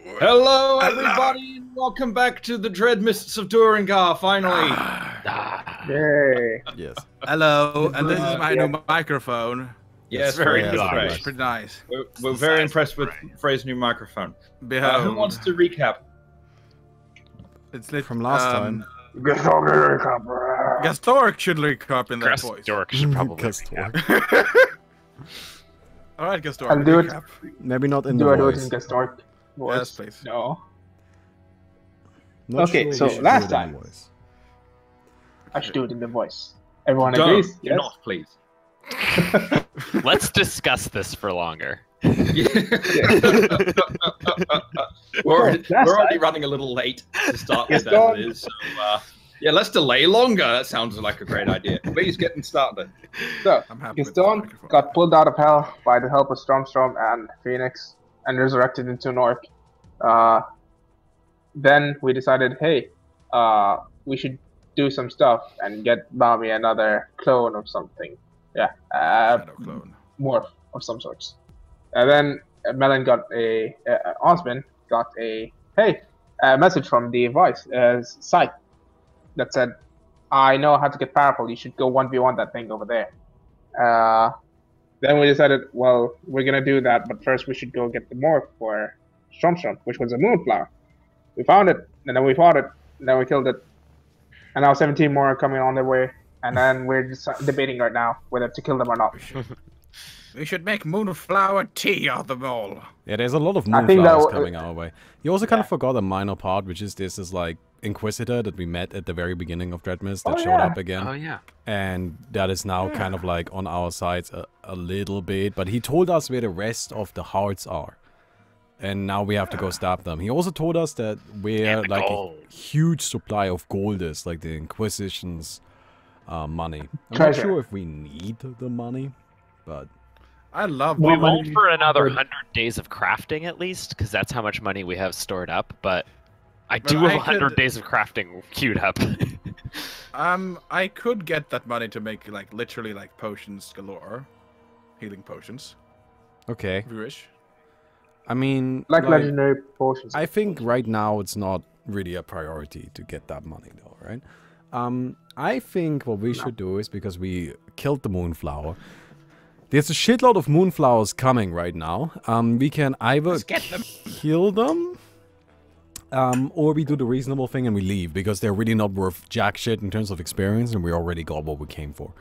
Hello, everybody, and welcome back to the Dread Mists of Durengar, finally. Yay. Yes. Hello, and this is my new microphone. Yes, very very nice. nice. Pretty nice. We're very impressed with Frey's new microphone. Behold. Who wants to recap? It's lit From last time. Gastork should recap in that voice. Gastork should probably Alright, Gastork. I'll do it. recap. Maybe not in the Do I do it voice. in Gastork voice? Yes, please. No. Not Okay, sure so we should last do it in time- the voice. I should do it in the voice. Everyone Don't, agrees? do Yes? not, please. Let's discuss this for longer. we're already running a little late to start with, Yes, as it is. So, yeah, let's delay longer. That sounds like a great idea. Please get started. So, I'm happy with Gaston the microphone. got pulled out of hell by the help of Stormstrom and Phoenix and resurrected into Nork. Then we decided, hey, we should do some stuff and get Bobby another clone of something. Yeah, Shadow clone. morph of some sorts. And then Melon got Osmond got a message from the voice site that said, I know how to get powerful, you should go 1v1 that thing over there. Then we decided, well, we're gonna do that, but first we should go get the morph for Stromstrom, which was a moonflower. We found it, and then we fought it, and then we killed it. And now 17 more are coming on their way, and then we're just debating right now whether to kill them or not. We should make moonflower tea of them all. Yeah, there's a lot of I think that moonflowers w- coming our way. You also kind of forgot a minor part, which is this is like Inquisitor that we met at the very beginning of Dreadmist that Oh, showed yeah. up again. Oh yeah. And that is now kind of like on our sides a little bit. But he told us where the rest of the hearts are. And now we have to go stab them. He also told us that where And the like gold. a huge supply of gold is, like the Inquisition's money. I'm Treasure. not sure if we need the money, but I love We the won't money. for another 100 days of crafting at least, because that's how much money we have stored up. But I do Well, have I 100 could- days of crafting queued up. I could get that money to make like literally like potions galore, healing potions, okay. if you wish. I mean, Like legendary potions. I think right now it's not really a priority to get that money though, right? I think what we should do is, because we killed the moonflower, there's a shitload of moonflowers coming right now. We can either Let's get them. kill them, or we do the reasonable thing and we leave, because they're really not worth jack shit in terms of experience, and we already got what we came for.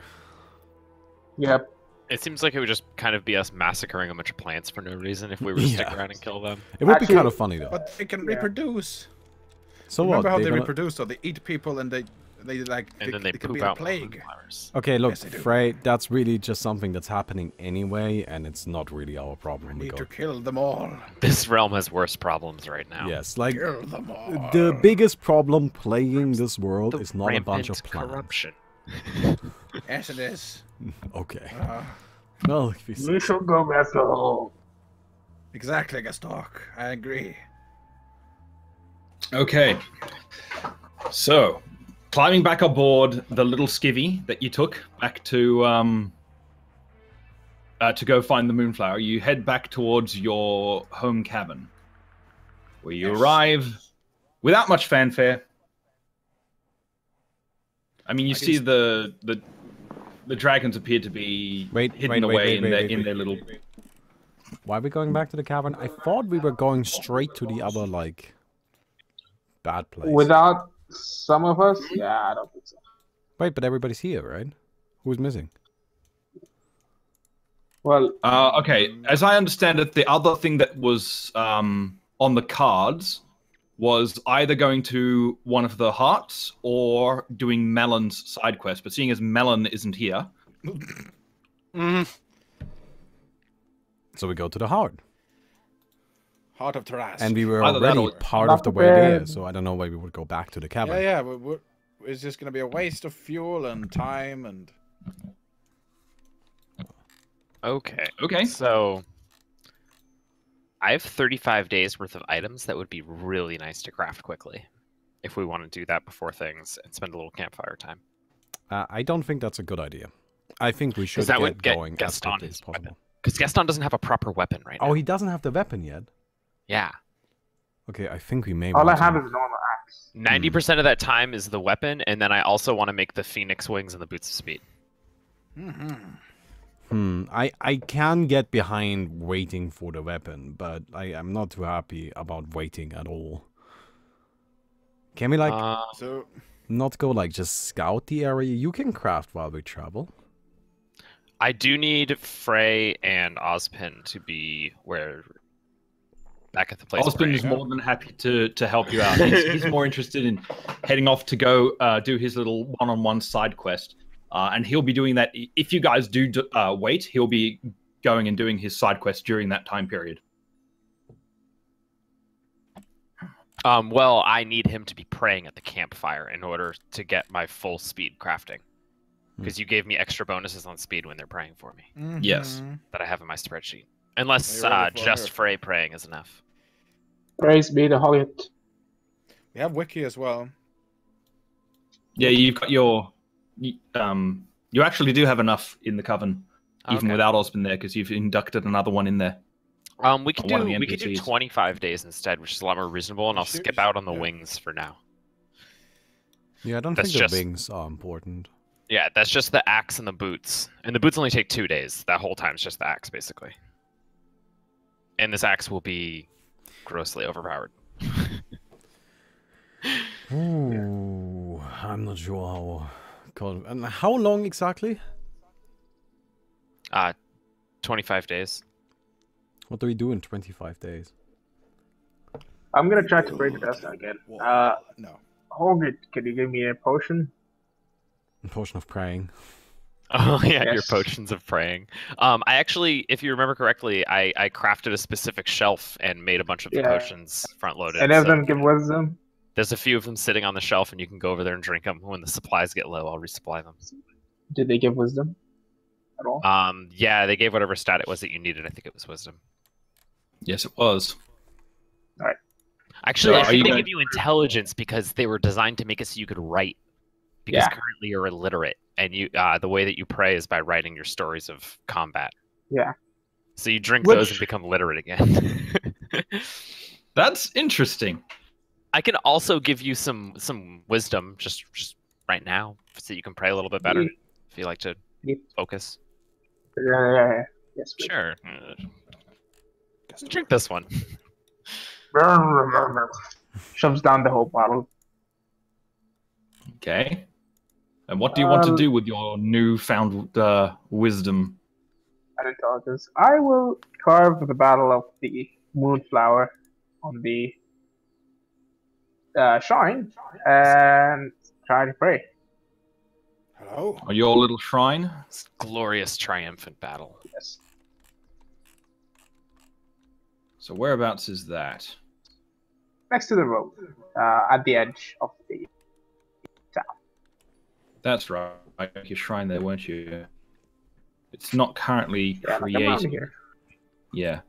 Yep. It seems like it would just kind of be us massacring a bunch of plants for no reason if we were to stick Yeah. around and kill them. It would be Actually- kind of funny though. But they can Yeah. reproduce. So Remember what? how They're they gonna- reproduce? So they eat people and they like And then they can poop be a out plague. flowers. Okay, look, Yes, they do. Frey, that's really just something that's happening anyway, and it's not really our problem. We We need to go- kill them all. This realm has worse problems right now. Yes, like Kill them all. the biggest problem plaguing this world The is not a bunch of rampant plants. corruption. Yes, it is. Okay. Uh, Well, if you say We should go back to home. exactly, Gastork. I agree. Okay. So, climbing back aboard the little skivvy that you took back to go find the moonflower, you head back towards your home cabin, where you Yes. arrive without much fanfare. I mean, you I can see s- the dragons appear to be Wait, hidden wait, away wait, in wait, their wait, in wait. their little. why are we going back to the cavern? I thought we were going straight to the other, like, bad place. Without some of us? Yeah, I don't think so. Wait, but everybody's here, right? Who's missing? Well, Okay, as I understand it, the other thing that was on the cards was either going to one of the hearts or doing Melon's side quest. But seeing as Melon isn't here, So we go to the heart. Heart of Taras. And we were Either that already or- part Not of the way there, prepared. so I don't know why we would go back to the Yeah, cavern. yeah. It's just gonna be a waste of fuel and time and. Okay. okay. So I have 35 days worth of items that would be really nice to craft quickly if we want to do that before things and spend a little campfire time. I don't think that's a good idea. I think we should that get would get going as Gaston quickly his as possible. Because Gaston doesn't have a proper weapon right now. Oh, he doesn't have the weapon yet? Yeah. Okay, I think we may All I want to... have is a normal axe. 90% of that time is the weapon, and then I also want to make the Phoenix wings and the boots of speed. I can get behind waiting for the weapon, but I am not too happy about waiting at all. Can we, like, So not go, like, just scout the area? You can craft while we travel. I do need Frey and Ozpin to be back at the place. Osborne is more than happy to help you out. He's more interested in heading off to go do his little one-on-one side quest. And he'll be doing that. If you guys do wait, he'll be going and doing his side quest during that time period. Well, I need him to be praying at the campfire in order to get my full speed crafting. Because you gave me extra bonuses on speed when they're praying for me. Yes. That I have in my spreadsheet. Unless Are you just Frey praying is enough. Praise be the Holy. we have Wiki as well. Yeah, you've got your... you actually do have enough in the coven, even Okay. without Osborne there, because you've inducted another one in there. We could One of the do NPCs. 25 days instead, which is a lot more reasonable, and I'll Sure, skip out on the yeah. wings for now. Yeah, I don't That's think just- the wings are important. Yeah, that's just the axe and the boots. And the boots only take 2 days. That whole time's just the axe, basically. And this axe will be grossly overpowered. Ooh, I'm not sure how... And how long exactly? 25 days. What do we do in 25 days? I'm gonna try to break the Desna again. No. Holgit, can you give me a potion? A potion of praying. Oh yeah, your Yes. potions of praying. I actually, if you remember correctly, I crafted a specific shelf and made a bunch of the Yeah. potions front loaded. Any of them give wisdom? There's a few of them sitting on the shelf, and you can go over there and drink them. When the supplies get low, I'll resupply them. Did they give wisdom at all? Yeah, they gave whatever stat it was that you needed. I think it was wisdom. Yes, it was. Actually, So I are think you they gonna- give you intelligence because they were designed to make it so you could write. Because Yeah. currently you're illiterate, and you the way that you pray is by writing your stories of combat. Yeah. So you drink Which- those and become literate again. That's interesting. I can also give you some wisdom just right now, so you can pray a little bit better. Yeah. If you like to Yeah. focus. Yeah. Yes. please. Sure. Drink this one. Shoves down the whole bottle. Okay. And what do you want to do with your newfound wisdom? And intelligence. I will carve the battle of the moonflower on the shrine and try to pray. Hello? Or your little shrine? This glorious triumphant battle. Yes. So whereabouts is that? Next to the road, at the edge of the town. That's right. Your shrine there, weren't you? It's not currently Yeah, come around created. here. Yeah.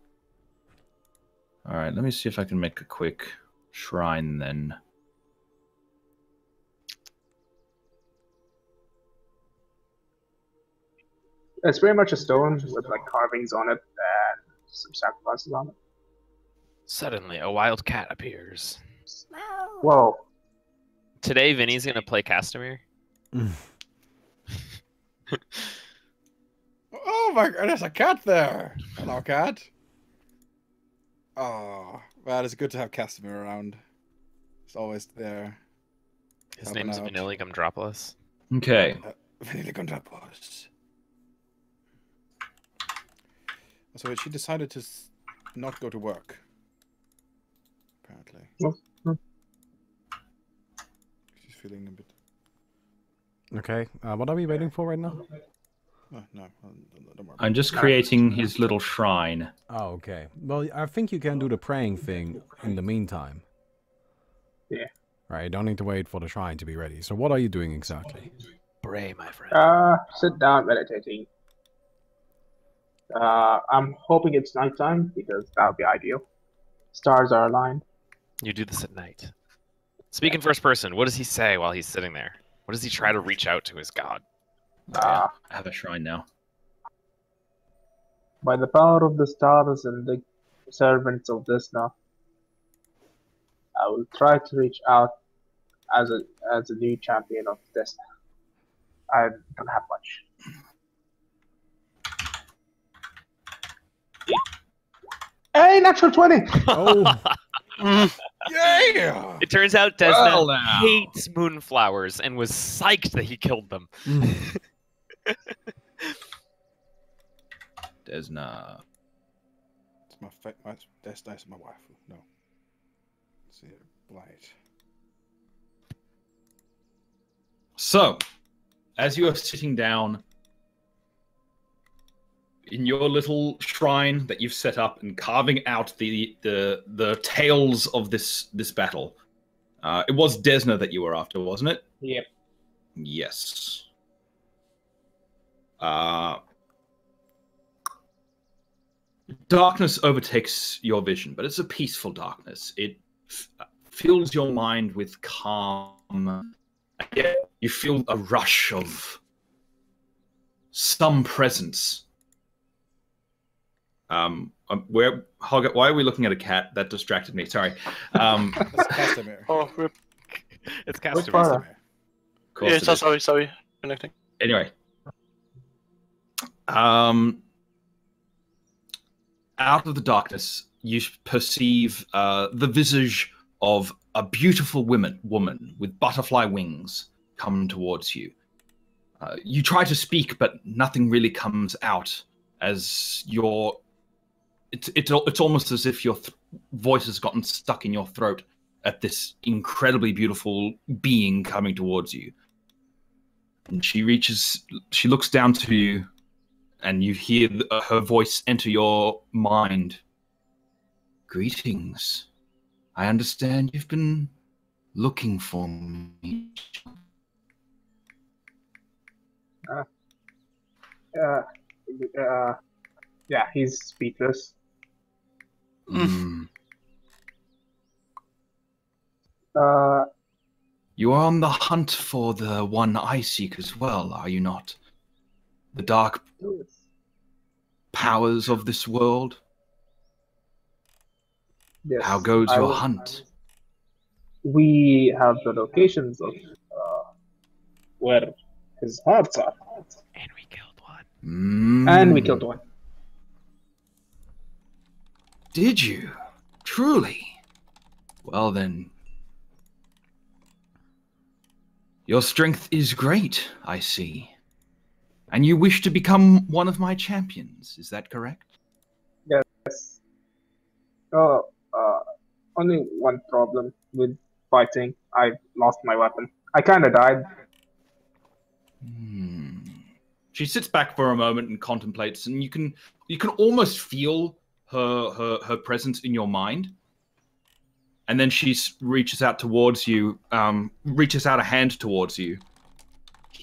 All right. Let me see if I can make a quick shrine then. It's very much a stone with like carvings on it and some sacrifices on it. Suddenly, a wild cat appears. Whoa. Today, Vinny's gonna play Castamere. Oh my god, there's a cat there! Hello, cat. Oh, well, it's good to have Casimir around. He's always there. His Helping name's out. Vanilli Gumdropolis. Okay. Vanilla Contrapos. So she decided to not go to work. Apparently. She's feeling a bit... Okay, what are we waiting for right now? Oh, no, don't worry. I'm just creating his little shrine. Oh, okay. Well, I think you can do the praying thing in the meantime. Yeah. Right, you don't need to wait for the shrine to be ready. So what are you doing exactly? Bray, my friend. Sit down meditating. I'm hoping it's nighttime because that would be ideal. Stars are aligned. You do this at night. Speak in first person. What does he say while he's sitting there? What does he try to reach out to his god? I have a shrine now. By the power of the stars and the servants of Desna, I will try to reach out as a new champion of Desna. I don't have much. Hey, natural 20! Oh, Yeah! It turns out Desna Well, now. hates moonflowers and was psyched that he killed them. Desna. It's that's my wife. No. Let's see. Blight. So, as you are sitting down in your little shrine that you've set up and carving out the tales of this battle, it was Desna that you were after, wasn't it? Yep. Yes. Darkness overtakes your vision, but it's a peaceful darkness. It fills your mind with calm. You feel a rush of some presence. Why are we looking at a cat? That distracted me. Sorry. That's Castamere. Oh, rip. It's Which Castamere. part? Of course Yeah, it is. sorry. Connecting. Anyway. Out of the darkness, you perceive the visage of a beautiful woman with butterfly wings come towards you. You try to speak, but nothing really comes out, as it's almost as if your voice has gotten stuck in your throat at this incredibly beautiful being coming towards you. And she looks down to you, and you hear her voice enter your mind. Greetings. I understand you've been looking for me. Yeah, he's speechless. You are on the hunt for the one I seek as well, are you not? The dark powers of this world? Yes, How goes I your will- hunt? We have the locations of where his hearts are, And we killed one. and we killed one. Did you? Truly? Well then. Your strength is great, I see. And you wish to become one of my champions, is that correct? Yes. Only one problem with fighting. I lost my weapon. I kind of died. She sits back for a moment and contemplates, and you can almost feel her presence in your mind. And then she reaches out towards you, reaches out a hand towards you.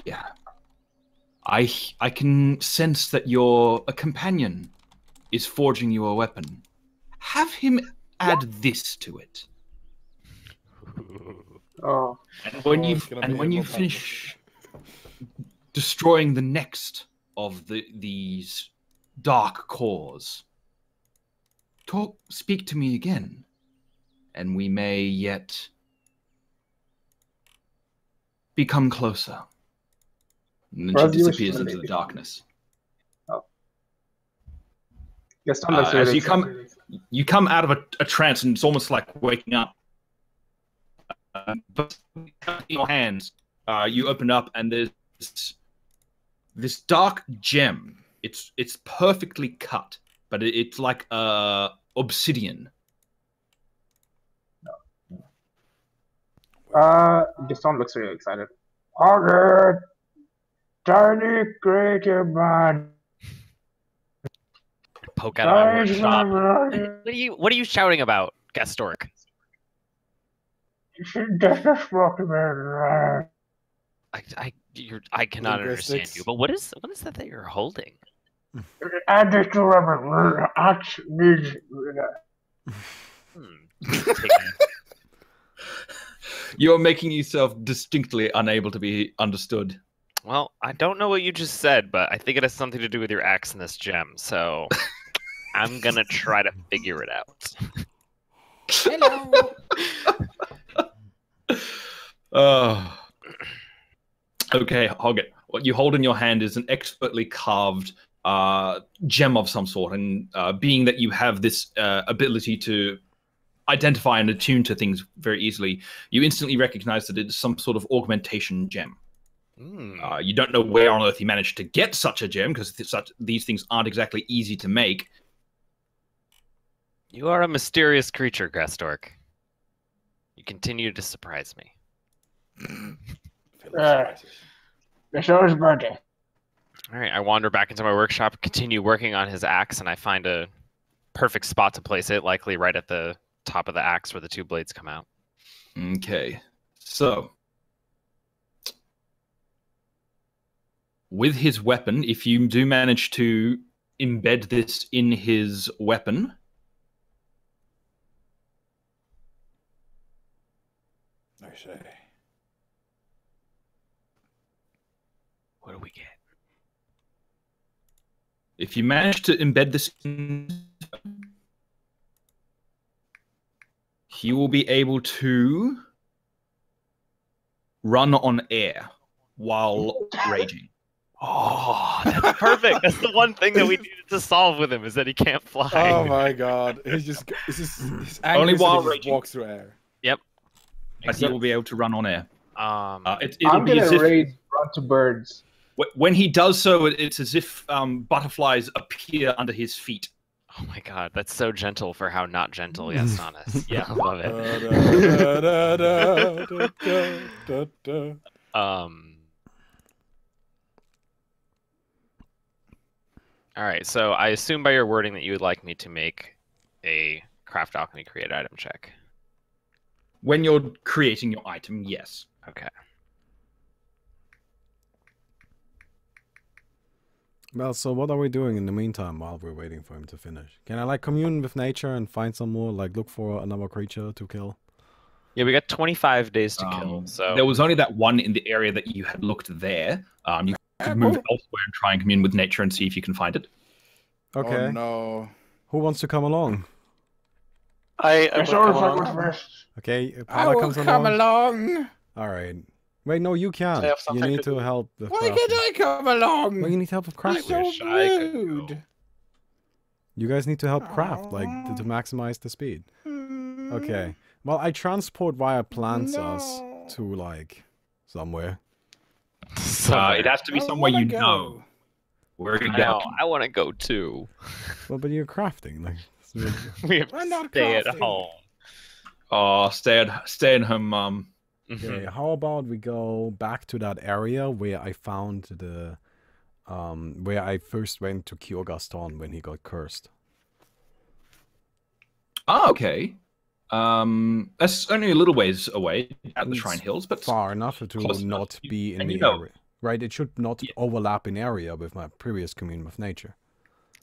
Yeah. I can sense that a companion is forging you a weapon. Have him add this to it. Oh, And when it's gonna be you more finish destroying the next of these dark cores, speak to me again, and we may yet become closer. And then Well, she you wish disappears to into the maybe. darkness. yes, I'm not sure As it's- you come out of a trance, and it's almost like waking up. But in your hands, you open up, and there's this dark gem. It's perfectly cut, but it's like obsidian. Gaston looks really excited. Okay, tiny creature man. Poke out of my workshop. Tiny What are you shouting about, Gastork? I cannot understand Linguistics. you. But what is that you're holding? Add this to rubber. Axe needs. You're making yourself distinctly unable to be understood. Well, I don't know what you just said, but I think it has something to do with your axe and this gem. So I'm gonna try to figure it out. Hello. Okay, Hoggett. What you hold in your hand is an expertly carved gem of some sort, and being that you have this ability to identify and attune to things very easily, you instantly recognize that it is some sort of augmentation gem. You don't know where on earth he managed to get such a gem, because these things aren't exactly easy to make. You are a mysterious creature, Grestork. You continue to surprise me. The show's birthday. All right, I wander back into my workshop, continue working on his axe, and I find a perfect spot to place it, likely right at the top of the axe where the two blades come out. Okay, so with his weapon, if you do manage to embed this in his weapon, I say. What do we get? if you manage to embed this in, he will be able to run on air while raging. Oh, that's perfect. That's the one thing that we needed to solve with him, is that he can't fly. Oh my god. He's just his Only while he just raging. walks through air. Yep. But he will be able to run on air. Um, It'll I'm be as gonna if raid run to birds. when he does so, it's as if butterflies appear under his feet. oh my god, that's so gentle for how not gentle Gaston is. Yeah, I love it. All right, so I assume by your wording that you would like me to make a craft alchemy create item check. When you're creating your item, yes. Okay. Well, so what are we doing in the meantime while we're waiting for him to finish? Can I like commune with nature and find some more, like look for another creature to kill? Yeah, we got 25 days to kill, so... There was only that one in the area that you had looked there. You could move elsewhere and try and commune with nature and see if you can find it. Okay. Oh no. Who wants to come along? I The will show's come birthday along. first. Okay, I Paula will comes come along. along. Alright. Wait, no, you can't. I have You something need to to do. help with Why crafting. can't I come along? Well, you need help with He's crafting. so wish I could rude. You guys need to help craft, like, to maximize the speed. Okay. Well, I transport via plants us to, like, somewhere. It has to be I somewhere wanna you go. know. Where are you I know, going? I want to go too. Well, but you're crafting, like... it's really- We have We're to not stay at crafting. home. Oh, stay at home, mum. Okay, how about we go back to that area where I found the... where I first went to cure Gaston when he got cursed. Oh, okay. That's only a little ways away at the It's Shrine Hills, but far enough to close enough. not be in And the you know- area. Right, it should not Yeah. overlap in area with my previous commune with nature.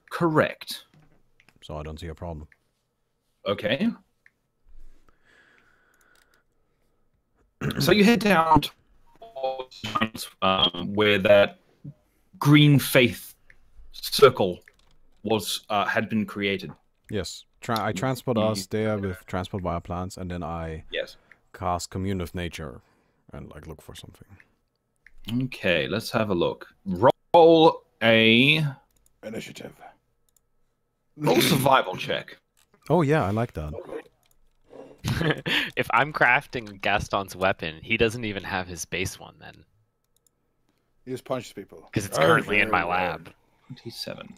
correct. So I don't see a problem. Okay. So you head down towards where that green faith circle was had been created. Yes, I transport us there with transport via plants, and then I Yes. cast commune with nature and like look for something. Okay, let's have a look. Roll a Initiative. survival check. Oh yeah, I like that. If I'm crafting Gaston's weapon, he doesn't even have his base one then, He just punches people. because it's currently in my lab. 27.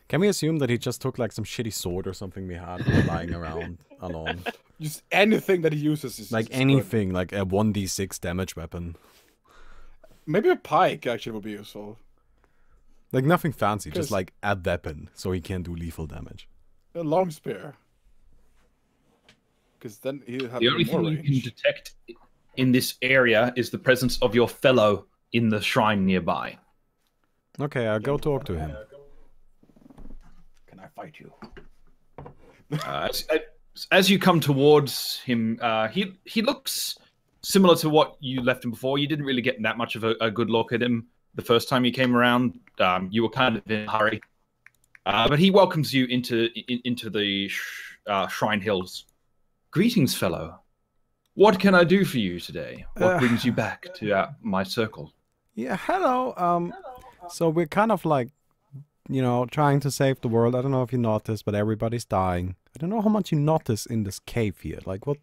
Can we assume that he just took like some shitty sword or something we had lying around alone? Just anything that he uses is Like is good. anything, like a 1d6 damage weapon. Maybe a pike actually would be useful. Like nothing fancy, just 'Cause- like a weapon, so he can do lethal damage. A long spear. Because then he'll have The only more thing you can range. detect in this area is the presence of your fellow in the shrine nearby. Okay, I'll go talk to him. Can I fight you? As you come towards him, he looks similar to what you left him before. You didn't really get that much of a good look at him the first time you came around. You were kind of in a hurry, but he welcomes you into the Shrine Hills. Greetings, fellow. What can I do for you today? What brings you back to my circle? Yeah, hello. So we're kind of like, you know, trying to save the world. I don't know if you noticed, but everybody's dying. I don't know how much you notice in this cave here. Like, what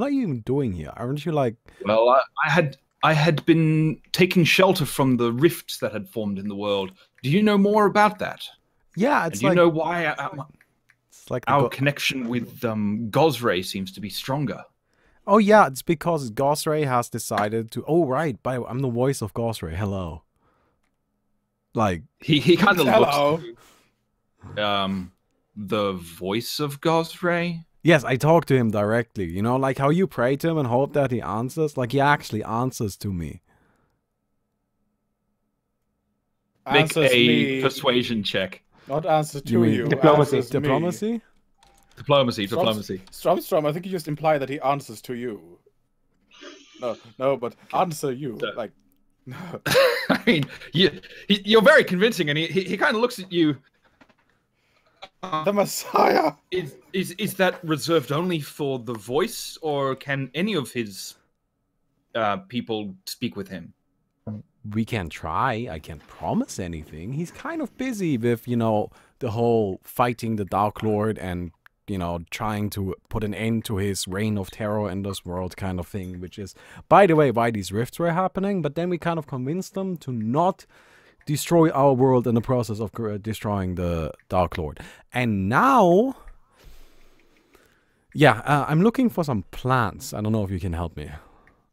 are you even doing here? Aren't you like... Well, I had been taking shelter from the rifts that had formed in the world. Do you know more about that? Yeah, it's do you know why it's like our connection with Gosray seems to be stronger? Oh yeah, it's because Gosray has decided to... Oh right, by the way, I'm the voice of Gosray. Hello. Like... He kind of Hello. looks the voice of Gosray. Yes, I talk to him directly. You know, like how you pray to him and hope that he answers. Like he actually answers to me. Make a persuasion check. Not answer to you. Diplomacy. Diplomacy? Diplomacy. Strom, I think you just implied that he answers to you. No, but answer you. Like, I mean, you're very convincing, and he kind of looks at you. The Messiah. Is that reserved only for the voice, or can any of his people speak with him? We can try. I can't promise anything. He's kind of busy with, you know, the whole fighting the Dark Lord and, you know, trying to put an end to his reign of terror in this world kind of thing, which is, by the way, why these rifts were happening. But then we kind of convinced them to not destroy our world in the process of destroying the Dark Lord. And now, yeah, I'm looking for some plants. I don't know if you can help me.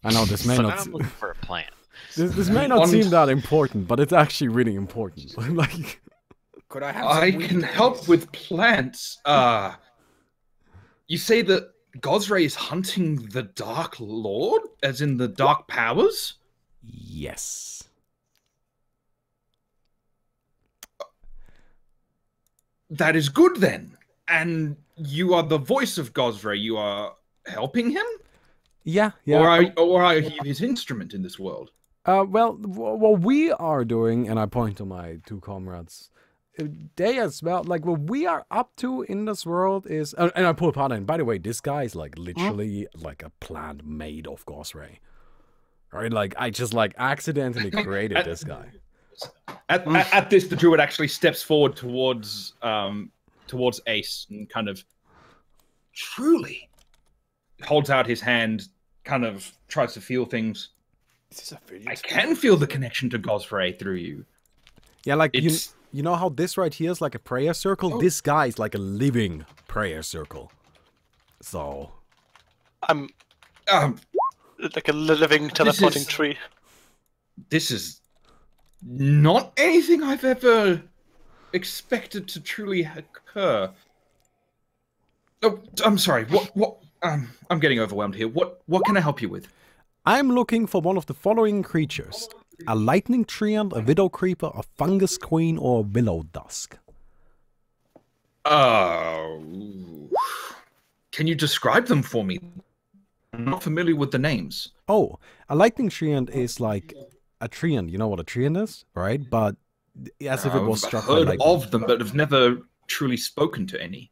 I know this may not... I'm looking for a plant. This may not seem that important, but it's actually really important. Like, could I have? I can help with plants. You say that Gosray is hunting the Dark Lord, as in the Dark Powers? Yes. That is good then. And you are the voice of Gosray. You are helping him? Yeah. Or are you his instrument in this world? Well, what we are doing, and I point to my two comrades, they as well, like what we are up to in this world is, and I pull part in. By the way, this guy is like literally like a plant made of Gosray. Right? Like I just like accidentally created this guy. At this, the druid actually steps forward towards Ace and kind of truly holds out his hand, kind of tries to feel things. I can feel the connection to Gosray through you. Yeah, like you know how this right here is like a prayer circle? Oh. This guy is like a living prayer circle. So I'm like a living teleporting tree. This is not anything I've ever expected to truly occur. Oh, I'm sorry. What I'm getting overwhelmed here. What can I help you with? I'm looking for one of the following creatures. A lightning treant, a widow creeper, a fungus queen, or a willow dusk. Can you describe them for me? I'm not familiar with the names. Oh, a lightning treant is like a treant. You know what a treant is, right? But as if it was struck by lightning. I've heard of them, but have never truly spoken to any.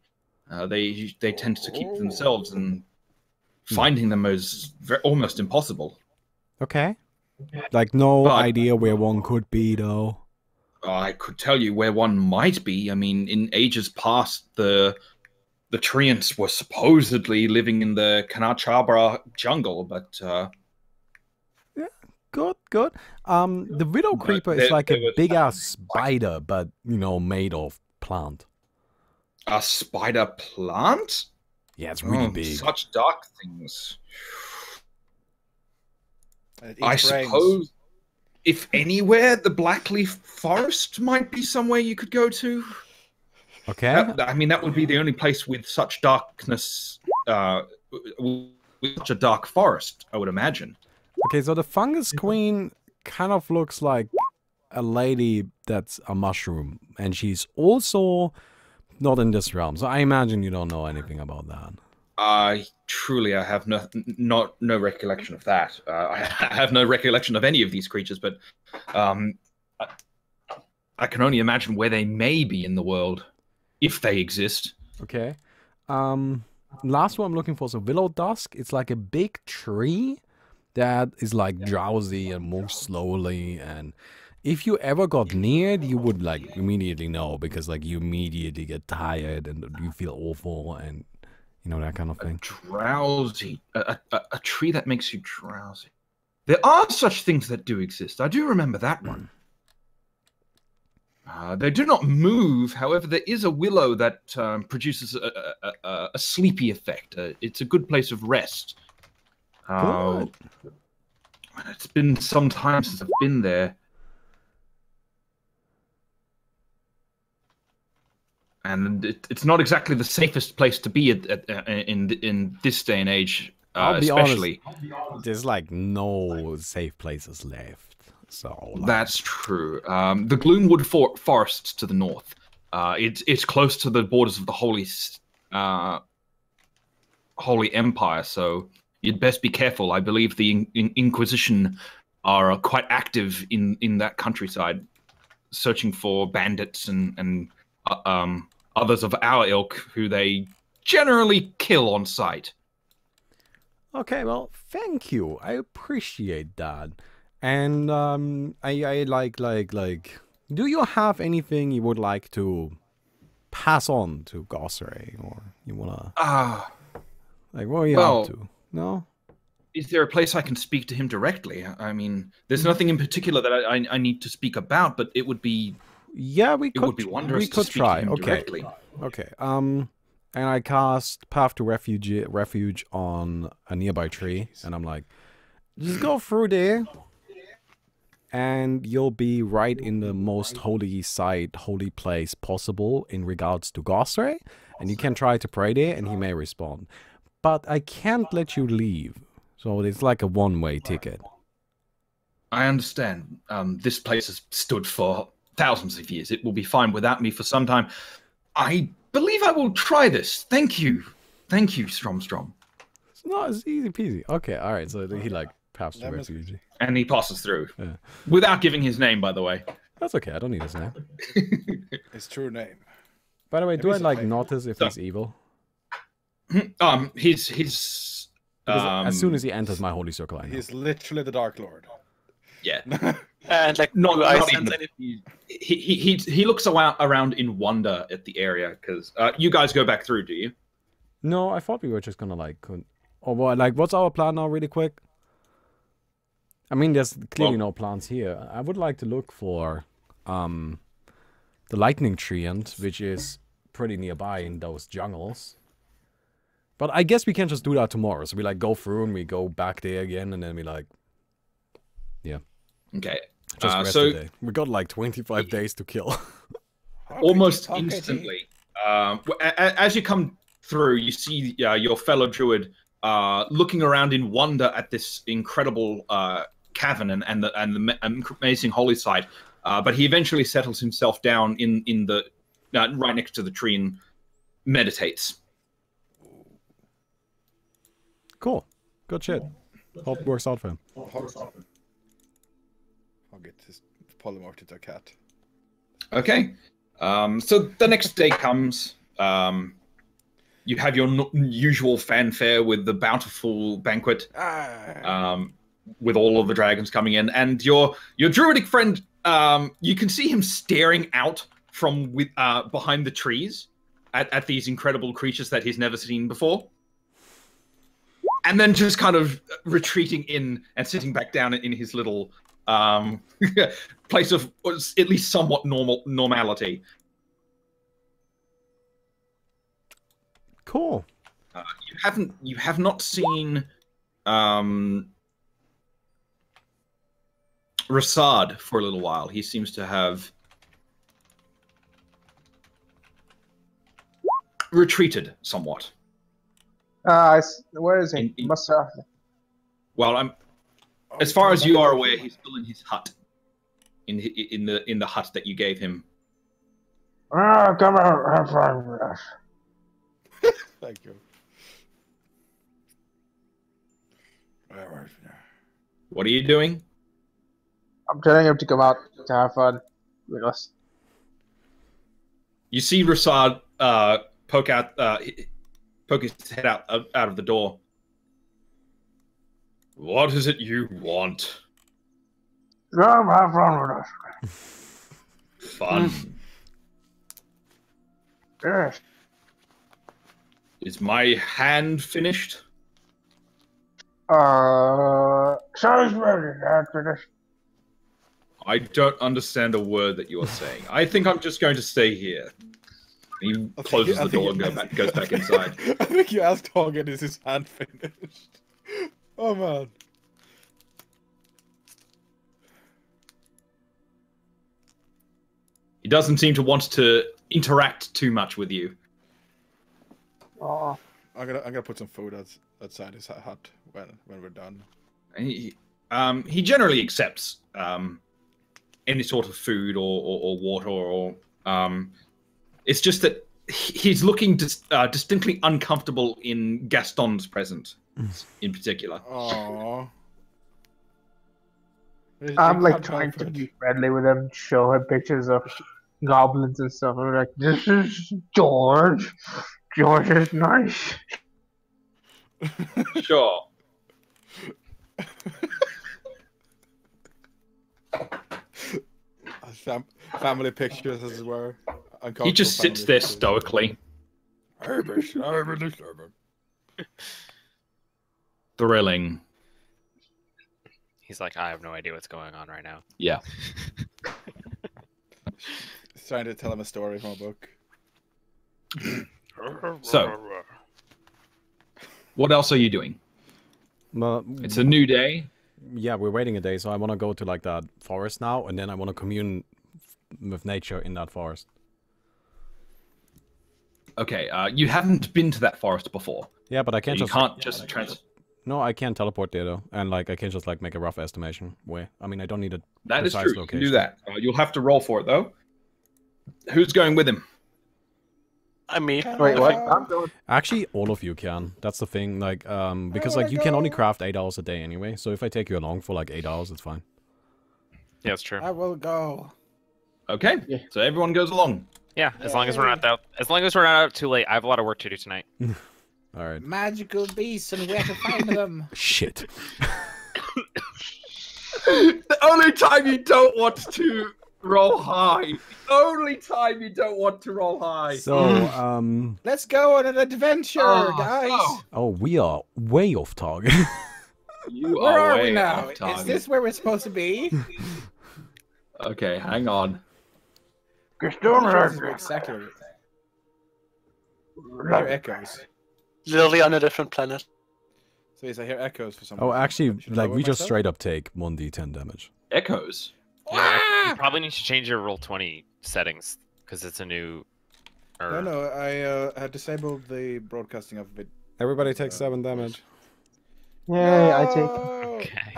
They tend to keep themselves, and finding them is almost impossible. Okay. Like no idea where one could be, though. I could tell you where one might be. I mean, in ages past, the treants were supposedly living in the Kanachabra jungle, but yeah, good. The widow creeper is like a big ass spider, but you know, made of plant. A spider plant? Yeah, it's really big. Such dark things. I suppose, if anywhere, the Blackleaf Forest might be somewhere you could go to. Okay. I mean, that would be the only place with such darkness, with such a dark forest, I would imagine. Okay, so the fungus queen kind of looks like a lady that's a mushroom, and she's also not in this realm. So I imagine you don't know anything about that. I have no recollection of that. I have no recollection of any of these creatures, but I can only imagine where they may be in the world, if they exist. Okay. last one I'm looking for is a willow dusk. It's like a big tree that is like drowsy and moves slowly, and if you ever got near it, you would like immediately know, because like you immediately get tired and you feel awful and you know, that kind of thing. Drowsy. A tree that makes you drowsy. There are such things that do exist. I do remember that one. They do not move. However, there is a willow that produces a sleepy effect. It's a good place of rest. It's been some time since I've been there. And it's not exactly the safest place to be in this day and age, especially. Honest, there's like no safe places left. So like... That's true. The Gloomwood Forests to the north. It's close to the borders of the Holy Empire, so you'd best be careful. I believe the Inquisition are quite active in that countryside, searching for bandits and others of our ilk who they generally kill on sight. Okay, well, thank you. I appreciate that. And I like, do you have anything you would like to pass on to Gossray, or you wanna? Like, what are you up to? No. Is there a place I can speak to him directly? I mean, there's nothing in particular that I need to speak about, but it would be. Yeah, it would be wondrous to speak to him directly. Okay. And I cast Path to Refuge on a nearby tree, and I'm like, just go through there, and you'll be right in the most holy place possible in regards to Gossray, and you can try to pray there, and he may respond. But I can't let you leave, so it's like a one-way ticket. I understand. This place has stood for thousands of years. It will be fine without me for some time. I believe I will try this. Thank you. Thank you, Strom. It's easy peasy. Okay, alright, so he like passes to Refuge. And he passes through. Yeah. Without giving his name, by the way. That's okay, I don't need his name. His true name. By the way, do I like notice if he's evil? He's as soon as he enters my holy circle, I know. He's literally the Dark Lord. Yeah. And like not even, he looks around in wonder at the area, because you guys go back through, do you? No, I thought we were just gonna like, what's our plan now, really quick? I mean, there's clearly no plans here. I would like to look for the lightning treant, which is pretty nearby in those jungles. But I guess we can just do that tomorrow. So we like go through and we go back there again, and then we like, yeah. Okay. Just rest today. We got like 25 days to kill. Almost instantly. As you come through, you see your fellow druid looking around in wonder at this incredible cavern and the amazing holy site. But he eventually settles himself down in the right next to the tree and meditates. Cool. Good shit. Hope it works out for him. I'll get this polymorphed into a cat. Okay. So the next day comes. You have your usual fanfare with the bountiful banquet, with all of the dragons coming in, and your druidic friend. You can see him staring out from behind the trees at these incredible creatures that he's never seen before. And then just kind of retreating in and sitting back down in his little place of at least somewhat normality. Cool. You have not seen Rasad for a little while. He seems to have retreated somewhat. Where is he? Must have. Well, as far as you are aware, he's still in his hut. In the hut that you gave him. Come on, have fun with us. Thank you. What are you doing? I'm telling him to come out to have fun with us. You see Rasad poke poke his head out of the door. What is it you want? Have fun with us. Fun. Yes. Is my hand finished? Sounds ready after this. I don't understand a word that you are saying. I think I'm just going to stay here. He closes the door and goes back inside. I think you asked Hogan, is his hand finished? Oh man. He doesn't seem to want to interact too much with you. Oh. I'm gonna put some food outside his hut when we're done. He generally accepts any sort of food or water or it's just that he's looking distinctly uncomfortable in Gaston's presence in particular. Aww. I'm like trying to be friendly with him, show him pictures of goblins and stuff. I'm like, this is George. George is nice. Sure. Family pictures as well. He just sits there stoically. Thrilling. He's like, I have no idea what's going on right now. Yeah. He's trying to tell him a story from a book. So, what else are you doing? Well, It's a new day. yeah, we're waiting a day, so I want to go to like that forest now, and then I want to commune with nature in that forest. Okay, you haven't been to that forest before. Yeah, but I can't You just... can't just No, I can't teleport there though, and like I can't just like make a rough estimation where. I mean, I don't need a That is precise true. You location. can do that. You'll have to roll for it though. Who's going with him? Me. Wait, what? I'm going. Actually, all of you can. That's the thing. Like, because like you can only craft 8 hours a day anyway. So if I take you along for like 8 hours, it's fine. Yeah, it's true. I will go. Okay, Yeah. so everyone goes along. Yeah, as long as we're not out. As long as we're not out too late. I have a lot of work to do tonight. All right. Magical beasts and where to find them. Shit. The only time you don't want to roll high. The only time you don't want to roll high. So, Let's go on an adventure, guys. oh, we are way off target. You Where are way we now? off target. Is this where we're supposed to be? Okay, hang on. Exactly. I hear echoes. Literally on a different planet. So yes, I hear echoes for some Oh, reason. actually, Should I like lower we just myself? straight up take 1d10 damage. Echoes. Yeah, you probably need to change your roll 20 settings because it's a new. No, I had disabled the broadcasting of it. Everybody takes 7 damage. Yay, I take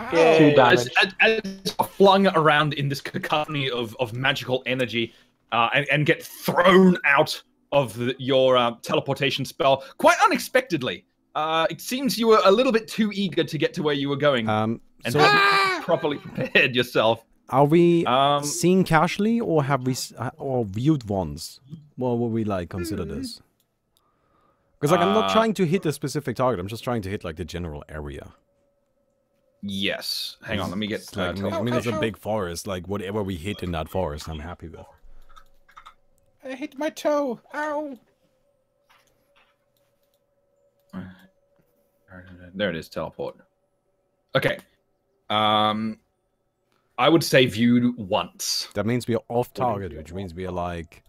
Okay. 2 damage. As flung around in this cacophony of magical energy and get thrown out of your teleportation spell quite unexpectedly. It seems you were a little bit too eager to get to where you were going and So hadn't properly prepared yourself. are we Um, seeing casually, or have we or viewed once? What would we like consider this? Because like I'm not trying to hit a specific target. I'm just trying to hit like the general area. Yes. Hang on, let me get... It's like, I mean, it's a big forest. Like whatever we hit in that forest, I'm happy with. I hit my toe. Ow. There it is, teleport. Okay. I would say viewed once. That means we are off target, which means we are like,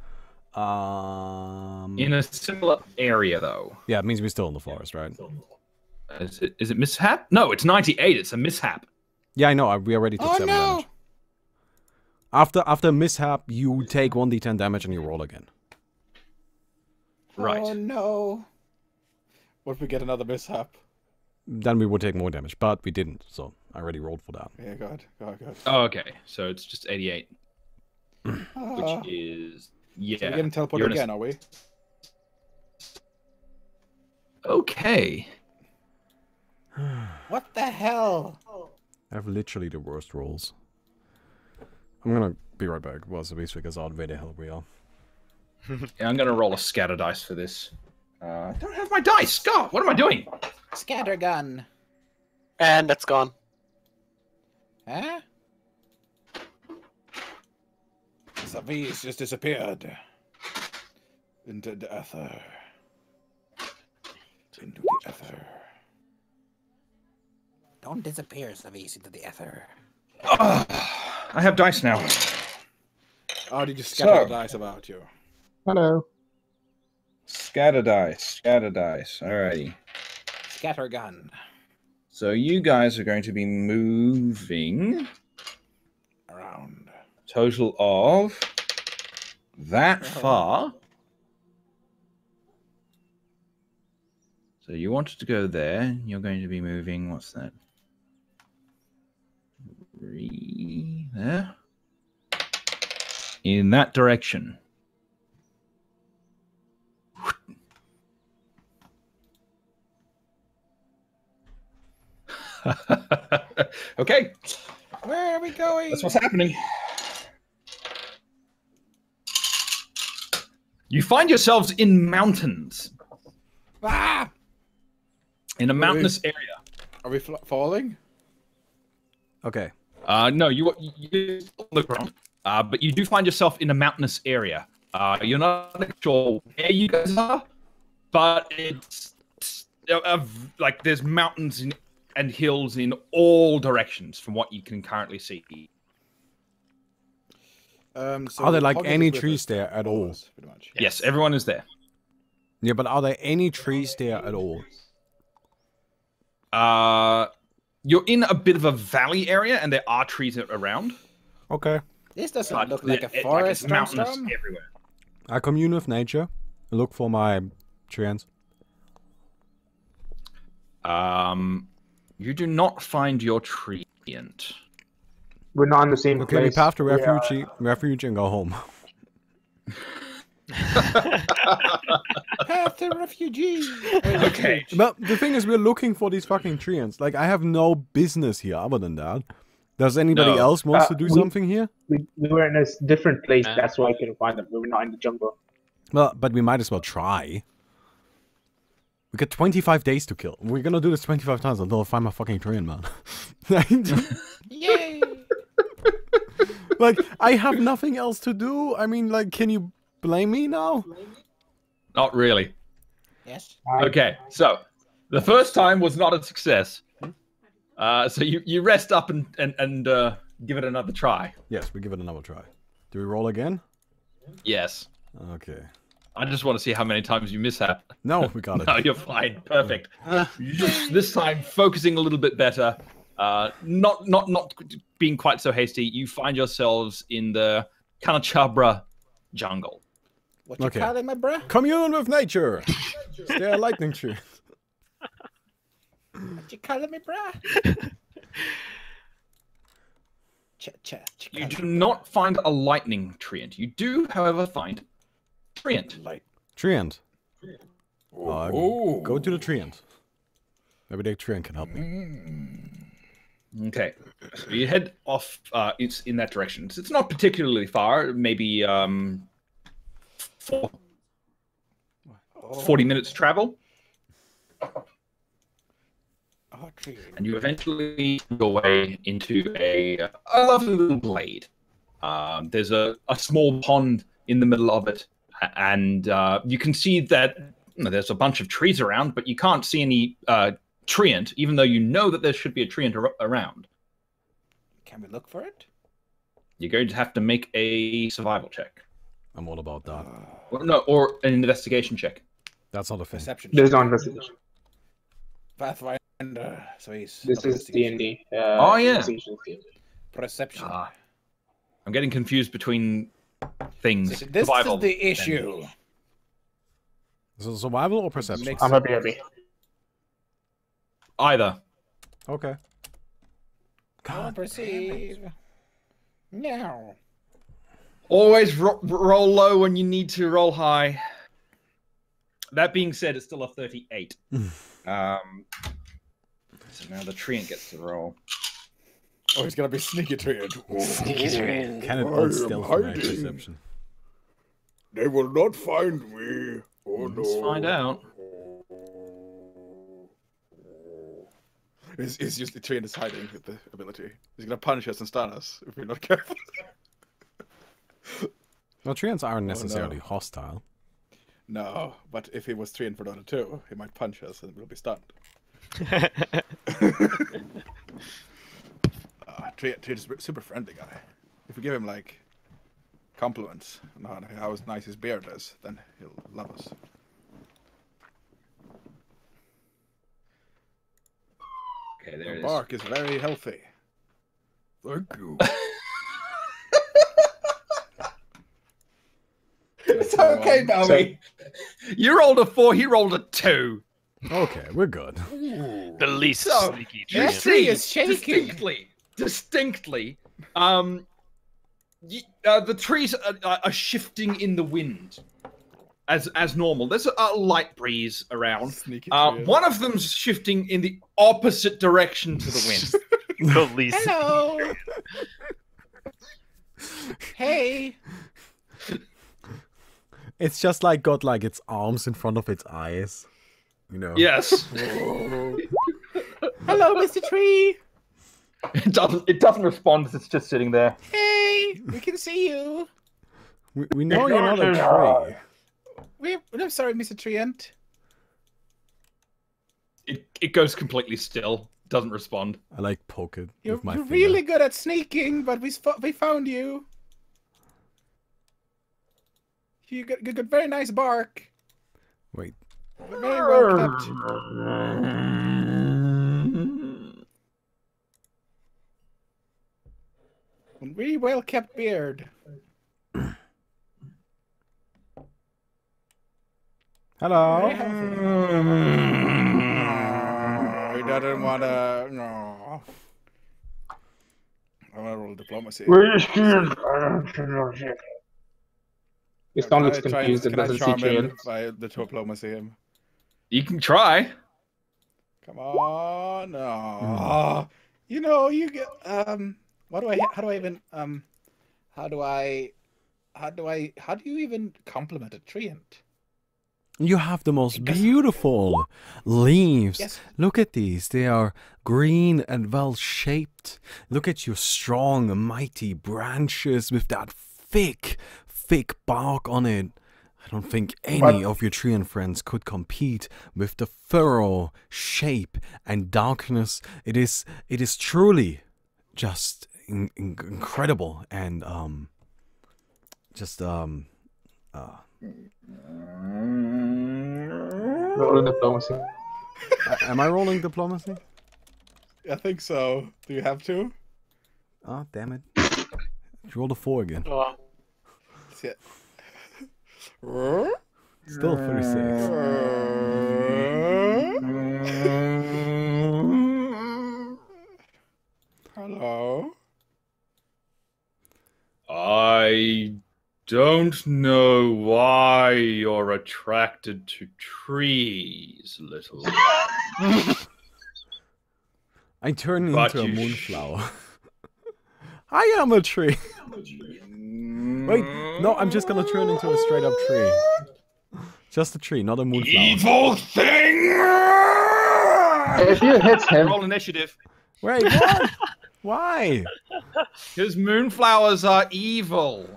In a similar area, though. yeah, it means we're still in the forest, right? Is it mishap? No, it's 98. It's a mishap. Yeah, I know. We already took 7 damage. After mishap, you take 1d10 damage and you roll again. Right. Oh no. What if we get another mishap? Then we would take more damage, but we didn't, so I already rolled for that. Yeah, God. Oh, okay. So it's just 88, which is... Yeah. So we're getting teleported you're in a- again, are we? Okay. What the hell? I have literally the worst rolls. I'm gonna be right back. Well, so we figures out where the hell we are. Yeah, I'm going to roll a scatter dice for this. I don't have my dice. God, what am I doing? Scattergun. And that's gone. Huh? Savis just disappeared. Into the ether. Into the ether. Don't disappear, Savis, into the ether. I have dice now. Oh, did you scatter the dice about you? Hello. Scatter dice. Alrighty. Scattergun. So you guys are going to be moving Around. total of that far. So you wanted to go there. You're going to be moving. What's that? 3 there. In that direction. Okay. Where are we going? That's what's happening. You find yourselves in mountains. Ah! In a mountainous area. Are we falling? Okay. No, you're on the ground. But you do find yourself in a mountainous area. You're not sure where you guys are, but it's like there's mountains and hills in all directions from what you can currently see. So Are there like Hog is any with trees us. there at all? Pretty much. Yes, everyone is there. Yeah, but are there any trees there at all? You're in a bit of a valley area, and there are trees around. Okay. This doesn't But look like a it's forest, mountainous Storm. everywhere. I commune with nature. I look for my treants. You do not find your treant. We're not in the same Okay, we place. path to We are- refuge and go home. Path to refugee. Okay. But the thing is, we're looking for these fucking treants. Like, I have no business here other than that. Does anybody No. else wants to do we- something here? We were in a different place. Yeah. That's why I couldn't find them. We were not in the jungle. Well, but we might as well try. We got 25 days to kill. We're gonna do this 25 times until I find my fucking treant, man. Yay! Like, I have nothing else to do. I mean, like, can you blame me now? Not really. Yes. Okay, so the first time was not a success. So you rest up and give it another try. Yes, we give it another try. Do we roll again? Yes. Okay. I just want to see how many times you mishap. No, we got it. No, you're fine. Perfect. This time, focusing a little bit better. Not being quite so hasty. You find yourselves in the Kanachabra jungle. What you Okay. calling my bruh? Commune with nature. Stay a lightning tree. What you calling me bruh? You do not find a lightning treant. You do, however, find treant. Treant. Go to the treant. Maybe the treant can help me. Okay, so you head off. It's in that direction. It's not particularly far. Maybe 40 minutes travel, Oh, tree. and you eventually make your way into a lovely little glade. There's a small pond in the middle of it, and you can see that there's a bunch of trees around, but you can't see any treant, even though you know that there should be a treant around. Can we look for it? You're going to have to make a survival check. I'm all about that. Or an investigation check. That's not a thing. Perception. There's no investigation. Pathfinder. So he's This is D&D. Oh, yeah. investigation is D&D. Perception. I'm getting confused between things. This Survival is the and- issue. Is it survival or perception? Makes- I'm happy. Either. Okay. Can't perceive. No. Always roll low when you need to roll high. That being said, it's still a 38. So now the treant gets to roll. Oh, he's gonna be sneaky treant. Can it hold still for my perception? They will not find me. Oh Let's find out. He's usually treant is hiding with the ability. He's gonna punish us and stun us if we're not careful. Well, treants aren't necessarily no. hostile. No, but if he was treant for Dota 2, he might punch us and we'll be stunned. Treant is a super friendly guy. If we give him like compliments on how nice his beard is, then he'll love us. Okay, there The it is. bark is very healthy. Thank you. It's okay, Bowie. You rolled a 4, he rolled a 2. Okay, we're good. The least So, sneaky You treant. see, is shaking. distinctly, the trees are shifting in the wind as normal. There's a light breeze around. Sneaky treant. One of them's shifting in the opposite direction to the wind. The least. Hello. Hey. It's just like got like its arms in front of its eyes. You know. Yes. Hello, Mr. Tree. It doesn't respond. It's just sitting there. Hey, we can see you. We know you're not a tree. I'm sorry, Mr. Treant. It goes completely still. Doesn't respond. I like poke it You're with my finger. really good at sneaking, but we found you. You got very nice bark. Wait. Very well kept. Really well kept beard. Hello. He doesn't want to. No. I want to roll diplomacy. His son looks confused and Can I doesn't see charm him Treant. by the diplomacy him? You can try. Come on, no. You know, you get how do you even compliment a treant? You have the most beautiful leaves. Yes. Look at these. They are green and well shaped. Look at your strong, mighty branches with that thick bark on it. I don't think any of your treant friends could compete with the thorough shape and darkness. It is truly just incredible and Rolling diplomacy. Am I rolling diplomacy? I think so. Do you have to? Oh, damn it. Roll the 4 again. Shit. Still 36. Hello? I don't know why you're attracted to trees, little. I turn But into a you moonflower. I am a tree. Wait, no, I'm just gonna turn into a straight up tree. Just a tree, not a moonflower. Evil thing! If you hit him, Roll initiative. Wait, what? Why? Because moonflowers are evil.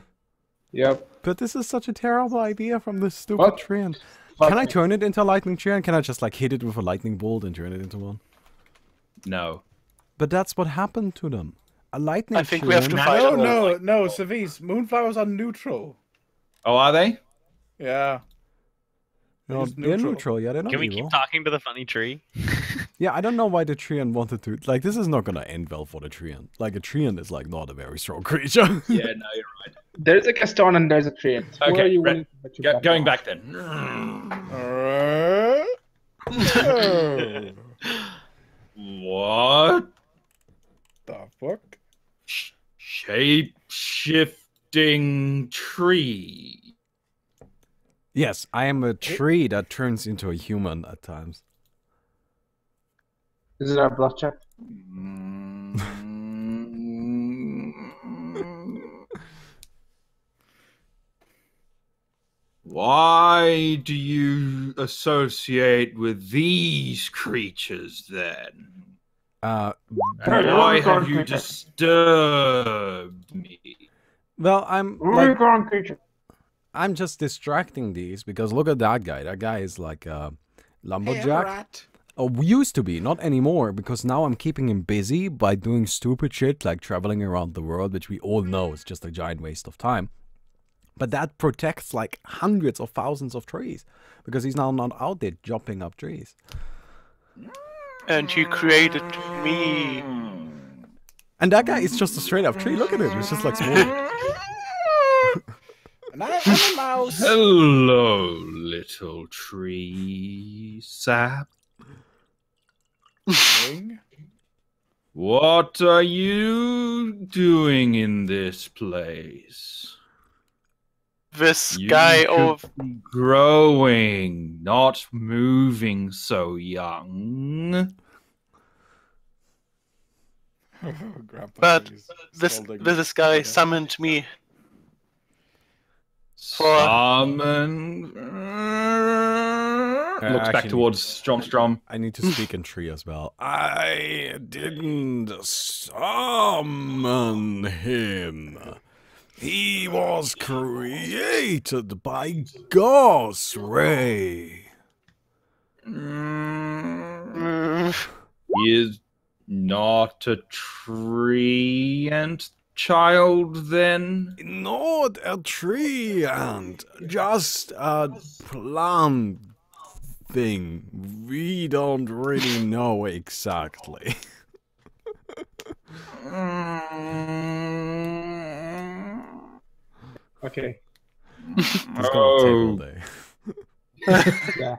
yep. But this is such a terrible idea from this stupid What? treant. What? Can I turn it into a lightning treant? Can I just like hit it with a lightning bolt and turn it into one? No. But that's what happened to them. A lightning I think we have to treant- fight. No, Savis. Moonflowers are neutral. Oh, are they? Yeah. No, just they're neutral. neutral. Yeah, they're not Can we evil. keep talking to the funny tree? Yeah, I don't know why the treant wanted to. Like, this is not gonna end well for the treant. Like, a treant is like not a very strong creature. Yeah, no, you're right. There's a Gaston and there's a Treant. Who Okay, are you right. willing to bet your Going bet back then. What? The fuck? Shape-shifting tree. Yes, I am a tree that turns into a human at times. on? This is our bluff check. Why do you associate with these creatures then? And why have you disturbed me? Well, I'm just distracting these because look at that guy. That guy is like a lumberjack. Oh, used to be, not anymore, because now I'm keeping him busy by doing stupid shit like traveling around the world, which we all know is just a giant waste of time. But that protects like hundreds of thousands of trees because he's now not out there chopping up trees. And you created me. And that guy is just a straight up tree. Look at him. It's just like small. And I'm a mouse. Hello, little tree sap. What are you doing in this place? This You guy should of be growing, not moving so young. Grandpa But is this scolding this guy me. summoned me. Summon. Looks back actually- towards Strom. I need to speak in tree as well. I didn't summon him. He was created by Ghost Ray. He is not a treant child, then? Not a tree and just a plant thing. We don't really know exactly. Okay. Let's go on table day. Yeah.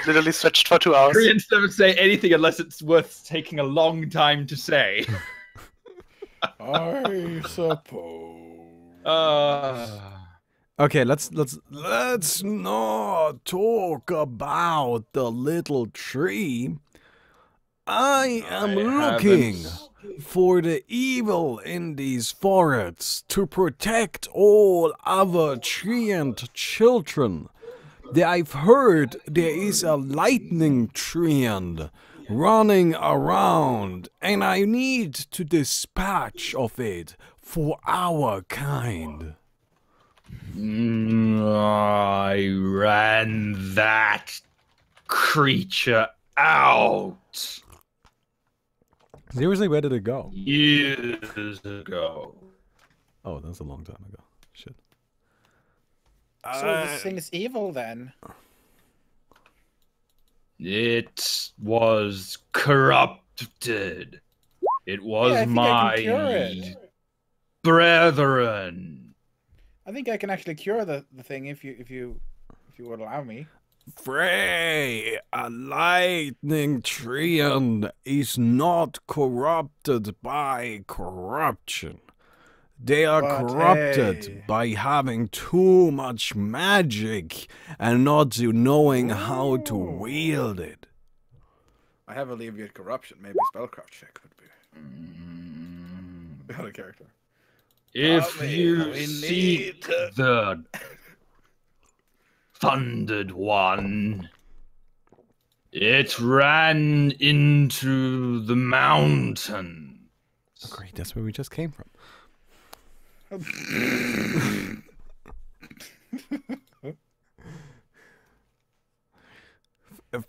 Literally stretched for 2 hours. Treants never say anything unless it's worth taking a long time to say. I suppose. Okay, let's not talk about the little tree. I am looking for the evil in these forests to protect all other treant children. I've heard there is a lightning treant running around, and I need to dispatch of it for our kind. I ran that creature out Seriously, where did it go? years ago. Oh, that's a long time ago. Shit. So this thing is evil then? It was corrupted. It was I think I can cure my it. brethren. I think I can actually cure the thing if you would allow me. Frey, a lightning treant is not corrupted by corruption. They are But corrupted hey. by having too much magic and not knowing how to wield it. I have alleviate corruption. Maybe spellcraft check would be the other character. If you we seek need- the thundered one, it ran into the mountain. Oh, great, that's where we just came from.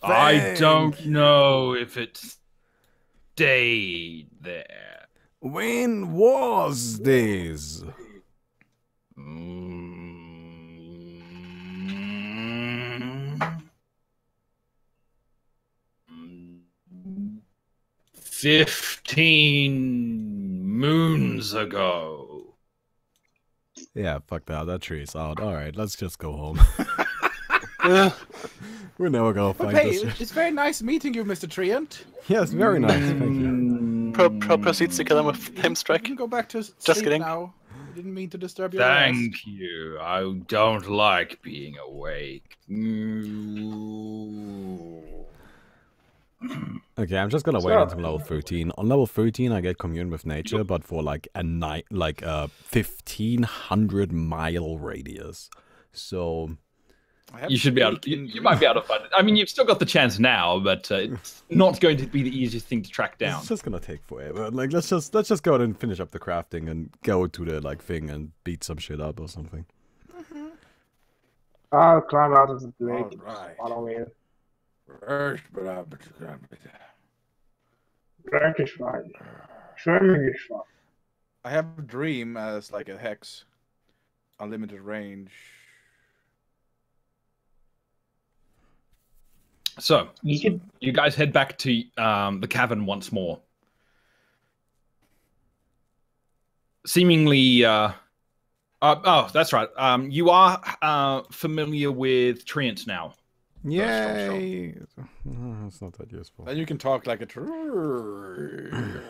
I don't know if it stayed there. When was this? Mm. 15 moons ago. Yeah, fuck that. That tree is out. Alright, let's just go home. Uh, We're never gonna find Hey, this shit. it's very nice meeting you, Mr. Treant. Yes, very nice. Thank you. proceeds to kill him with flame You strike. can go back to sleep kidding. now. I didn't mean to disturb your rest. Thank you. I don't like being awake. Okay, I'm just gonna wait until level 13. On level 13, I get commune with nature, but for like a 1,500 mile radius. So You should be able. You might be able to find it. I mean, you've still got the chance now, but it's not going to be the easiest thing to track down. It's just gonna take forever. Like, let's just go ahead and finish up the crafting and go to the like thing and beat some shit up or something. I'll climb out of the lake. Alright. Follow me. Drink is fine. Swimming is fine. I have a dream as like a hex, unlimited range. So you guys head back to the cavern once more. Seemingly, oh, that's right. You are familiar with treant now. Yay! That's not that useful. Then you can talk like a true.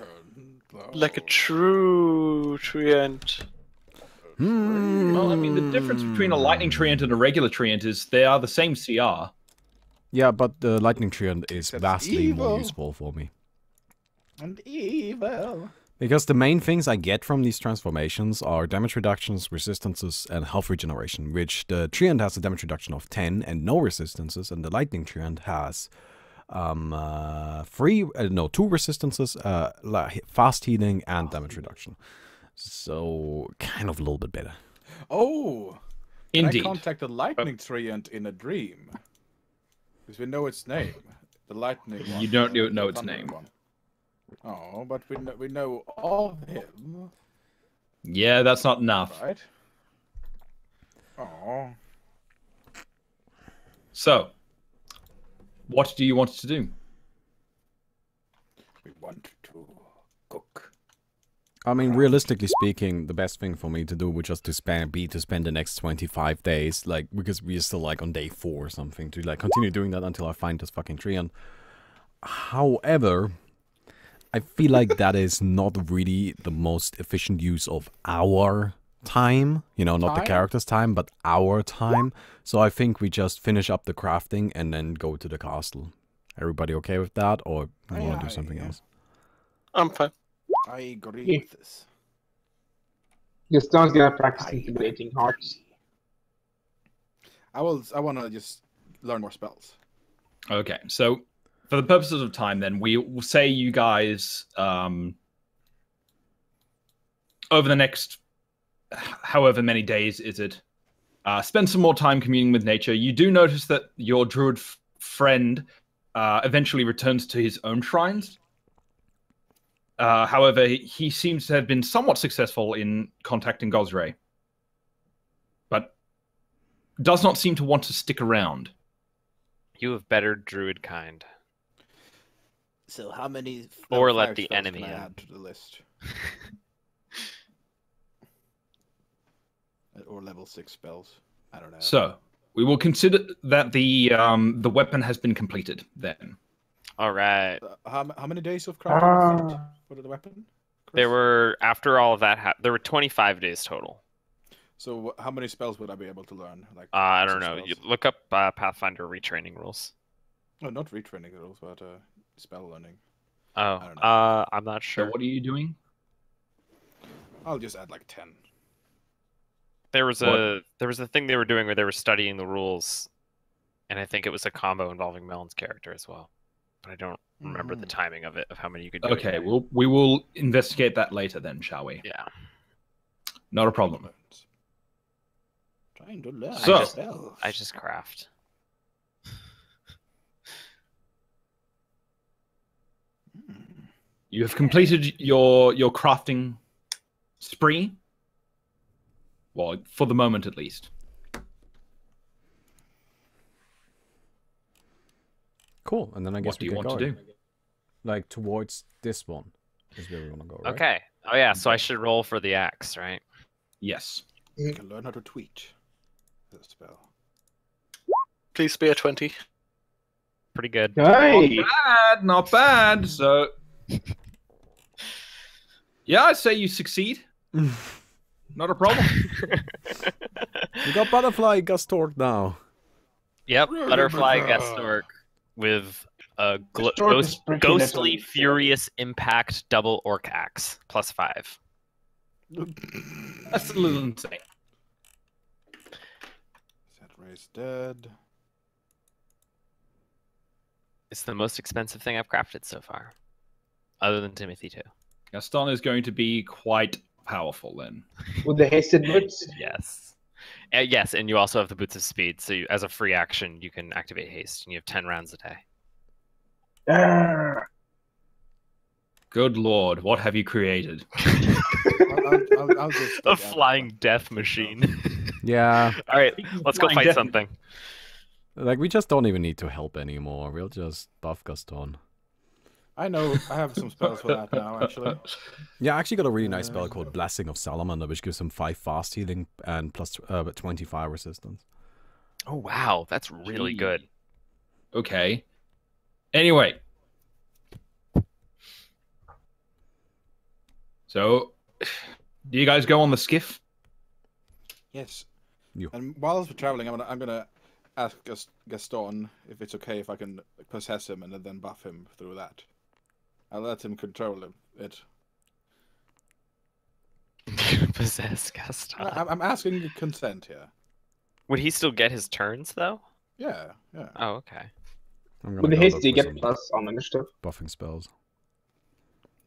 Like a true treant. Well, I mean, the difference between a lightning treant and a regular treant is they are the same CR. Yeah, but the lightning treant is That's vastly more evil. useful for me. And evil. Because the main things I get from these transformations are damage reductions, resistances, and health regeneration, which the treant has a damage reduction of 10 and no resistances, and the lightning treant has 2 resistances, fast healing, and damage reduction. So, kind of a little bit better. Oh! Indeed. I contact the lightning treant in a dream. Because we know its name. The lightning one. You don't know the its thunder name. one. Oh, but we know of him. Yeah, that's not enough. Right? Oh. So, what do you want to do? We want to cook. I mean, realistically speaking, the best thing for me to do would just to spend the next 25 days, like, because we're still, like, on day 4 or something, to, like, continue doing that until I find this fucking treant. However, I feel like that is not really the most efficient use of our time, you know, not the character's time, but our time. So I think we just finish up the crafting and then go to the castle. Everybody okay with that, or you want to do something else? I'm fine. I agree with this. Just don't get practice intimidating hearts. I want to just learn more spells. Okay, so for the purposes of time, then we will say you guys over the next however many days is it, spend some more time communing with nature. You do notice that your druid friend eventually returns to his own shrines. However, he seems to have been somewhat successful in contacting Gosray, but does not seem to want to stick around. You have better druid kind. So how many? Or let the enemy in. add to the list. Or level 6 spells. I don't know. So we will consider that the weapon has been completed then. All right. How many days of crafting for the weapon? Chris? There were, after all of that, there were 25 days total. So how many spells would I be able to learn? Like I don't know. spells? You look up Pathfinder retraining rules. No, not retraining rules, but spell learning. Oh, I don't know. I'm not So sure. what are you doing? I'll just add like 10. There was a thing they were doing where they were studying the rules, and I think it was a combo involving Melon's character as well. But I don't remember the timing of it, of how many you could do. Okay, we will investigate that later then, shall we? Yeah. Not a problem. Trying to learn So- spells. I just craft. You have completed your crafting spree. Well, for the moment at least. Cool, and then I guess What do we you get want to going. do? Like, towards this one is where we want to go, right? Okay. Oh yeah, so I should roll for the axe, right? Yes. You can learn how to tweet the spell. Please be a 20. Pretty good. Hey! Not bad, not bad. So, yeah, I'd say you succeed. Not a problem. We got Butterfly Gustork now. Yep, Butterfly Gestork with a Gestork is pretty ghostly little. furious impact double orc axe +5. That's a little insane. Set He's dead. It's the most expensive thing I've crafted so far, other than Timothy too. Gaston is going to be quite powerful then. With the hasted boots. Yes. Yes, and you also have the Boots of Speed, so as a free action, you can activate haste, and you have 10 rounds a day. Good lord, what have you created? I'll just A flying death machine. Yeah, All right, let's go Flying fight death- something. like we just don't even need to help anymore. We'll just buff Gaston. I know. I have some spells for that now, actually. Yeah, I actually got a really nice spell called Blessing of Salamander, which gives him 5 fast healing and plus 25 resistance. Oh wow, that's really good. Okay. Anyway. So, do you guys go on the skiff? Yes. You. And whilst we're traveling, I'm gonna ask Gaston if it's okay if I can possess him and then buff him through that. I'll let him control it. Possess Gaston. I'm asking consent here. Would he still get his turns though? Yeah. Oh, okay. I'm gonna With the go haste, look you for get some plus on initiative. buffing spells.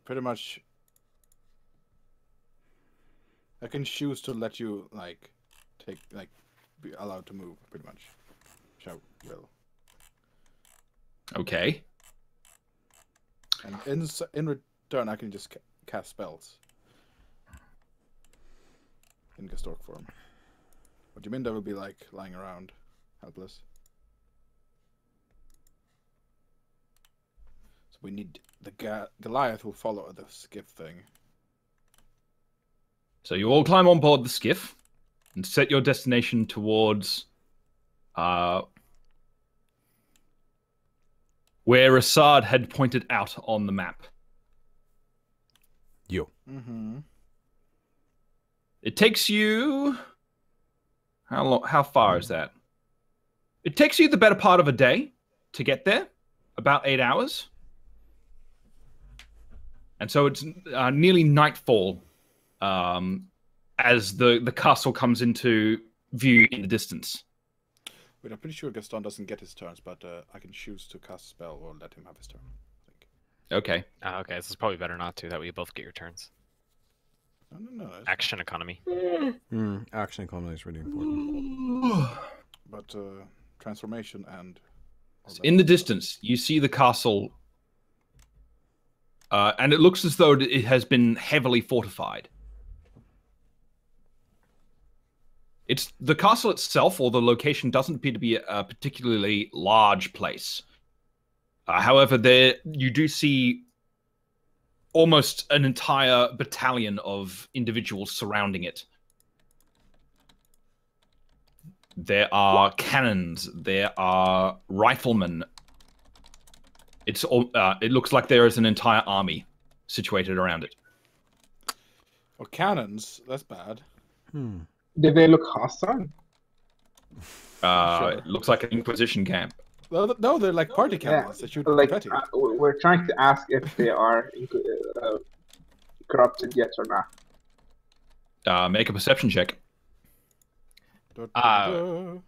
Pretty much. I can choose to let you be allowed to move. Pretty much. Which I will. Okay. And in return, I can just cast spells. In Gastork form. What do you mean they will be like lying around, helpless? So we need the Goliath who follow the skiff thing. So you all climb on board the skiff and set your destination towards where Assad had pointed out on the map. You. Mm-hmm. It takes you... How far is that? It takes you the better part of a day to get there. About 8 hours. And so it's nearly nightfall as the castle comes into view in the distance. Wait, I'm pretty sure Gaston doesn't get his turns, but I can choose to cast a spell or let him have his turn. I think. Okay. Okay, this is probably better not to. That way you both get your turns. No. Action economy. Action economy is really important. But transformation and... In the distance, you see the castle, and it looks as though it has been heavily fortified. It's the castle itself, or the location, doesn't appear to be a particularly large place. However, there you do see almost an entire battalion of individuals surrounding it. There are cannons. There are riflemen. It's all. It looks like there is an entire army situated around it. Oh, cannons? That's bad. Did they look hostile? Sure. It looks like an Inquisition camp. No, they're like party cannons that shoot Like, confetti. we're trying to ask if they are corrupted yet or not. Make a perception check. I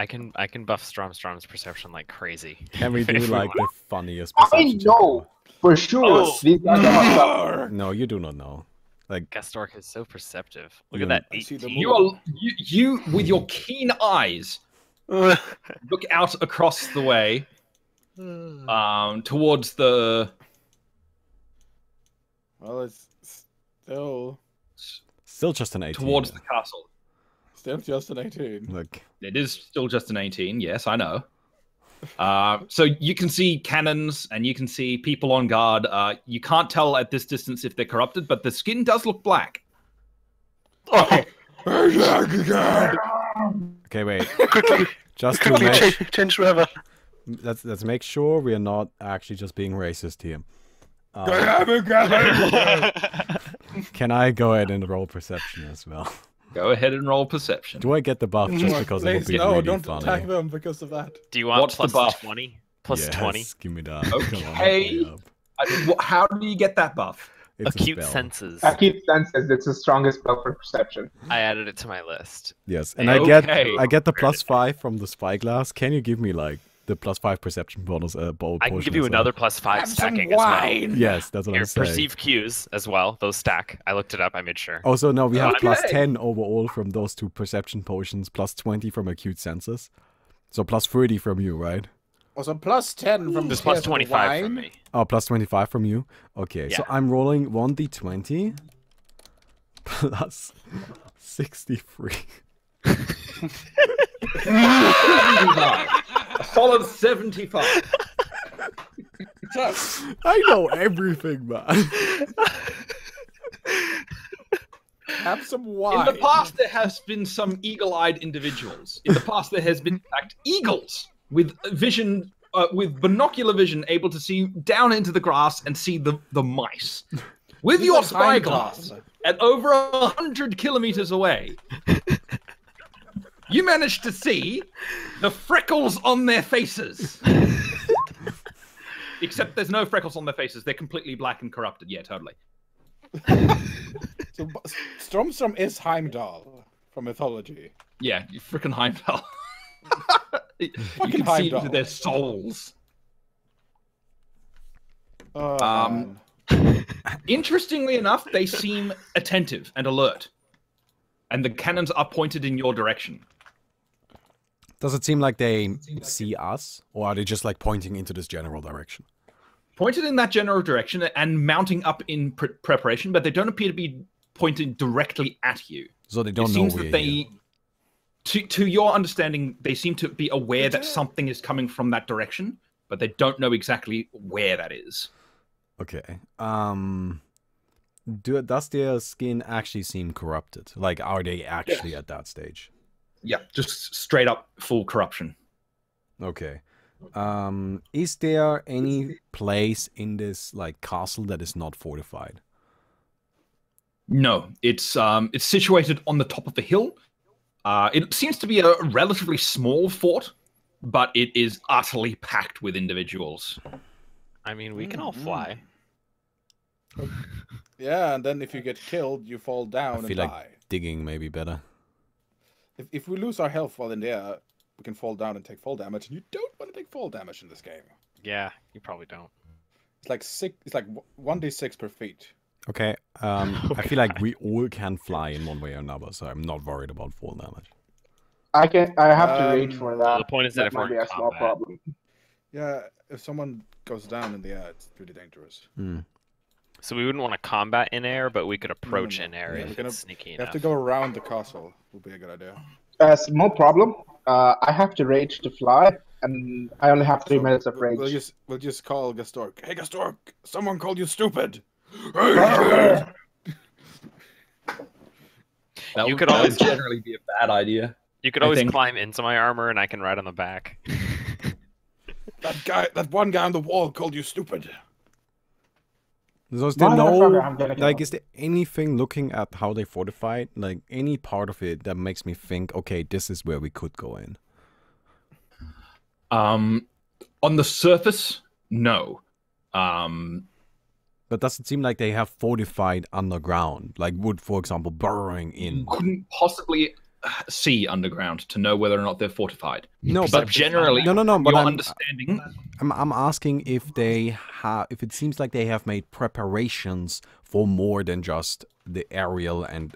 can buff Strom's perception like crazy. Can we do If we like the want. funniest I perception check know for sure. Oh. These guys are hostile. ever? No, you do not know. Like, Gastork is so perceptive. Look Yeah. at that I see the 18. You with your keen eyes look out across the way towards the Well, it's still just an 18. towards the castle. still just an 18. Like, It is still just an 18. Yes, I know. So you can see cannons and you can see people on guard. You can't tell at this distance if they're corrupted, but the skin does look black. Oh, okay, wait. quickly, Just to quickly make, change forever. let's make sure we are not actually just being racist here. Can I go ahead and roll perception as well? Go ahead and roll perception. Do I get the buff just because it would Please, be no, really don't funny? attack them because of that. Do you want What's the plus buff? 20? Plus Yes, 20? give me that. Come on, Okay. hurry up. How do you get that buff? It's Acute a spell. senses. Acute senses. It's the strongest spell for perception. I added it to my list. Yes, and Okay. I get the +5 from the spyglass. Can you give me like the +5 perception bonus? I can give you another +5 Have some stacking as well. wine. Yes, that's what Your I'm saying. perceive cues as well. Those stack. I looked it up. I made sure. Oh, so no, we have Okay. +10 overall from those 2 perception potions, +20 from acute senses. So +30 from you, right? Also +10 from There's Tears of the +25 from Wine. me. Oh, +25 from you? Okay, so Yeah. I'm rolling 1d20 plus 63. 75. A solid 75. I know everything, man. Have some In wine. the past, there has been some eagle-eyed individuals. In the past, there has been, in fact, eagles with vision, with binocular vision, able to see down into the grass and see the mice. With This your is Heimdall. spyglass at over 100 kilometers away, you managed to see the freckles on their faces. Except there's no freckles on their faces. They're completely black and corrupted. Yeah, totally. So Stromstrom is Heimdall from mythology. Yeah, you freaking Heimdall. You Fucking can see Heimdall. into their souls. Oh, Um, man. Interestingly enough, they seem attentive and alert. And the cannons are pointed in your direction. Does it seem like they see us, or are they just like pointing into this general direction? Pointed in that general direction and mounting up in preparation, but they don't appear to be pointed directly at you. So they It don't know seems we're that they, here. to your understanding, they seem to be aware that something is coming from that direction, but they don't know exactly where that is. Okay. Does their skin actually seem corrupted? Like, are they actually at that stage? Yeah, just straight up full corruption. Okay. Is there any place in this like castle that is not fortified? No, it's situated on the top of a hill. It seems to be a relatively small fort, but it is utterly packed with individuals. I mean, we can all fly. Yeah, and then if you get killed, you fall down I and feel die. like digging may be better. If we lose our health while in the air, we can fall down and take fall damage. And you don't want to take fall damage in this game. Yeah, you probably don't. It's like 1d6 per feet. Okay. I feel like we all can fly in one way or another, so I'm not worried about fall damage. I have to rage for that. The point is that if might we're be in a small combat, problem. Yeah, if someone goes down in the air, it's pretty dangerous. so we wouldn't want to combat in air, but we could approach no. in air Yeah, if we're gonna- it's sneaky You enough. have to go around the castle. Would be a good idea. Small problem. I have to rage to fly, and I only have 3 minutes of rage. We'll just call Gastork. Hey, Gastork! Someone called you stupid! That You would could always- generally be a bad idea. You could I always think- climb into my armor, and I can ride on the back. That one guy on the wall called you stupid. So is there Motherfucker, I'm gonna like, kill is there anything looking at how they fortified, like any part of it that makes me think, okay, this is where we could go in? On the surface, no. But does it seem like they have fortified underground, like wood, for example, burrowing in? Couldn't possibly see underground to know whether or not they're fortified. No, But but generally, no. But your I'm understanding. I'm asking if they have, if it seems like they have made preparations for more than just the aerial and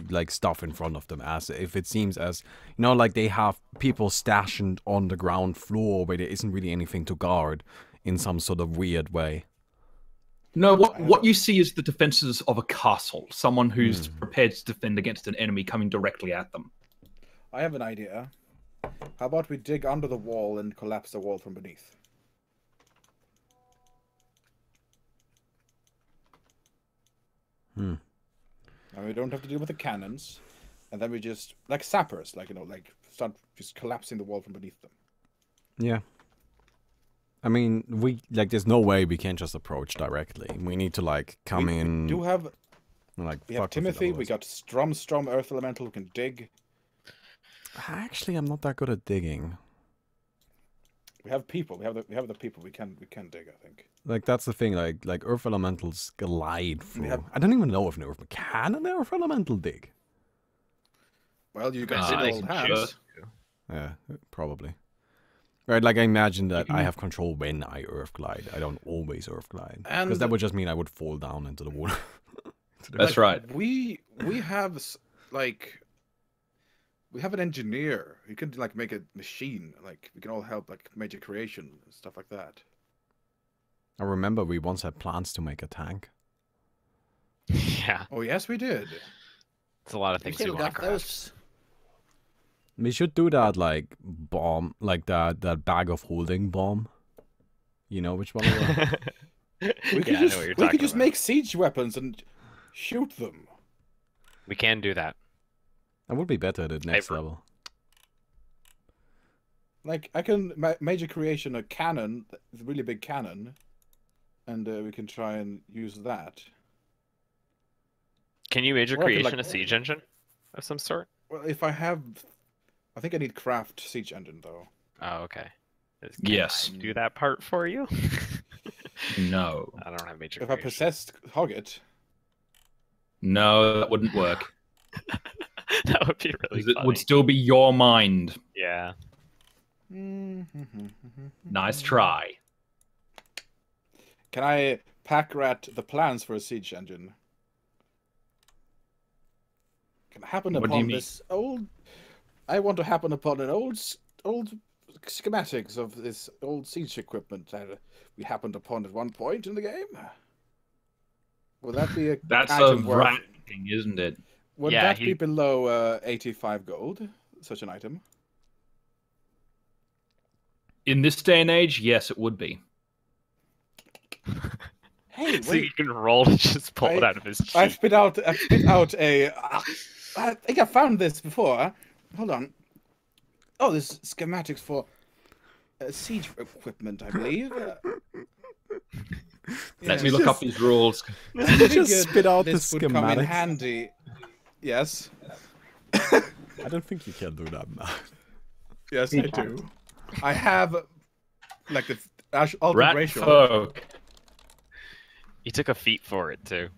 like stuff in front of them. As if it seems as, you know, like they have people stationed on the ground floor where there isn't really anything to guard in some sort of weird way. No, what you see is the defenses of a castle. Someone who's prepared to defend against an enemy coming directly at them. I have an idea. How about we dig under the wall and collapse the wall from beneath? And we don't have to deal with the cannons. And then we just, like sappers, like, you know, like start just collapsing the wall from beneath them. Yeah. I mean, there's no way we can just approach directly. We need to, like, come in. We do have, like, we have fuck with it Timothy, we otherwise. got Strom, Earth Elemental, who can dig. Actually, I'm not that good at digging. We have people. We have the people. We can dig. I think. Like that's the thing. Like Earth Elementals glide through. have- I don't even know if can an Earth Elemental dig. Well, you got Imagine they old can hands. Yeah, probably. Right, like I imagine that I have control when I Earth glide. I don't always Earth glide. Because that And- would just mean I would fall down into the water. That's right. We have like we have an engineer. He can like make a machine. Like we can all help like major creation and stuff like that. I remember we once had plans to make a tank. Yeah, Oh yes, we did. it's a lot of things we still want to got craft. those. We should do that like bomb, like that bag of holding bomb. You know which one? it was? We could Yeah, I know just what you're we talking could just about. make siege weapons and shoot them. We can do that. That would be better at the next Paper. level. Like I can major creation a cannon, a really big cannon, and we can try and use that. Can you major Or I could, creation like- a siege engine of some sort? Well, if I have, I think I need craft siege engine though. Oh, okay. Can Yes. I do that part for you? No. I don't have major If I creation. possessed Hogget, No, that wouldn't work. That would be really 'Cause it funny. would still be your mind. Yeah. Nice try. Can I pack rat the plans for a siege engine? Can I happen What do you upon mean? this old? I want to happen upon an old schematics of this old siege equipment that we happened upon at one point in the game. Would that be a That's a item worth? rat thing, isn't it? Would Yeah, that be below 85 gold? Such an item. In this day and age, yes, it would be. Hey, So wait! you can roll to just pull it out of his cheek. I spit out a. I think I found this before. Hold on. Oh, this schematics for siege equipment, I believe. Let me look up these rules. Just spit out the this would come in schematics. handy. Yes. I don't think you can do that, man. Yes, I do. I have like the ultimate Rat ratio. folk. He took a feat for it too.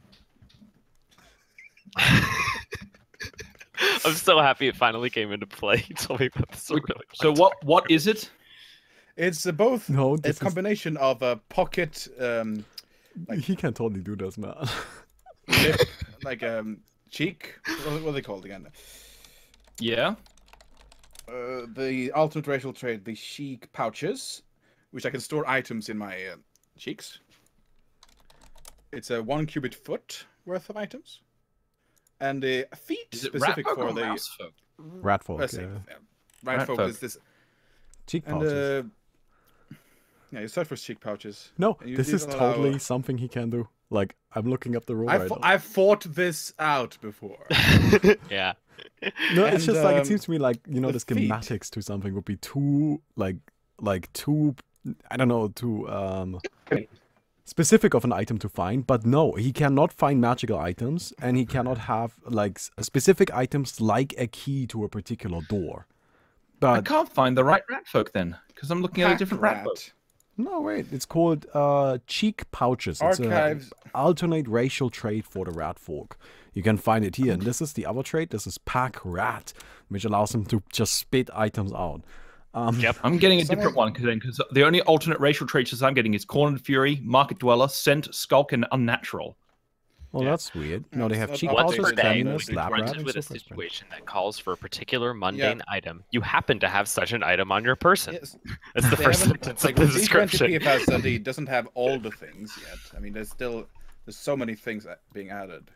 I'm so happy it finally came into play. He told me about this. Really So what is it? It's both No, a this is... combination of a pocket, He can totally do this, man. lip, like cheek. What are they called again? Yeah. The alternate racial trait, the chic pouches, which I can store items in my cheeks. It's a 1 cubic foot worth of items, and a feet Is it specific rat folk for or the mouse folk? Ratfolk, let's see, yeah. rat folk folk. is this, Cheek and pouches. yeah, you search for cheek pouches. No, and you this is didn't allow- totally something he can do. Like, I'm looking up the rule right now. I've fought this out before. Yeah. No, it's And, just like, it seems to me like, you know, the the schematics to something would be too, like too, I don't know, too, specific of an item to find. But no, he cannot find magical items, and he cannot have, like, specific items like a key to a particular door. I But, can't find the right rat folk then, because I'm looking at a Pack different rat folk. no, wait, it's called, cheek pouches. It's Archives. a alternate racial trait for the rat folk. You can find it here, and this is the other trait. This is pack rat, which allows him to just spit items out. Yep. I'm getting a Some different of- one because the only alternate racial traits I'm getting is Cornered Fury, Market Dweller, Scent, Skulk, and Unnatural. Well, Yeah. that's weird. No, they have It's cheek not Once pouches, per updated day, cleanliness, when lab rat, confronted and with a super strength. situation that calls for a particular mundane item, you happen to have such an item on your person. Yes. That's the They first haven't- sentence like of the the description. D20 PFS that he doesn't have all the things yet. I mean, there's so many things being added.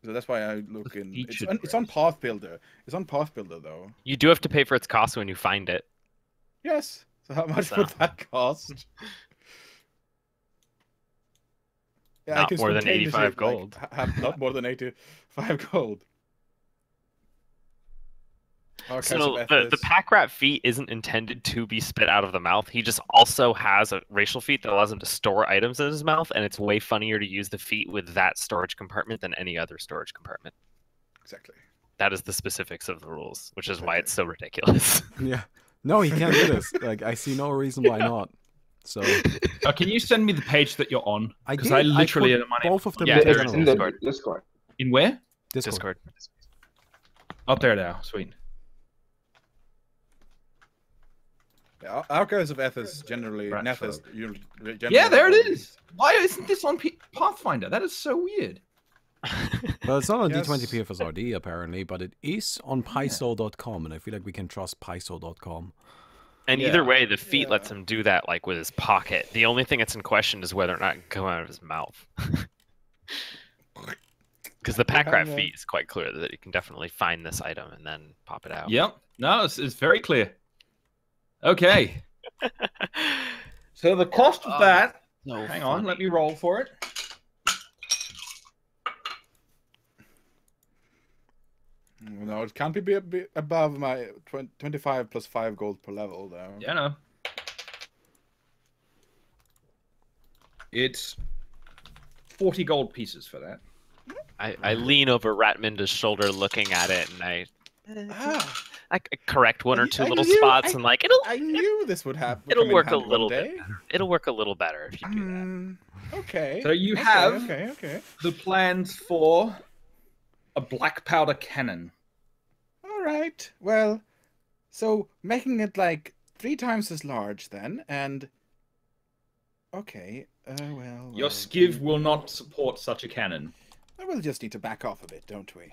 So that's why I look in. It's on Path Builder. It's on Path Builder though. You do have to pay for its cost when you find it. Yes. So how much So- would that cost? Yeah, Not more than spontaneously, 85 gold. Have not more than 85 gold. Archives So of the Ethos. pack rat feat isn't intended to be spit out of the mouth. He just also has a racial feat that allows him to store items in his mouth, and it's way funnier to use the feat with that storage compartment than any other storage compartment. Exactly. That is the specifics of the rules, which is why it's so ridiculous. Yeah. No, he can't do this. Like, I see no reason why not. So Can you send me the page that you're on? I Because did. I literally put am unable both of to them Yeah, into there It's is in general. the Discord. In where? Discord. Oh, there they are. Sweet. Yeah, Archives of Ethos generally. Rat Nethys, folk. you generally Yeah, there it always- is. Why isn't this on Pathfinder? That is so weird. Well, it's not on Yes. D20 PFSRD apparently, but it is on Pyso.com, and I feel like we can trust Pyso.com. And Yeah. either way, the feat Yeah. lets him do that, like with his pocket. The only thing that's in question is whether or not it can come out of his mouth. Because the pack rat have, feat is quite clear that you can definitely find this item and then pop it out. Yep. No, it's very clear. Okay. So the cost of that. No Hang on, let me roll for it. No, it can't be a bit above my 25 plus 5 gold per level, though. Yeah, no. It's 40 gold pieces for that. I lean over Ratminda's shoulder looking at it, and Ah, I correct one or two I little knew- spots, and like it'll I knew this would happen. it'll work a little bit better. It'll work a little better if you do that. Okay. So you okay, have Okay. the plans for a black powder cannon. All right. Well, so making it like 3 times as large then, and okay. Well. Your skiv will not support such a cannon. We'll just need to back off a bit, don't we?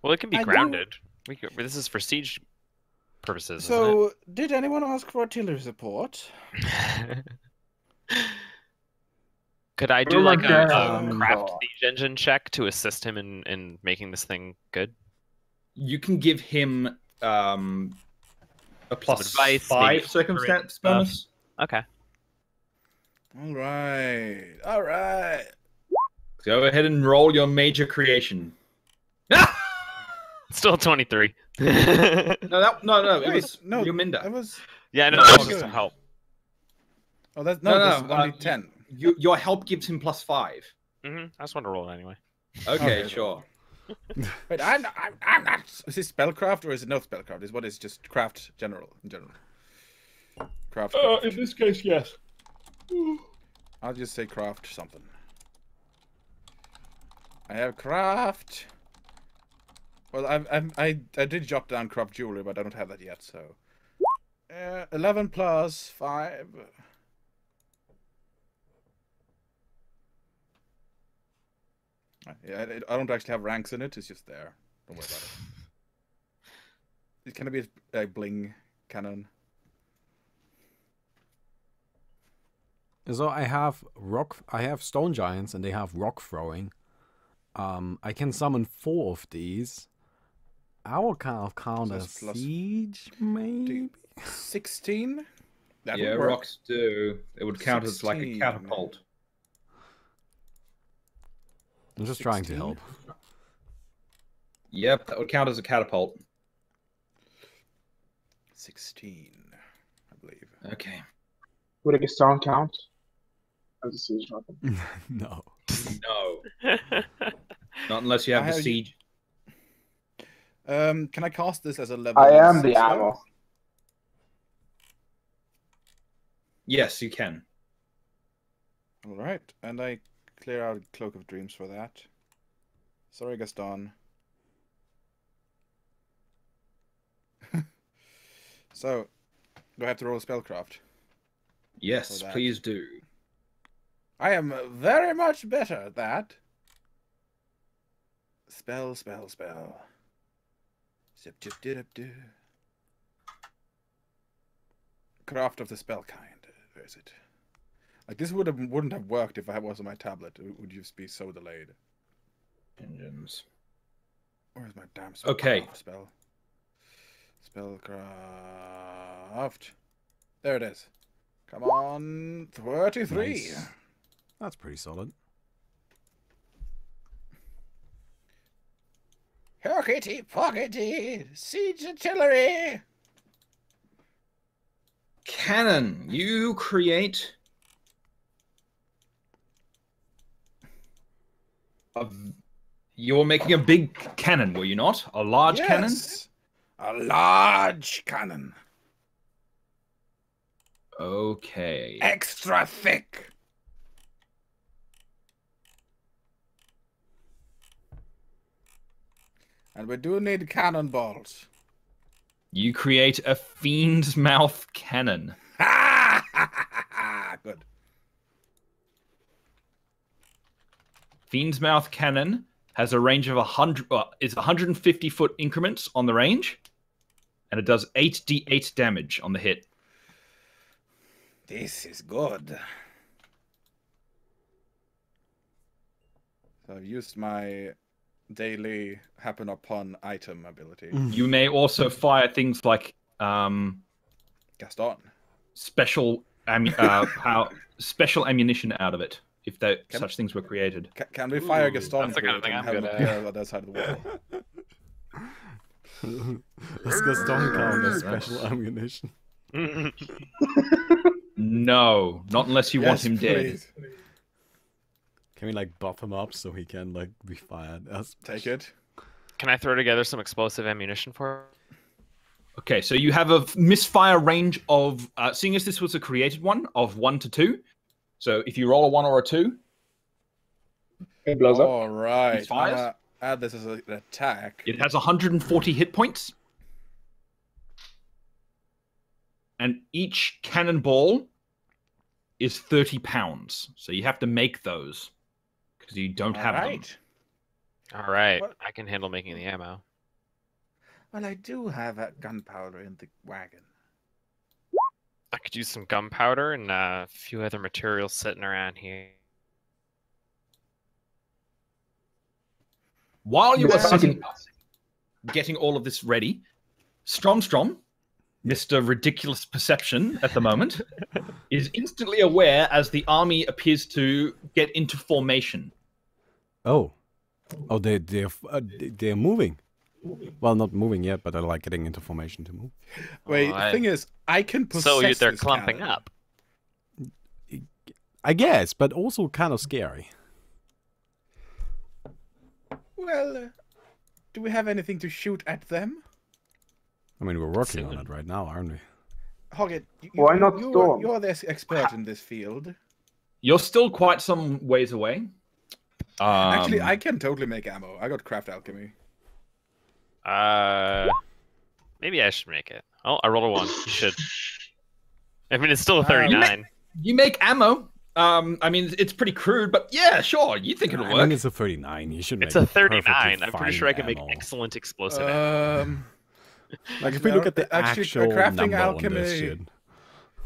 Well, it can be I do- grounded. This is for siege purposes. So, did anyone ask for artillery support? isn't it? Could I do like a craft siege engine check to assist him in making this thing good? You can give him a plus advice, 5 maybe circumstance stuff. bonus. Okay. All right. All right. Go ahead and roll your major creation. Still 23. No, it Wait, was no, your Minda. That was. Yeah, no, No, that's no, just no. to help. Oh, that's No, that's no, only 10. Your help gives him plus 5. I just want to roll it anyway. Okay, Okay. sure. Wait, I'm not. Is this spellcraft or is it not spellcraft? Is what is just craft in general? Craft. In this case, yes. I'll just say craft something. I have craft. Well, I did jot down craft jewelry, but I don't have that yet. So, 11 plus 5. Yeah, I don't actually have ranks in it. It's just there. Don't worry about it. It can be a bling cannon. So I have stone giants, and they have rock throwing. I can summon 4 of these. I will kind of count So as it's plus- siege, maybe. 16. That Yeah, would work. rocks do. It would count as like a 16. catapult. I'm just trying to 16? help. Yep, that would count as a catapult. 16, I believe. Okay. Would a stone count as a siege weapon? No. No. Not unless you have I the have- siege. Can I cast this as a level? I am the 6 spell? ammo. Yes, you can. All right, and I clear out Cloak of Dreams for that. Sorry, Gaston. So, do I have to roll spellcraft? Yes, For that. please do. I am very much better at that. Spell. Zip, dip, dip, dip. Craft of the spell kind. Where is it? Like this wouldn't have worked if I was on my tablet. It would just be so delayed. Engines. Where's my damn spell? Okay. Spellcraft. There it is. Come on, 33. Nice. That's pretty solid. Hockety pockety, siege artillery. Cannon. You create you were making a big cannon, were you not? A large cannon? Yes, a large cannon. Okay. Extra thick. And we do need cannonballs. You create a fiend's mouth cannon. Good. Fiend's mouth cannon has a range of 100. It's 150-foot increments on the range, and it does 8d8 damage on the hit. This is good. So I've used my daily happen upon item ability. You may also fire things like Gaston. special ammunition out of it, if such things were created. Can we fire Gaston? that's the kind of thing I'm good at. On the other side of the wall. Does Gaston count as special ammunition? No, not unless you want him dead. Can we like buff him up so he can like be fired? Take it. Can I throw together some explosive ammunition for her? Okay, so you have a misfire range of, seeing as this was a created one, of 1 to 2. So if you roll a 1 or a 2, It blows up. All right. It fires? Add this as an attack. it has 140 hit points. And each cannonball is 30 pounds. So you have to make those, because you don't have them. All right, What? I can handle making the ammo. Well, I do have a gunpowder in the wagon. I could use some gunpowder and a few other materials sitting around here. While you are Yeah. getting all of this ready, Strom, Mr. Ridiculous Perception at the moment, is instantly aware as the army appears to get into formation. Oh, they're moving. Well, not moving yet, but they're like getting into formation to move. Wait, Oh, the thing is, I can possess They're this clumping cannon. up. I guess, but also kind of scary. Well, do we have anything to shoot at them? I mean, we're working on it right now, aren't we? Hoggett, Why not Storm? You're the expert in this field. You're still quite some ways away. Actually, I can totally make ammo. I got craft alchemy. Maybe I should make it. Oh, I rolled a 1. You should. I mean, it's still a 39. You make ammo. I mean, it's pretty crude, but yeah, sure. You think it'll I work? mean, it's a 39. You should make It's a perfectly 39. I'm pretty sure I can make ammo. excellent explosive ammo. Like, if we look at the actually, actual crafting number on this alchemy- shit.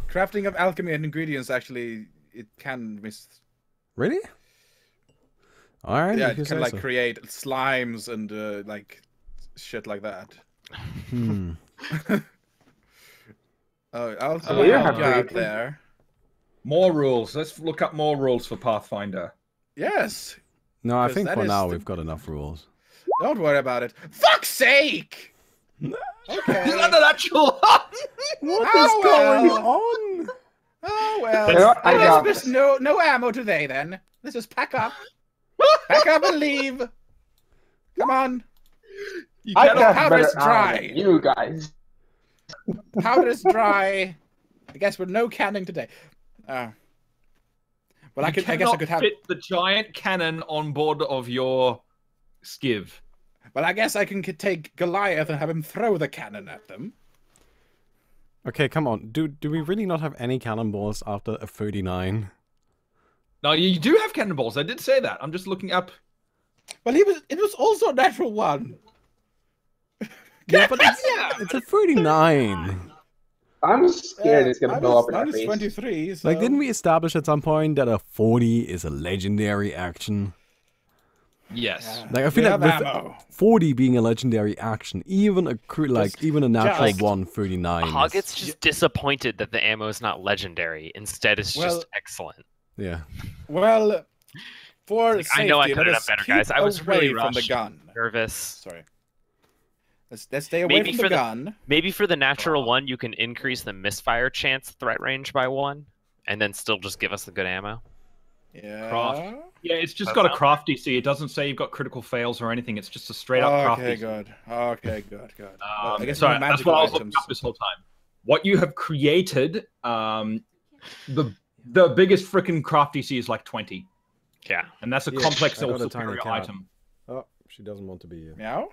Crafting of alchemy and ingredients actually it can miss. Really? Alright, Yeah, if you it can say like so. create slimes and like shit like that. Hmm. I'll Oh, yeah, help you out creative. there. More rules. Let's look up more rules for Pathfinder. Yes. No, I Because think that for is now the- we've got enough rules. Don't worry about it. Fuck's sake! Okay. Is that an actual? What is Oh, going well. on? Oh well. You know, I I got guess there's no ammo today then. Let's just pack up. Pack up and leave. Come on. I cannot got powder better is dry. than you guys. Powder is dry. I guess with no canning today. Well, I guess I could have. fit the giant cannon on board of your skiv. Well, I guess I can take Goliath and have him throw the cannon at them. Okay, come on. Do we really not have any cannonballs after a 39? No, you do have cannonballs. I did say that. I'm just looking up. Well, it was also a natural one. Yeah, but it's a 39. I'm scared it's gonna blow up in our Minus face. 23. So... Like, didn't we establish at some point that a 40 is a legendary action? Yes. Like, I feel We like have with ammo. 40 being a legendary action, even even a natural just- 139. Hoggett's just disappointed that the ammo is not legendary. Instead, it's Well- just excellent. Yeah. Well, for Like, safety, I know I let could have us done better, keep guys. I was away really from the rushed. gun. Nervous. Sorry. Let's stay away Maybe from for the the- gun. Maybe for the natural one, you can increase the misfire chance threat range by 1, and then still just give us the good ammo. Yeah. Craft. Yeah, it's just That got a sounds- craft DC. It doesn't say you've got critical fails or anything. It's just a straight up craft Okay, DC. good. Okay, good. Well, I guess Sorry, no that's what I was magical looking items. up this whole time. what you have created, the biggest freaking craft you see is like 20. Yeah. And that's a Yeah, complex I or got a tiny superior cat. item. Oh, she doesn't want to be here. Meow.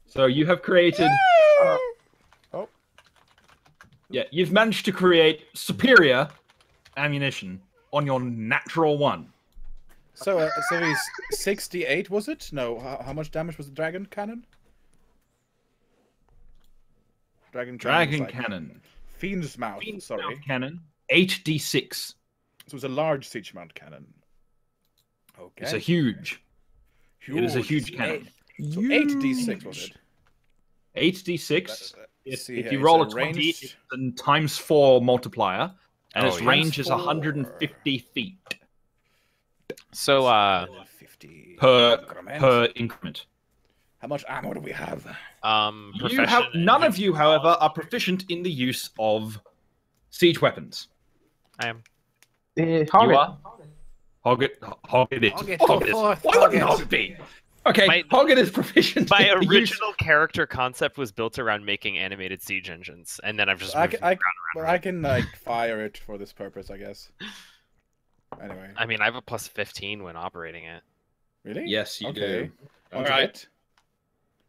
So you have created... Oh. Yeah, you've managed to create superior ammunition on your natural one. So he's 68, was it? No, how much damage was the dragon cannon? Dragon Cannon. Fiend's mouth, Fiend's sorry. Mouth cannon, 8d6. So it was a large siege mount cannon. Okay. It's a huge. It is a huge cannon. So 8d6 was it? 8d6. If see you here, roll a it's 20, ranged- it's a ×4 multiplier, and Oh, its yeah. range is ×4. 150 feet So, 50 per increment. How much ammo do we have? You have none of you, however, are proficient in the use of siege weapons. I am. You Hobbit. are. Hog it. Hog it is. Hog it, Hog go it is. forth, Why hog wouldn't it. Hog it be? Okay, My- Hog it is proficient. My in the use- original character concept was built around making animated siege engines, and then I've just I moved can, them well, I can like fire it for this purpose, I guess. Anyway. I mean, I have a plus 15 when operating it. Really? Yes, you do. Want All right. it?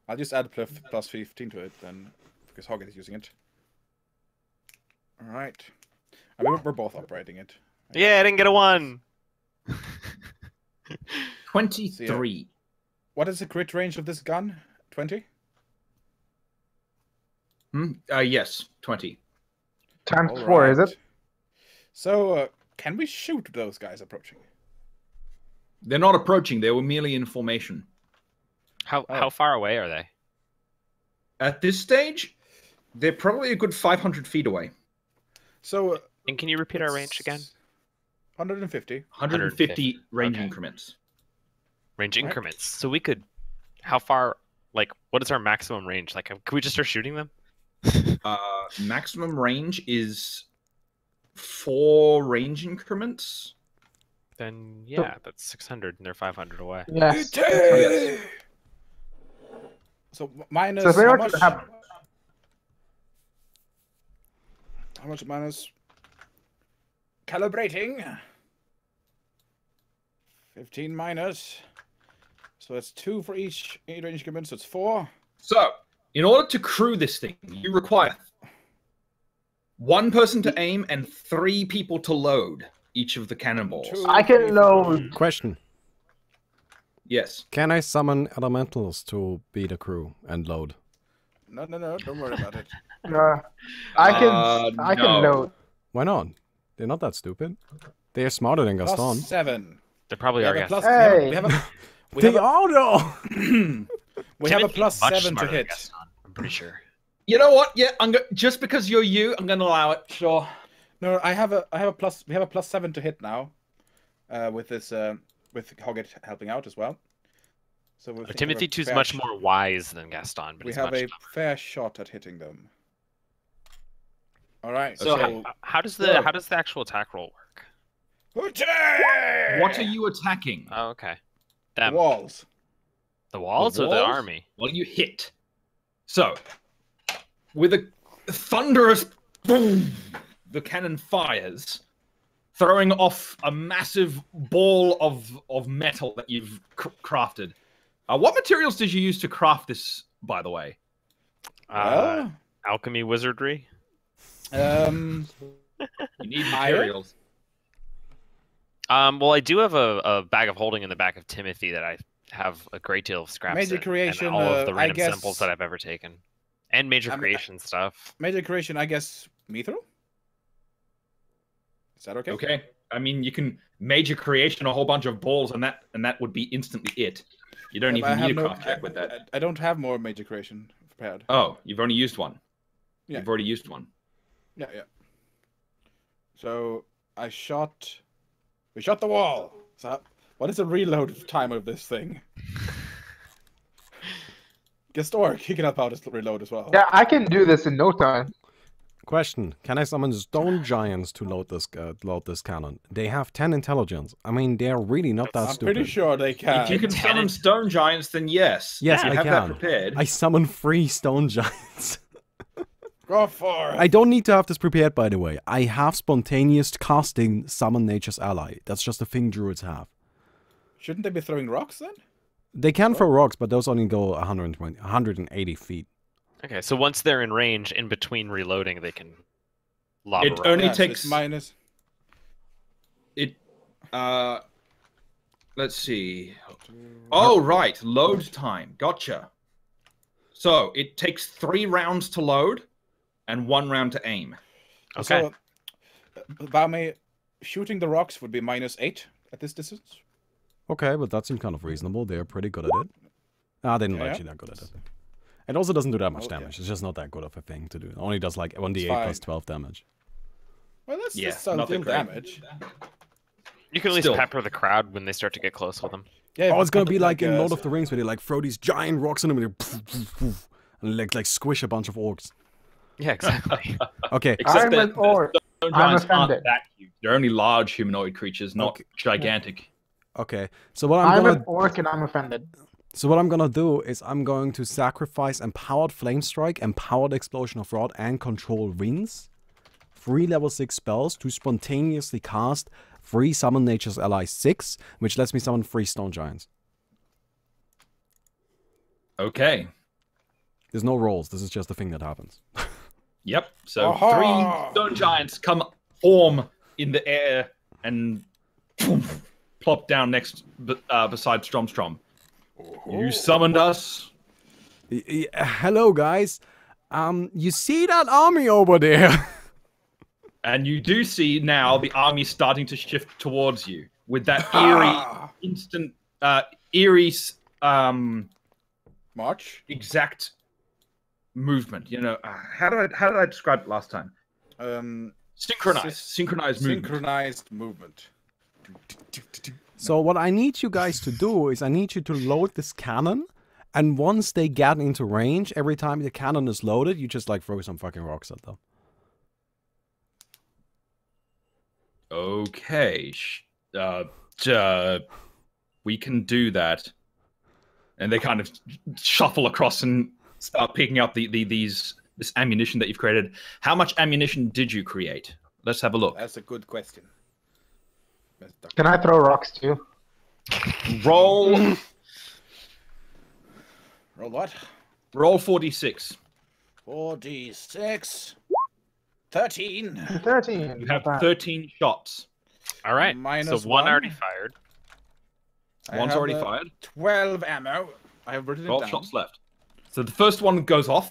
I'll just add plus 15 to it then, because Hoggett is using it. All right. I mean, we're both operating it. Yeah, I didn't get a 1. 23. What is the crit range of this gun? 20? Yes, 20. Times All 4, is right. it? So, can we shoot those guys approaching? They're not approaching. They were merely in formation. How far away are they? At this stage, they're probably a good 500 feet away. So, And can you repeat our range again? 150. 150 range Okay. increments. Range Right. increments. So we could. How far? Like, what is our maximum range? Like, can we just start shooting them? Maximum range is 4 range increments. Then yeah, that's 600, and they're 500 away. Yes. Yes. So minus So if we how were much? to have How much minus? Calibrating. 15 minus. So that's 2 for each range increment, so it's 4. So, in order to crew this thing, you require 1 person to aim and 3 people to load each of the cannonballs. I can load. Question. Yes. Can I summon elementals to be the crew and load? No, don't worry about it. I can no. load. Why not? They're not that stupid. They are smarter than Gaston. Plus 7. They probably We are. have a Gaston. plus. Hey. We have a. We They have a, are though! we have a Timothy's plus much 7 to smarter than hit. Gaston, I'm pretty sure. You know what? Yeah, just because you're you, I'm going to allow it. Sure. No, I have a plus. We have a plus 7 to hit now. With this, with Hoggett helping out as well. So we Timothy two's much more wise than Gaston, but We he's have much a fair shot at hitting them. All right. So- So, How does the actual attack roll work? What are you attacking? Oh, okay. The Them. walls. The walls or the walls? army? Well, you hit. So, with a thunderous boom, the cannon fires, throwing off a massive ball of metal that you've crafted. What materials did you use to craft this, by the way? Well, Alchemy wizardry. You need materials. Well, I do have a bag of holding in the back of Timothy that I have a great deal of scraps Major in, creation, and all of the I random guess- samples that I've ever taken, and major creation stuff. major creation, I guess. Mithril. Is that okay? Okay. I mean, you can major creation a whole bunch of balls, and that would be instantly it. You don't Yeah, but I even have need a no- craft check with that. I don't have more major creation prepared. Oh, you've only used one. Yeah. You've already used one. Yeah. So we shot the wall. So what is the reload time of this thing? Gestork, he can help out to reload as well. Yeah, I can do this in no time. Question: can I summon stone giants to load this cannon? They have 10 intelligence. I mean, they're really not that I'm stupid. pretty sure they can. If you can summon Tenant. stone giants, then yes. Yes, you I have can. that prepared. I summon 3 stone giants. Go for it. I don't need to have this prepared, by the way. I have spontaneous casting summon nature's ally. That's just a thing druids have. Shouldn't they be throwing rocks then? They can throw rocks, but those only go 180 feet. Okay, so once they're in range, in between reloading, they can lob a It rock. only Yes, takes it's minus. it. Let's see. Oh right, load time. Gotcha. So it takes 3 rounds to load, and 1 round to aim. Okay. So, Baume, shooting the rocks would be -8 at this distance. Okay, but that seems kind of reasonable. They're pretty good at it. Ah, they're not Yeah. actually that good at it. It also doesn't do that much Okay. damage. It's just not that good of a thing to do. It only does like 1d8 fine. plus 12 damage. Well, that's Yeah, still nothing great. damage. You can at least Still. pepper the crowd when they start to get close with them. Yeah, Oh, but it's gonna put be it like in a- Lord of the Rings where they like throw these giant rocks in them and they and like squish a bunch of orcs. Yeah, exactly. Okay, Except I'm that an orc. the stone I'm giants aren't offended. that huge. They're only large humanoid creatures, not Okay. gigantic. okay. So what I'm gonna an orc and I'm offended. So what I'm gonna do is I'm going to sacrifice Empowered Flame Strike, Empowered Explosion of Rod, and Control Winds. 3 level 6 spells to spontaneously cast 3 Summon Nature's Ally 6, which lets me summon 3 Stone Giants. Okay. There's no rolls, this is just a thing that happens. Yep. So Aha! 3 stone giants form in the air and plop down next beside Stromstrom. You summoned us. Hello guys, you see that army over there? And you do see now the army starting to shift towards you with that eerie March. exact movement. You know, how did I describe it last time? Synchronized movement. Synchronized movement. So what I need you guys to do is I need you to load this cannon, and once they get into range, every time the cannon is loaded, you just like throw some fucking rocks at them. Okay, we can do that. And they kind of shuffle across and start picking up this ammunition that you've created. How much ammunition did you create? Let's have a look. That's a good question. Can I throw rocks too? Roll Roll what? roll 46. 46. 13. 13. You not have bad. 13 shots. All right. Minus so one one. already fired. I One's have, already fired. 12 ammo. I have written it 12 down. shots left. So the first one goes off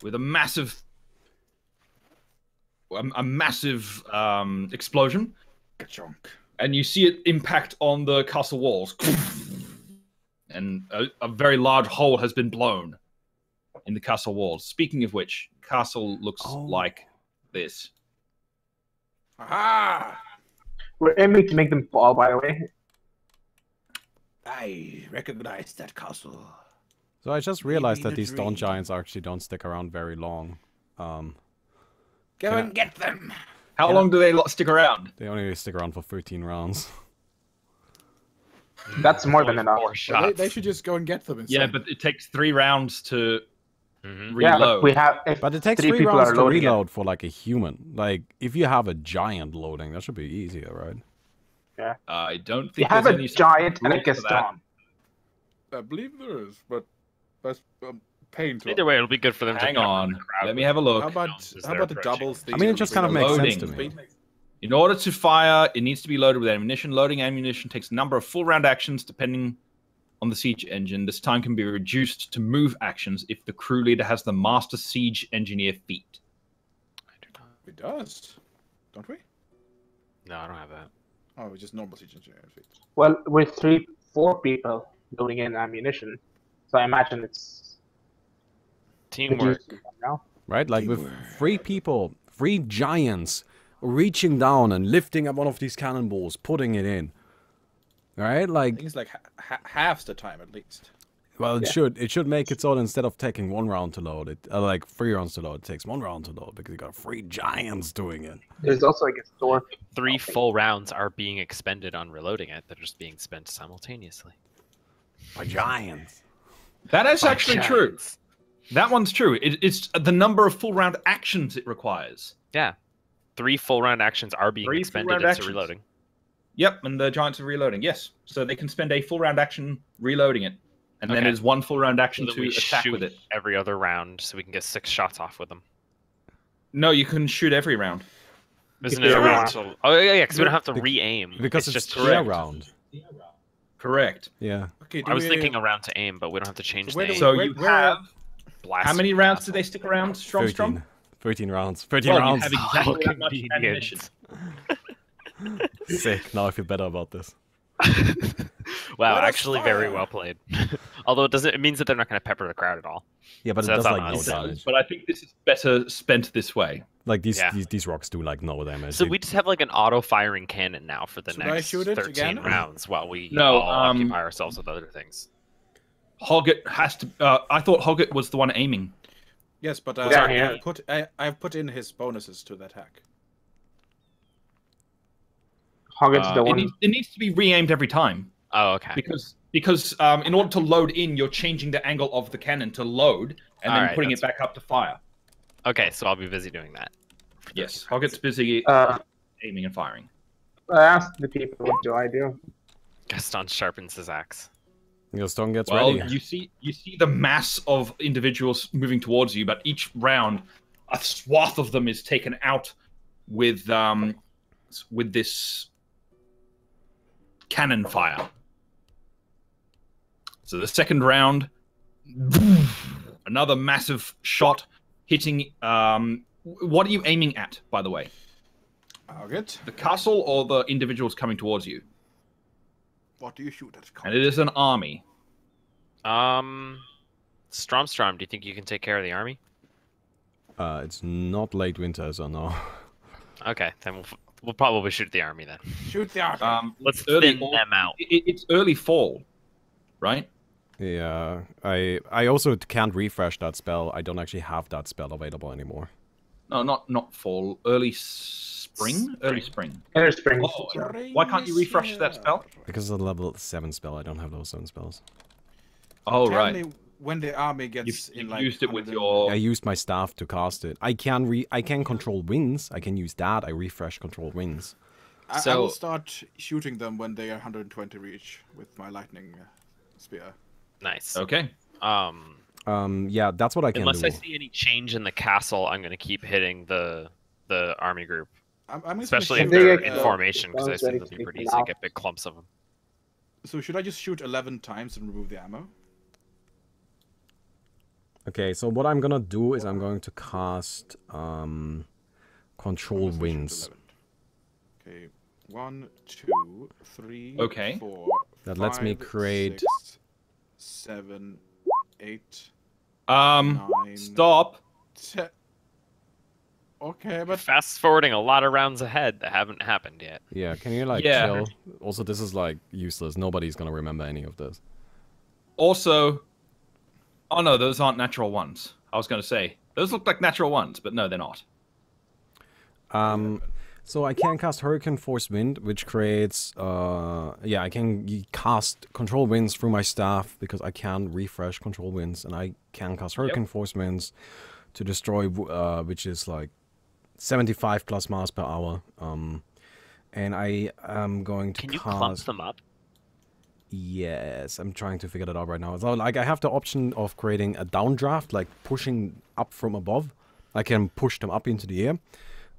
with a massive explosion. Chunk. And you see it impact on the castle walls. And a very large hole has been blown in the castle walls. Speaking of which, castle looks like this. Aha! We're aiming to make them fall, by the way. I recognize that castle. So I just realized Maybe that the these stone dream. giants actually don't stick around very long. Go Can and get them. How long do they stick around? They only stick around for 13 rounds. That's more than Only enough. 4 Well, shots. they should just go and get them instead. Yeah, but it takes 3 rounds to Mhm. Yeah, reload. but we have. If But it takes 3 3 people rounds are to loading reload for like a human. Like, if you have a giant loading, that should be easier, right? I don't You think have there's a any giant and a rule for that. Gaston. I believe there is, but that's pain to Either way, it'll be good for them Hang to cover on. the crowd Let me with have a look. How about as how they're about the approaching. doubles? I mean, it just kind of makes sense to Loading. me. In order to fire, it needs to be loaded with ammunition. Loading ammunition takes a number of full round actions depending on the siege engine. This time can be reduced to move actions if the crew leader has the master siege engineer feat. I do not. It does, don't we? No, I don't have that. Oh, it's just normal siege engineer feet. Well, with 4 people loading in ammunition, so I imagine it's Teamwork. reduced now. Right? Like with 3 people, 3 giants reaching down and lifting up one of these cannonballs, putting it in. Right? I Like, think it's like half the time at least. well, it should make it so that instead of taking 1 round to load it, like 3 rounds to load, it takes 1 round to load because you got 3 giants doing it. There's also like a store. 3 full rounds are being expended on reloading it. They're just being spent simultaneously. By giants. That is By actually true. giants. That one's true. It's the number of full round actions it requires. Yeah. 3 full round actions are being 3 expended full-round into actions. reloading. Yep, and the giants are reloading. Yes, so they can spend a full round action reloading it, and then Okay. it is 1 full round action So then to we attack shoot with it. every other round so we can get 6 shots off with them. No, you can shoot every round. Isn't shoot it a every round? round. So, oh yeah, because we don't have to re-aim. Because it's just their correct. round. Correct. Yeah. Okay, I was thinking a round to aim, but we don't have to change where the do aim. So Where- you where- have Blast how many the rounds castle. do they stick around? Strong. 13 rounds. 13 Well, rounds. you have exactly How that much ammunition. convenient. Sick. Now I feel better about this. Wow, Let us actually very fire. well played. Although it means that they're not going to pepper the crowd at all. Yeah, but So it that's does on like no us. damage. But I think this is better spent this way. Like Yeah. these rocks do like no damage. So we just have like an auto-firing cannon now for the Should I next shoot it 13 again? rounds while we No, all occupy ourselves with other things. Hoggett has to. I thought Hoggett was the one aiming. Yes, but Yeah. I've put in his bonuses to that hack. Hoggett's the one. It needs to be re-aimed every time Oh, okay. because in order to load in, you're changing the angle of the cannon to load and then Alright, putting it that's back up to fire. Okay, so I'll be busy doing that. Yes, Hoggett's busy aiming and firing. I asked the people, what do I do? Gaston sharpens his axe. Stone gets Well, ready. you see the mass of individuals moving towards you, but each round, a swath of them is taken out with this cannon fire. So the second round, another massive shot hitting. What are you aiming at, by the way? Target. The castle or the individuals coming towards you? What do you shoot at? And it is an army. Stromstrom, do you think you can take care of the army? It's not late winter, so no. Okay, then we'll probably shoot the army then. Shoot the army. Let's early thin them out. It's early fall, right? Yeah, I also can't refresh that spell. I don't actually have that spell available anymore. No, not fall. Early spring? Early spring. Inner spring. Oh, why can't you refresh that spell? Because it's a level 7 spell, I don't have those 7 spells. Oh, Tell right. me when the army gets You've in like used it with 100 your... I used my staff to cast it. I can control winds. I can use that. I refresh control winds. I will start shooting them when they are 120 reach with my lightning spear. Nice. Okay. Yeah, that's what I can Unless do. I see any change in the castle, I'm going to keep hitting the army group. I'm Especially if They they're get in formation, because I guns assume ready it'll to be pretty take easy them to get big clumps of them. So should I just shoot 11 times and remove the ammo? Okay, so what I'm gonna do is I'm going to cast Control Unless I shoot Winds. 11. Okay, 1, 2, 3, Okay. 4, That lets me 5, create- 6, 7, 8, Um, 9, stop. 10. Okay, but Fast forwarding a lot of rounds ahead that haven't happened yet. Yeah, can you like Yeah. chill? Also, this is like useless. Nobody's gonna remember any of this. Also... Oh, no, those aren't natural ones. I was going to say. Those look like natural ones, but no, they're not. So I can cast Hurricane Force Wind, which creates, yeah, I can cast Control Winds through my staff because I can refresh Control Winds, and I can cast Hurricane Force Winds to destroy, which is like 75 plus miles per hour. And I am going to Can you cast... clump them up? Yes, I'm trying to figure that out right now. So, like, I have the option of creating a downdraft, like pushing up from above. I can push them up into the air.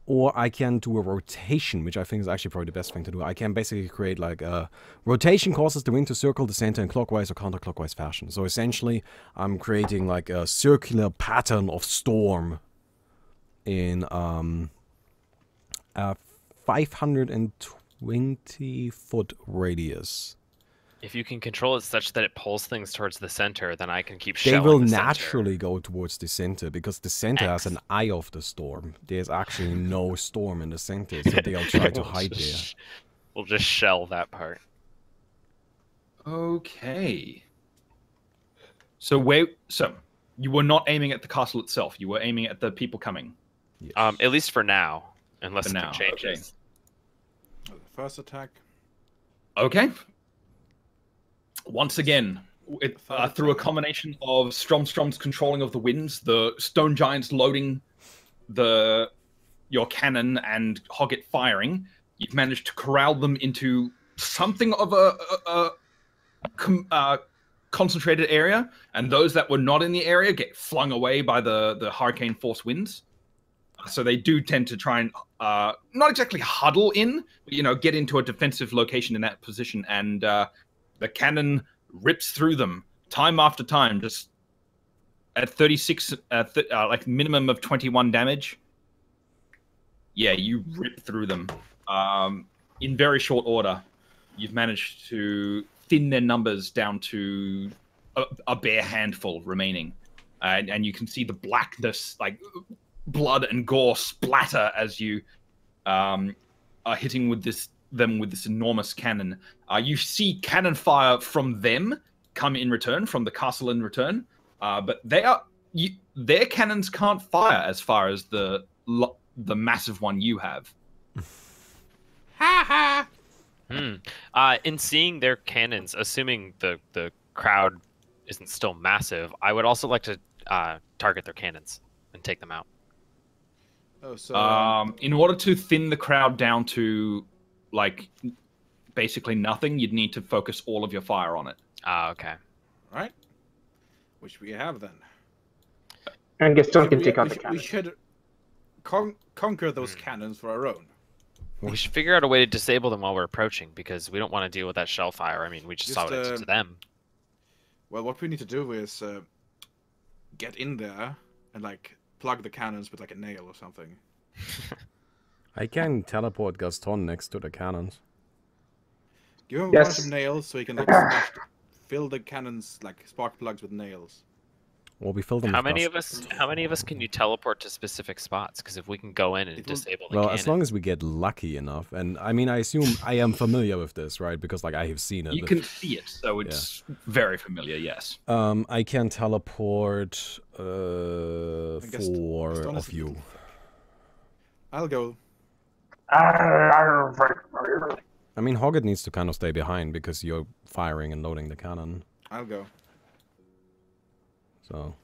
Or I can do a rotation, which I think is actually probably the best thing to do. I can basically create, like, a rotation causes the wind to circle the center in clockwise or counterclockwise fashion. So, essentially, I'm creating, like, a circular pattern of storm in a 520-foot radius. If you can control it such that it pulls things towards the center, then I can keep They shelling will the center. naturally go towards the center because the center has an eye of the storm. There's actually no storm in the center, so they'll try to hide there. We'll just shell that part. Okay. So you were not aiming at the castle itself. You were aiming at the people coming. Yes. At least for now, unless For it now, changes. first attack. Okay. Once again, through a combination of Strom's controlling of the winds, the stone giants loading your cannon and Hoggett firing, you've managed to corral them into something of a concentrated area, and those that were not in the area get flung away by the hurricane force winds. So they do tend to try and not exactly huddle in, but, get into a defensive location in that position, and the cannon rips through them time after time, just at 36, like minimum of 21 damage. Yeah, you rip through them in very short order. You've managed to thin their numbers down to a bare handful remaining, and you can see the blackness, like blood and gore, splatter as you are hitting them with this enormous cannon. You see cannon fire from them come in return, from the castle in return, but their cannons can't fire as far as the massive one you have. Ha ha! In seeing their cannons, assuming the crowd isn't still massive, I would also like to target their cannons and take them out. Oh, so in order to thin the crowd down to like basically nothing, you'd need to focus all of your fire on it. Okay. All right. Which we have then. And Gaston can take out the We cannon. should conquer those cannons for our own. We should figure out a way to disable them while we're approaching, because we don't want to deal with that shell fire. I mean, we just saw what it did to them. Well, what we need to do is get in there and like plug the cannons with like a nail or something. I can teleport Gaston next to the cannons. Give him a Yes. bunch of nails so he can like fill the cannons like spark plugs with nails. Or we fill them How with many dust. of us? How many of us can you teleport to specific spots? Because if we can go in and disable the Well, cannon, as long as we get lucky enough, and I mean, I assume I am familiar with this, right? Because like I have seen it. You can see it, so it's very familiar. Yes. I can teleport guess four Gaston of is- you. I'll go. I mean, Hoggett needs to kind of stay behind because you're firing and loading the cannon. I'll go. So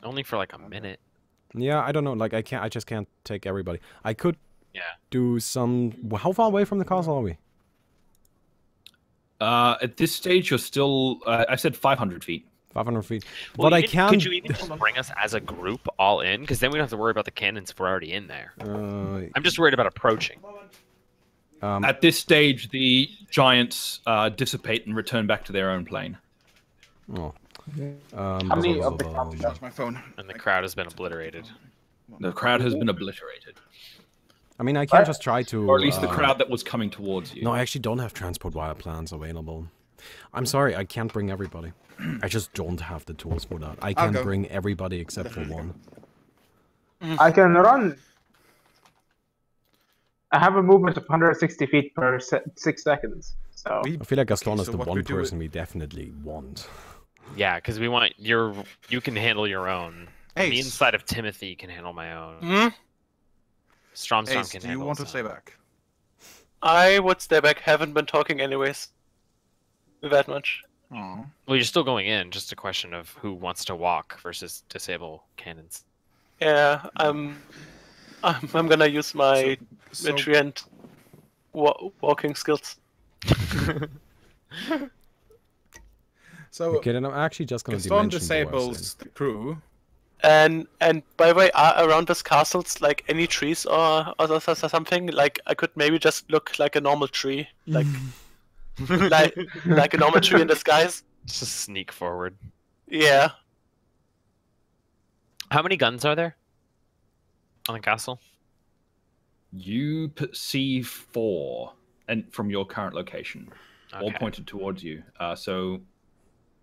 only for like a minute. yeah, I don't know. Like I just can't take everybody. I could Yeah. do some. How far away from the castle are we? At this stage, you're still. I said 500 feet. 500 feet. Well, But I can. Could you even just bring us as a group all in? Because then we don't have to worry about the cannons if we're already in there. I'm just worried about approaching. At this stage, the giants dissipate and return back to their own plane. Oh. How many of the Charge my phone. And the crowd has been obliterated. The crowd has been obliterated, I mean, I can just try to. or at least the crowd that was coming towards you. No, I actually don't have transport wire plans available. I'm sorry, I can't bring everybody. I just don't have the tools for that. I can go. bring everybody except for one. I can run. I have a movement of 160 feet per 6 seconds. So I feel like Gaston Okay, is so the what one we do person we definitely want. Yeah, because we want you can handle your own. Me Ace. inside of Timothy can handle my own. Hmm? Stromstrom Ace, can do handle you want to his stay own. back? I would stay back. Haven't been talking anyways. That much. Aw. Well, you're still going in. Just a question of who wants to walk versus disable cannons. Yeah, I'm gonna use my So, treant walking skills. so Okay, then I'm actually just gonna Gaston dimension disables the crew. And by the way, are around this castles like any trees or something? Like I could maybe just look like a normal tree, like like a normal tree in disguise. Just sneak forward. Yeah. How many guns are there on the castle? You perceive 4, and from your current location, all Okay. pointed towards you. So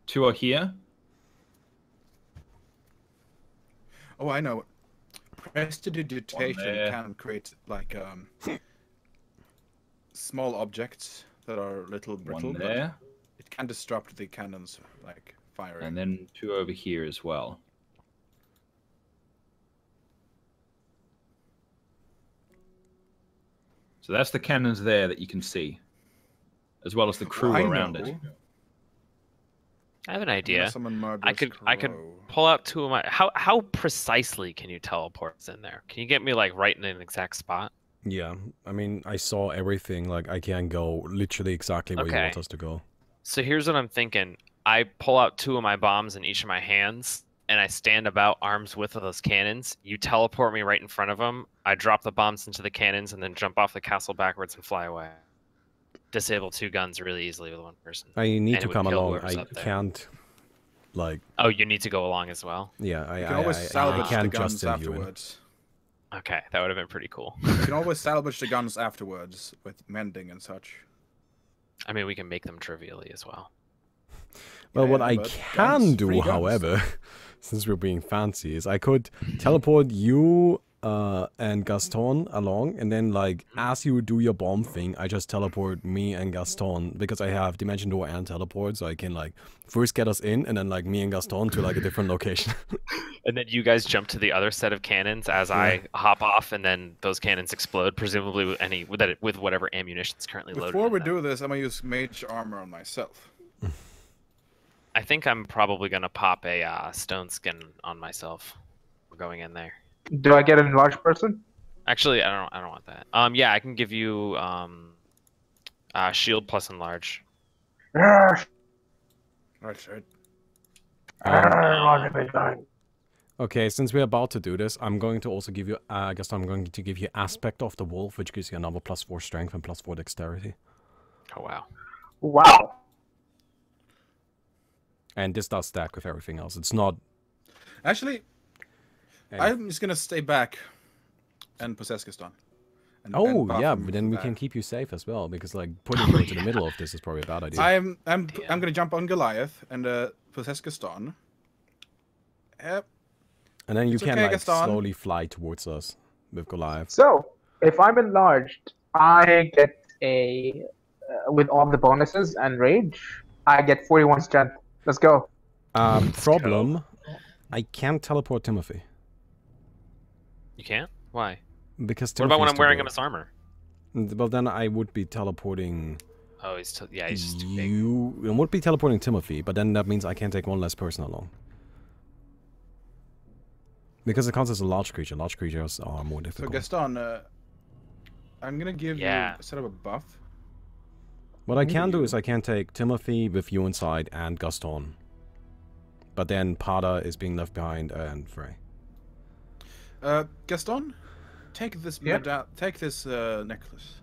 2 are here. Oh, I know. Prestidigitation there. can create like small objects that are a little brittle, One but there, it can disrupt the cannons like firing. and then 2 over here as well. So that's the cannons there that you can see, as well as the crew I around know. it. I have an I'm gonna idea. summon I could pull out 2 of my. How precisely can you teleport in there? Can you get me like right in an exact spot? Yeah, I mean, I saw everything. Like, I can go literally exactly where you want Okay. us to go. So here's what I'm thinking. I pull out 2 of my bombs in each of my hands, and I stand about arm's width of those cannons. You teleport me right in front of them. I drop the bombs into the cannons and then jump off the castle backwards and fly away. Disable 2 guns really easily with 1 person. I need And to it would come kill along. whoever's I up there. can't, like... Oh, you need to go along as well? Yeah, You can always salvage I the can't guns just send you in. afterwards. Okay, that would have been pretty cool. You can always salvage the guns afterwards with mending and such. I mean, we can make them trivially as well. Well, what Yeah, I but can guns, do, free guns. however, since we're being fancy, is I could teleport you and Gaston along, and then, like, as you do your bomb thing, I just teleport me and Gaston, because I have Dimension Door and Teleport, so I can, like, first get us in, and then, like, me and Gaston to, like, a different location. And then you guys jump to the other set of cannons as I hop off, and then those cannons explode, presumably with whatever ammunition is currently loaded. Before in we them. do this, I'm gonna use mage armor on myself. I think I'm probably gonna pop a stone skin on myself. We're going in there. Do I get an enlarged person? Actually, I don't want that. Yeah, I can give you shield plus enlarge. Yes. Right. Okay, since we're about to do this, I'm going to also give you, Gaston, I'm going to give you Aspect of the Wolf, which gives you another +4 strength and +4 dexterity. Oh wow. Wow. And this does stack with everything else. It's not... Actually, any- I'm just gonna stay back and possess Gaston. And Oh, buff yeah, him but then from we that. can keep you safe as well, because, like, putting you into the middle of this is probably a bad idea. I'm gonna jump on Goliath and possess Gaston. Yep. And then you It's can, okay, like, Gaston. slowly fly towards us with Goliath. So, if I'm enlarged, I get a with all the bonuses and rage, I get 41 strength. Let's go. Problem, I can't teleport Timothy. You can't? Why? Because What about when Timothy's I'm too wearing big. him as armor? Well, then I would be teleporting Oh, he's just too big. you. I would be teleporting Timothy, but then that means I can take 1 less person along. Because it counts as a large creature. Large creatures are more So difficult. Gaston, I'm gonna give you set up a buff. What I can do is I can take Timothy with you inside and Gaston. But then Pada is being left behind and Frey. Gaston, take this Yeah. take this necklace.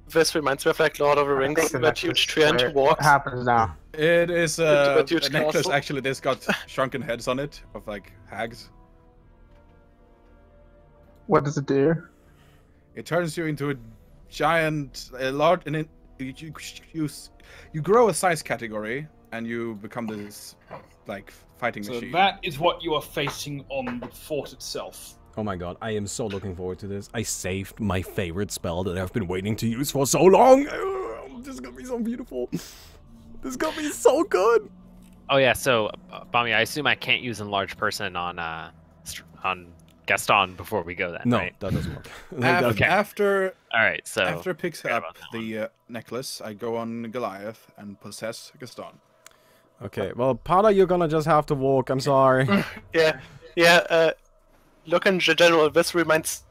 This reminds me of like Lord of the Rings, that huge treant What walks. happens now? It is a a huge necklace. castle. Actually, this got shrunken heads on it of like hags. What does it do? It turns you into a giant, large, and then you grow a size category, and you become this like fighting So machine. that is what you are facing on the fort itself. Oh my god, I am so looking forward to this. I saved my favorite spell that I've been waiting to use for so long. This is gonna be so beautiful. This is gonna be so good. Oh yeah, so Bami, I assume I can't use enlarged person on Gaston before we go then, No, right? that doesn't work. Okay. After All right, so after it picks forget up about that the necklace, I go on Goliath and possess Gaston. Okay, well, Pada, you're gonna just have to walk. I'm sorry. Yeah. Look in general. This reminds.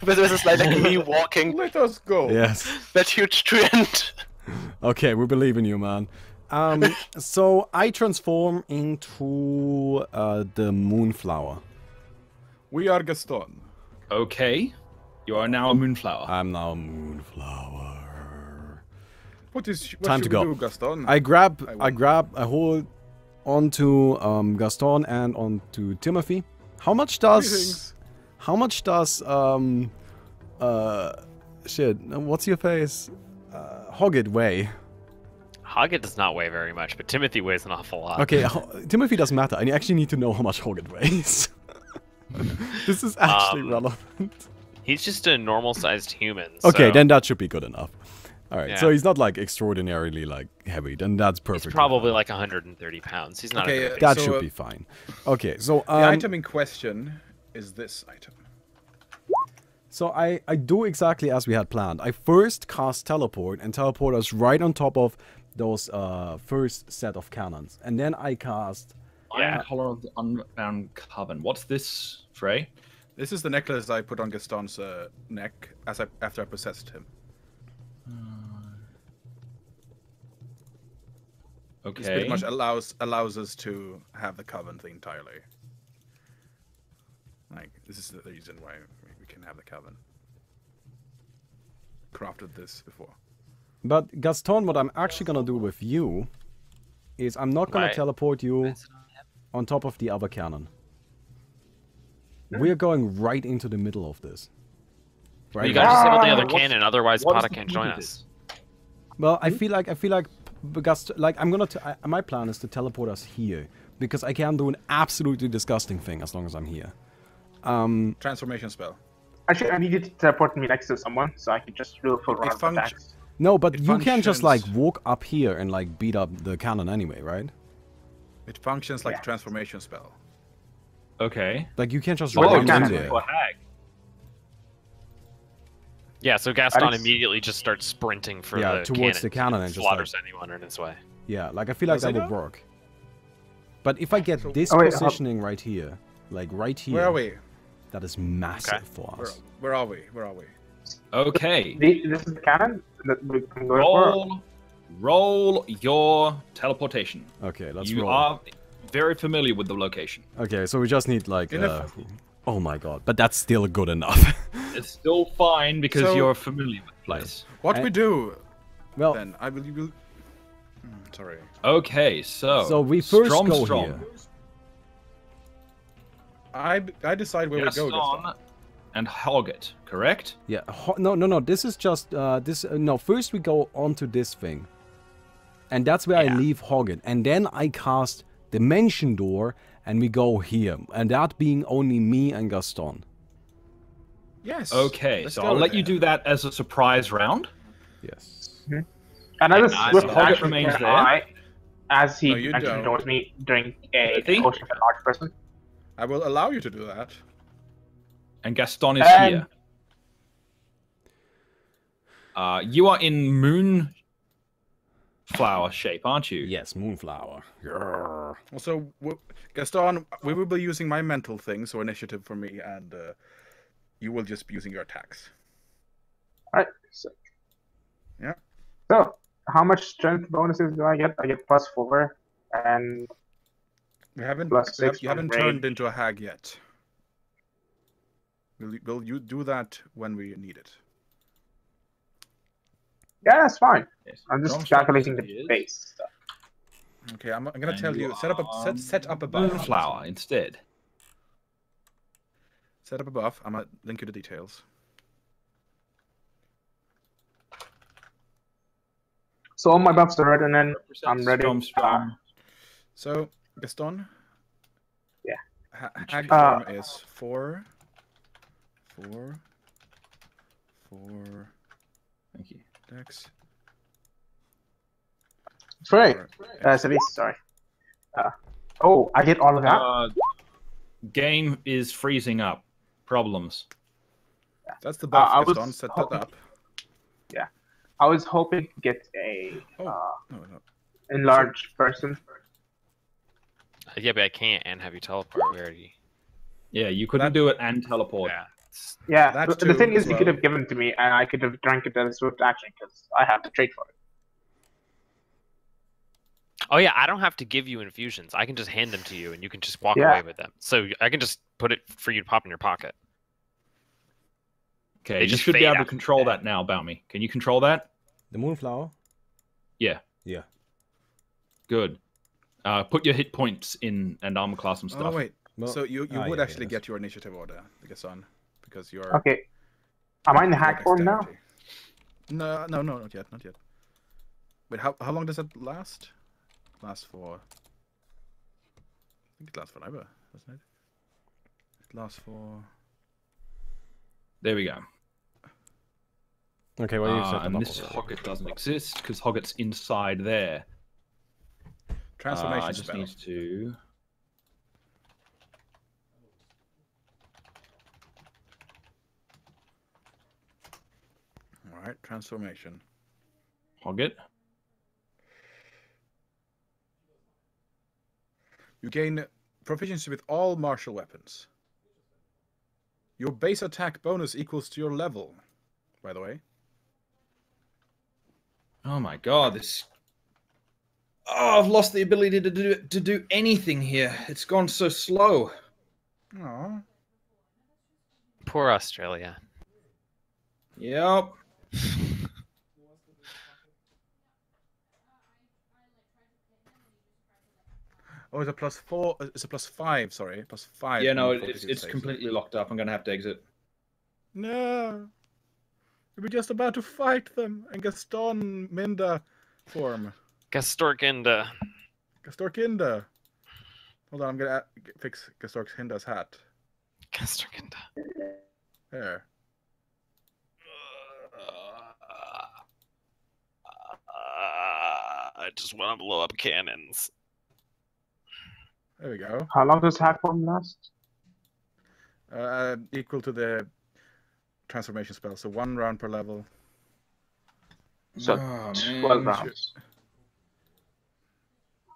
This is like me walking Let us go. Yes. that huge treant. Okay, we believe in you, man. So I transform into the Moonflower. We are Gaston. Okay. You are now a moonflower. I'm now a Moonflower. What Time should to we go. do, Gaston? I hold onto Gaston and onto Timothy. How much does Greetings. shit, what's your face? Hoggett weigh? Hoggett does not weigh very much, but Timothy weighs an awful lot. Okay, Timothy doesn't matter. I actually need to know how much Hoggett weighs. This is actually relevant. He's just a normal-sized human. Okay, so then that should be good enough. Alright, so Yeah. he's not like extraordinarily like heavy, then that's perfect. he's probably like 130 pounds. He's not. Okay, a very big That So, should be fine. Okay, so The item in question is this item. So I do exactly as we had planned. I first cast teleport and teleport us right on top of those first set of cannons. And then I cast... Iron Collar of the Unbound Coven. What's this, Frey? This is the necklace I put on Gaston's neck after I possessed him. Okay. This pretty much allows us to have the coven thing entirely. Like, this is the reason why we can have the coven. Crafted this before. But Gaston, what I'm actually gonna do with you is I'm not gonna teleport you on top of the other cannon. We're going right into the middle of this. Right. You gotta disable the other cannon, otherwise Pada can't join us. Well, I feel like I'm gonna. My plan is to teleport us here because I can do an absolutely disgusting thing as long as I'm here. Transformation spell. Actually, I need you to teleport me next to someone so I can just do a full round of attacks. No, but you can just like walk up here and like beat up the cannon anyway, right? It functions like a transformation spell. Okay. Like you can't just run in there. Yeah, so Gaston immediately just starts sprinting for towards the cannon and just slaughters anyone in his way. Yeah, like I feel like that would work. But if I get this positioning right here, like right here, where are we? That is massive for us. Where are we? Where are we? Okay. This is the cannon that we can go for. Roll your teleportation. Okay, let's roll. You are very familiar with the location. Okay, so we just need like... oh my god, but that's still good enough. It's still fine because you're familiar with the place. What we do? Well, then I will. Sorry. Okay, so we first go here. I decide where we go. Gaston. And Hoggett, correct? Yeah. No. This is just this. No, first we go onto this thing, and that's where I leave Hoggett, and then I cast Dimension Door, and we go here, and that being only me and Gaston. Yes. Okay, so I'll let you do that as a surprise round. Yes. Mm-hmm. And I was with Hoggett remains there. As he mentioned towards me during a potion of a large person. I will allow you to do that. And Gaston is here. You are in moonflower shape, aren't you? Yes, moonflower. Yeah. Also, Gaston, we will be using my mental thing, so initiative for me, and you will just be using your attacks. Alright. Yeah. So, how much strength bonuses do I get? I get +4, and we haven't. +6. You haven't turned into a hag yet. Will you do that when we need it? Yeah, that's fine. Yes. I'm just calculating the base stuff. Okay, I'm gonna tell you set up a buff. Moonflower instead. Set up a buff. I'm gonna link you the details. So all my buffs are ready, and then I'm ready. So Gaston. Yeah. Hag form is 4. Thank you. Dex. Sorry. Sorry. Oh, I get all of that. Game is freezing up. Problems. That's the buff. Gaston, set that up. Yeah. I was hoping to get a enlarged person. Yeah, but I can't and have you teleport. We already. Yeah, you couldn't do it and teleport. Yeah, the thing is, you could have given it to me, and I could have drank it as a swift action because I have to trade for it. Oh yeah, I don't have to give you infusions. I can just hand them to you, and you can just walk away with them. So I can just put it for you to pop in your pocket. Okay, you should be able to control that now, Bounty. Can you control that? The moonflower? Yeah. Yeah. Good. Put your hit points in and armor class and stuff. Oh wait, so you would actually get your initiative order, Gaston, because you're... Okay. Am I in the hack form now? No, not yet. Wait, how long does that last? Lasts for... I think it lasts forever, doesn't it? It lasts for... There we go. Okay, well you set them and up this Hoggett doesn't exist because Hoggett's inside there. Transformation I just need to... Alright, transformation. Hoggett. You gain proficiency with all martial weapons. Your base attack bonus equals to your level, by the way. Oh my god, this. Oh, I've lost the ability to do anything here. It's gone so slow. Aww. Poor Australia. Yep. Oh, it's a +4. It's a +5. Sorry, +5. Yeah, no, on the it's fortitude save. completely locked up. I'm gonna have to exit. No. We were just about to fight them and Gaston Minda form. Gastorkinda. Gastorkinda. Hold on, I'm gonna fix Gastorkinda's hat. Gastorkinda. There. I just want to blow up cannons. There we go. How long does hack form last? Equal to the transformation spell, so 1 round per level. So Oh, 12 man. rounds.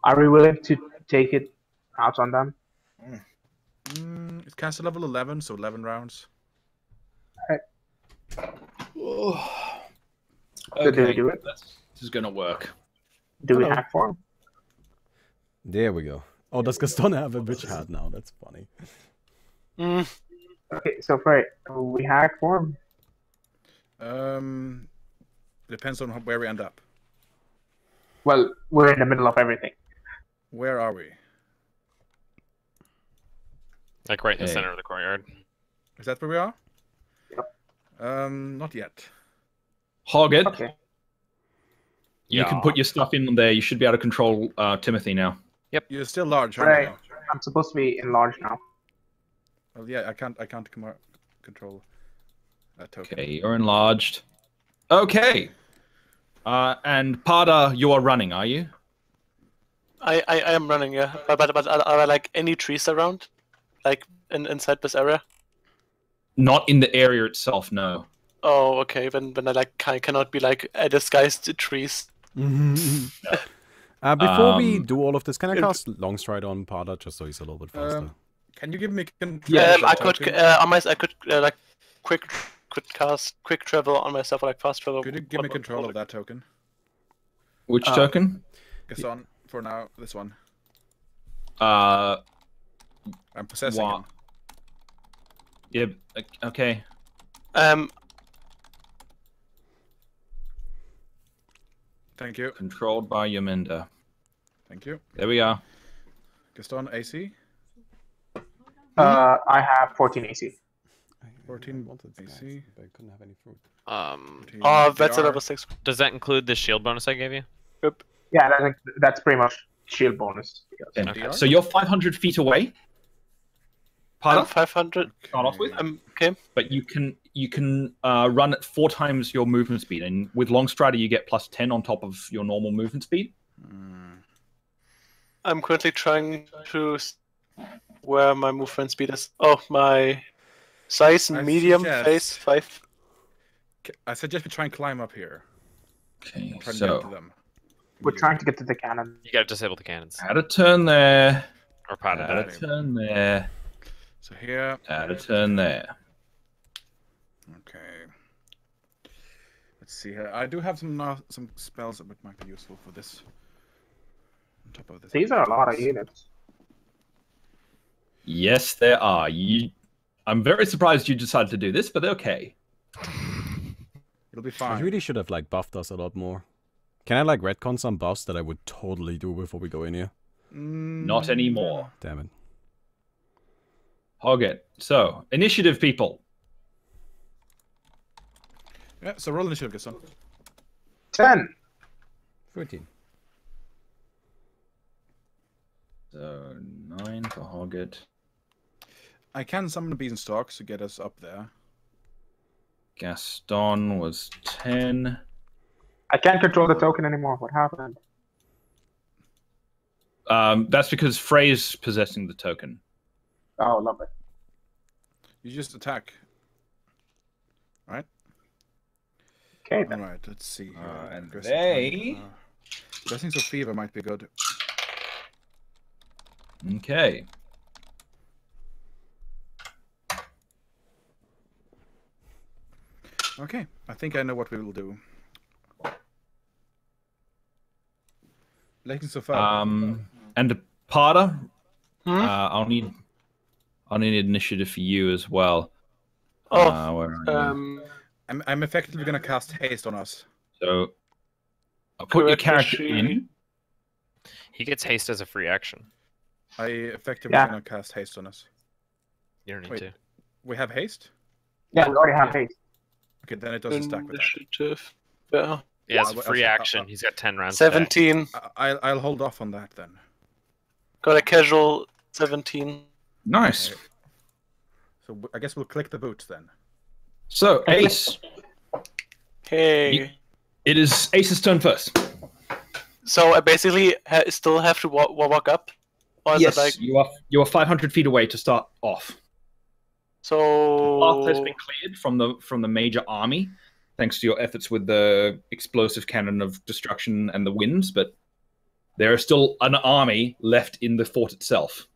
Are we willing to take it out on them? It's cast at level 11, so 11 rounds. Oh. So do we do it? This is gonna work. Do we Hello. hack form? There we go. Oh, does Gaston have a bitch hat now? That's funny. Okay, so for it, we hack form. Depends on where we end up. Well, we're in the middle of everything. Where are we? Like right in the Okay. center of the courtyard. Is that where we are? Yep. Not yet. Hoggett, Okay. you can Yeah. put your stuff in there. You should be able to control Timothy now. You're still large, aren't Right. you? I'm supposed to be enlarged now. Well, yeah, I can't control that token. Okay, you're enlarged. Okay. And Pada, you are running, are you? I am running, yeah. But are there like any trees around? Like inside this area? Not in the area itself, no. Oh, okay. Then I cannot be like disguised trees. Before we Um, do all of this, can I cast Longstride on Pada just so he's a little bit faster? Can you give me control? Yeah, of that I could token? I could like quick travel on myself, or like fast travel. Could you give me control of that token? Which token? Gaston, for now, this one. Uh, I'm possessing Wha- him. yeah, okay. Thank you. Controlled by Yaminda. Thank you. There we are. Gaston, AC? I have 14 AC. 14 wanted AC. but I couldn't have any fruit. 14 Oh, that's a AR. level 6. Does that include the shield bonus I gave you? Yeah, that's pretty much shield bonus. Okay. Okay. So you're 500 feet away. I'm Pada, 500. start off with. Okay. But you can run at 4 times your movement speed, and with Long Strider you get +10 on top of your normal movement speed. I'm currently trying to where my movement speed is. Oh, my size I medium suggest- face 5. I suggest we try and climb up here. Okay, Try and get to so them. We're trying to get to the cannon. You gotta disable the cannons. add a turn there, Or pot add a it. turn there, So here. add a turn there. Okay. Let's see here. I do have some spells that might be useful for this. On top of this. These are a lot of units. Yes, there are. I'm very surprised you decided to do this, but okay. It'll be I fine. really should have like buffed us a lot more. Can I like retcon some buffs that I would totally do before we go in here? Not anymore. Damn it. Hoggett. So, initiative, people. Yeah, so roll initiative, Gaston. 10. 13. So, 9 for Hoggett. I can summon the beanstalks to get us up there. Gaston was 10. I can't control the token anymore. What happened? That's because Frey's possessing the token. Oh, love it. You just attack. Right? Okay, All then. right, let's see. And Dressing they- time, Dressings of Fever might be good. Okay. Okay, I think I know what we will do. Legends of Fire. And Parda, Hmm? I'll need initiative for you as well. Oh, Where are you? I'm effectively gonna cast haste on us. So I'll put your Correct character sheet. in. He gets haste as a free action. I effectively Yeah. gonna cast haste on us. You don't need Wait. to. We have haste? Yeah, we already have haste. Okay, then it doesn't stack with that. Initiative. Yeah. Yeah, as a Well, free I'll- action, he's got 10 rounds. back. 17. I'll hold off on that then. Got a casual 17. Nice. Okay. So I guess we'll click the boots then. So Ace, Hey. it is Ace's turn first. So I basically still have to walk up? Or is Yes, it like... you are 500 feet away to start off. So... The path has been cleared from the major army, thanks to your efforts with the explosive cannon of destruction and the winds. But there is still an army left in the fort itself.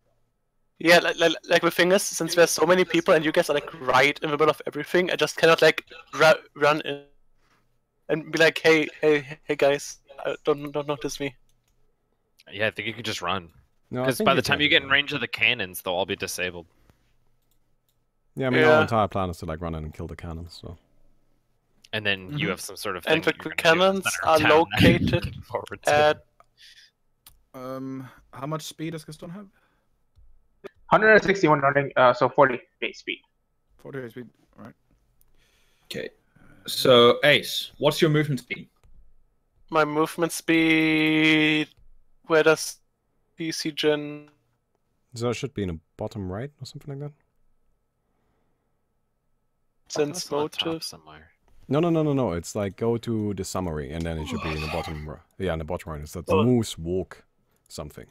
Yeah, like the thing is, since there's so many people and you guys are like right in the middle of everything, I just cannot like run in and be like, hey guys, don't notice me. Yeah, I think you could just run. No, I Because think by the time can you get in run. range of the cannons, they'll all be disabled. Yeah, I mean, Yeah. our entire plan is to like run in and kill the cannons. So And then you have some sort of And thing the that you're gonna do in the cannons center are of town that you're located looking forward to. at How much speed does Gaston have? 161 running, so 40 base speed. 40 speed. Right. Okay. So Ace, what's your movement speed? my movement speed. Where does PC Gen? so it should be in the bottom right or something like that. Sense That's on top motive. somewhere. No. It's like go to the summary and then it should be in the bottom. Yeah, in the bottom right. It's that moose walk something.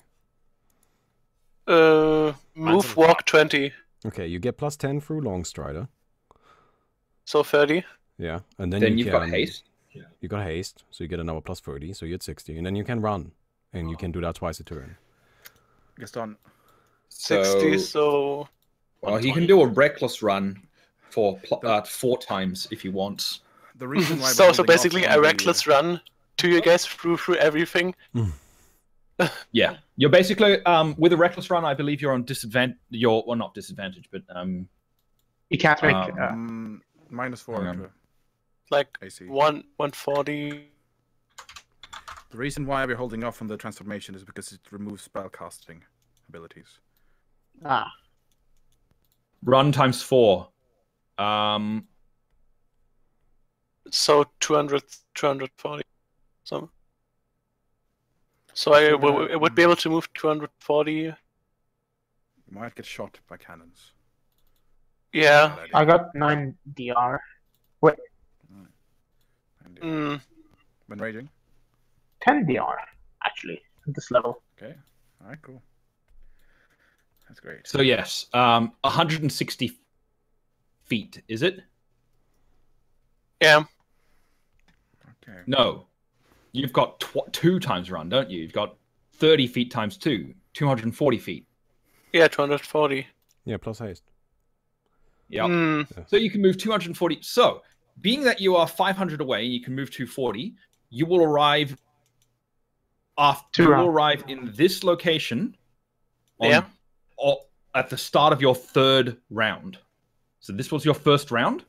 Move on walk top. 20. Okay, you get plus 10 through long strider. So 30. Yeah, and then Then you you've can, got haste. You got haste, so you get another plus 30, so you're at 60, and then you can run, and you can do that twice a turn. Gaston. 60, so Well, he can do a reckless run for 4 times if he wants. The reason why we're so holding off basically on a the- reckless run to you guys through everything. Yeah, you're basically with a reckless run. I believe you're on disadvantage. You're well, not disadvantage, but You can't make. -4 hang on. to Like AC. 140. The reason why we're holding off on the transformation is because it removes spell casting abilities. run times 4. So 240. So I would be able to move 240. You might get shot by cannons. Yeah. Bad idea. I got 9 DR. And, when raging. 10 DR, actually, at this level. Okay. All right. Cool. That's great. So yes, 160 feet. Is it? Yeah. Okay. No, you've got 2 times run, don't you? You've got 30 feet times 2, 240 feet. Yeah, 240. Yeah, plus haste. Yep. Hmm. So you can move 240. So, being that you are 500 away, you can move 240. You will arrive after. You will arrive in this location. Yeah. Or at the start of your 3rd round. So this was your 1st round.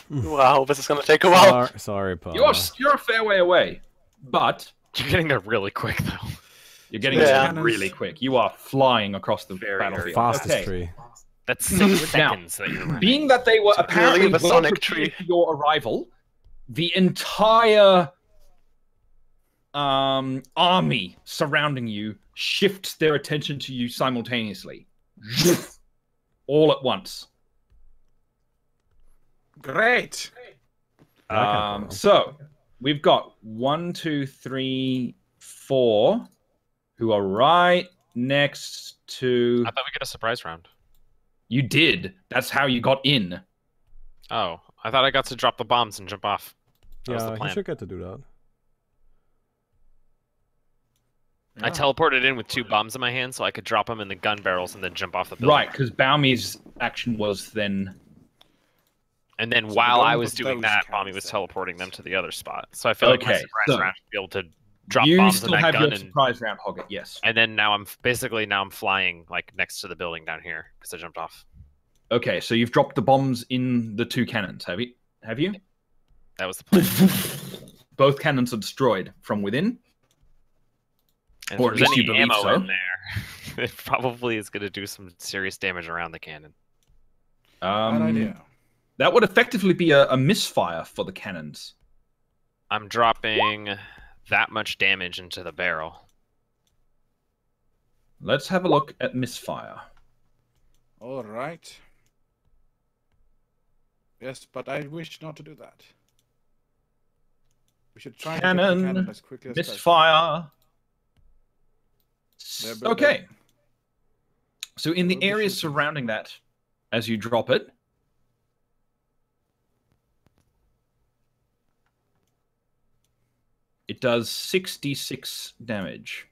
Wow, this is gonna take a while. Sorry, Paul. You're a fair way away, but You're getting there really quick, though. you're getting Yeah. there really quick. You are flying across the battlefield. Fastest Okay. tree. That's 6 seconds that you're running. Being that they were apparently the well Sonic prepared tree. for your arrival, the entire army surrounding you shifts their attention to you simultaneously, all at once. Great. So we've got 1, 2, 3, 4 who are right next to. I thought we get a surprise round. You did. That's how you got in. Oh, I thought I got to drop the bombs and jump off. That was the Yeah, he plan. should get to do that. I teleported in with 2 bombs in my hand so I could drop them in the gun barrels and then jump off the building. Right, because Baumi's action was then. And then So while we're I going was with doing those that, cannons Bami was then. teleporting them to the other spot. So I feel like my Okay, surprise so round should be able to drop You bombs in still that have gun, your and surprise round, Hoggett. Yes. then now I'm flying like next to the building down here because I jumped off. Okay, so you've dropped the bombs in the 2 cannons, have you? Have you? That was the plan. Both cannons are destroyed from within. And Or if at there's least you any believe ammo so. in there, it probably is going to do some serious damage around the cannon. Bad idea. That would effectively be a misfire for the cannons. I'm dropping that much damage into the barrel. Let's have a look at misfire. All right. Yes, but I wish not to do that. We should try to get the cannon as quickly as possible. Misfire. Yeah, but Okay. So in the will be areas shooting. surrounding that, as you drop it, it does 66 damage.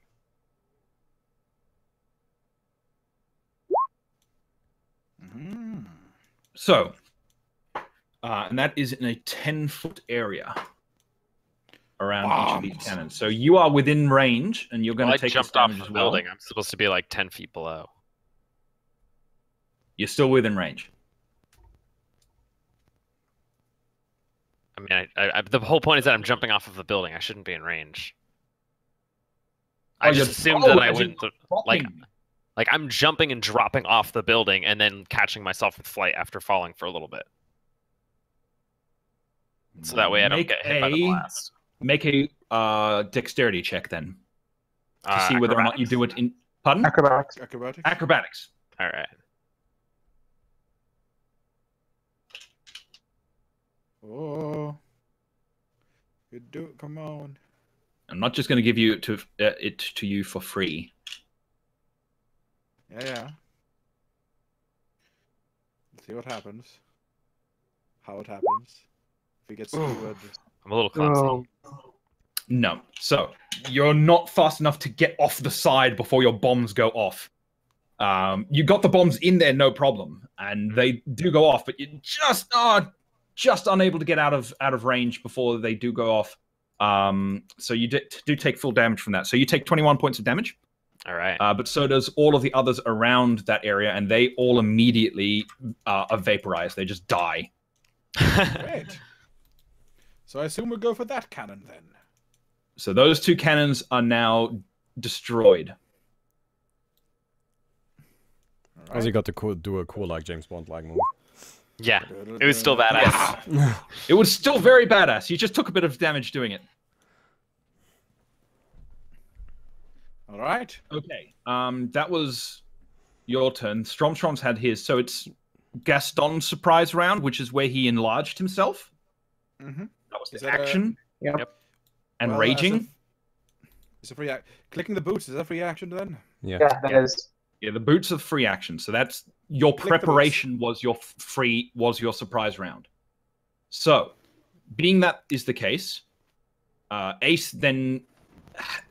Mhm. So, and that is in a 10-foot area around each of these Bombs. cannons. So you are within range, and you're going Well, to I take this jumped off damage the as well. building. I'm supposed to be like 10 feet below. You're still within range. I mean, the whole point is that I'm jumping off of the building. I shouldn't be in range. I Oh, just you're- assumed that I as wouldn't. you're Like, dropping. I'm jumping and dropping off the building and then catching myself with flight after falling for a little bit. So that way I don't Make get hit by the blast. Make a dexterity check then to see whether or not you do it in. Pardon? Acrobatics. Acrobatics? Acrobatics. All right. Oh. You do it, come on. I'm not just going to give you it to you for free. Yeah. Let's see what happens. How it happens. If he gets skewered. I'm a little clumsy. Oh, No. So you're not fast enough to get off the side before your bombs go off. You got the bombs in there, no problem, and they do go off, but you just are just unable to get out of range before they do go off. So you do take full damage from that. So you take 21 points of damage. All right. But so does all of the others around that area, and they all immediately are vaporized. They just die. Great. So I assume we'll go for that cannon then. So those 2 cannons are now destroyed. All Because he got to do a cool, like, James Bond-like move. Yeah. It was still badass. It was still very badass. You just took a bit of damage doing it. All right. Okay. That was your turn. Strom's had his. So it's Gaston's surprise round, which is where he enlarged himself. Mm-hmm. That was Is the that a- action. Yep. And Well, raging. It's a free act. Clicking the boots, is that free action then? Yeah. yeah, that is. Yeah, the boots are free action. So that's your Click the boots. preparation was your surprise round. So, being that is the case, Ace then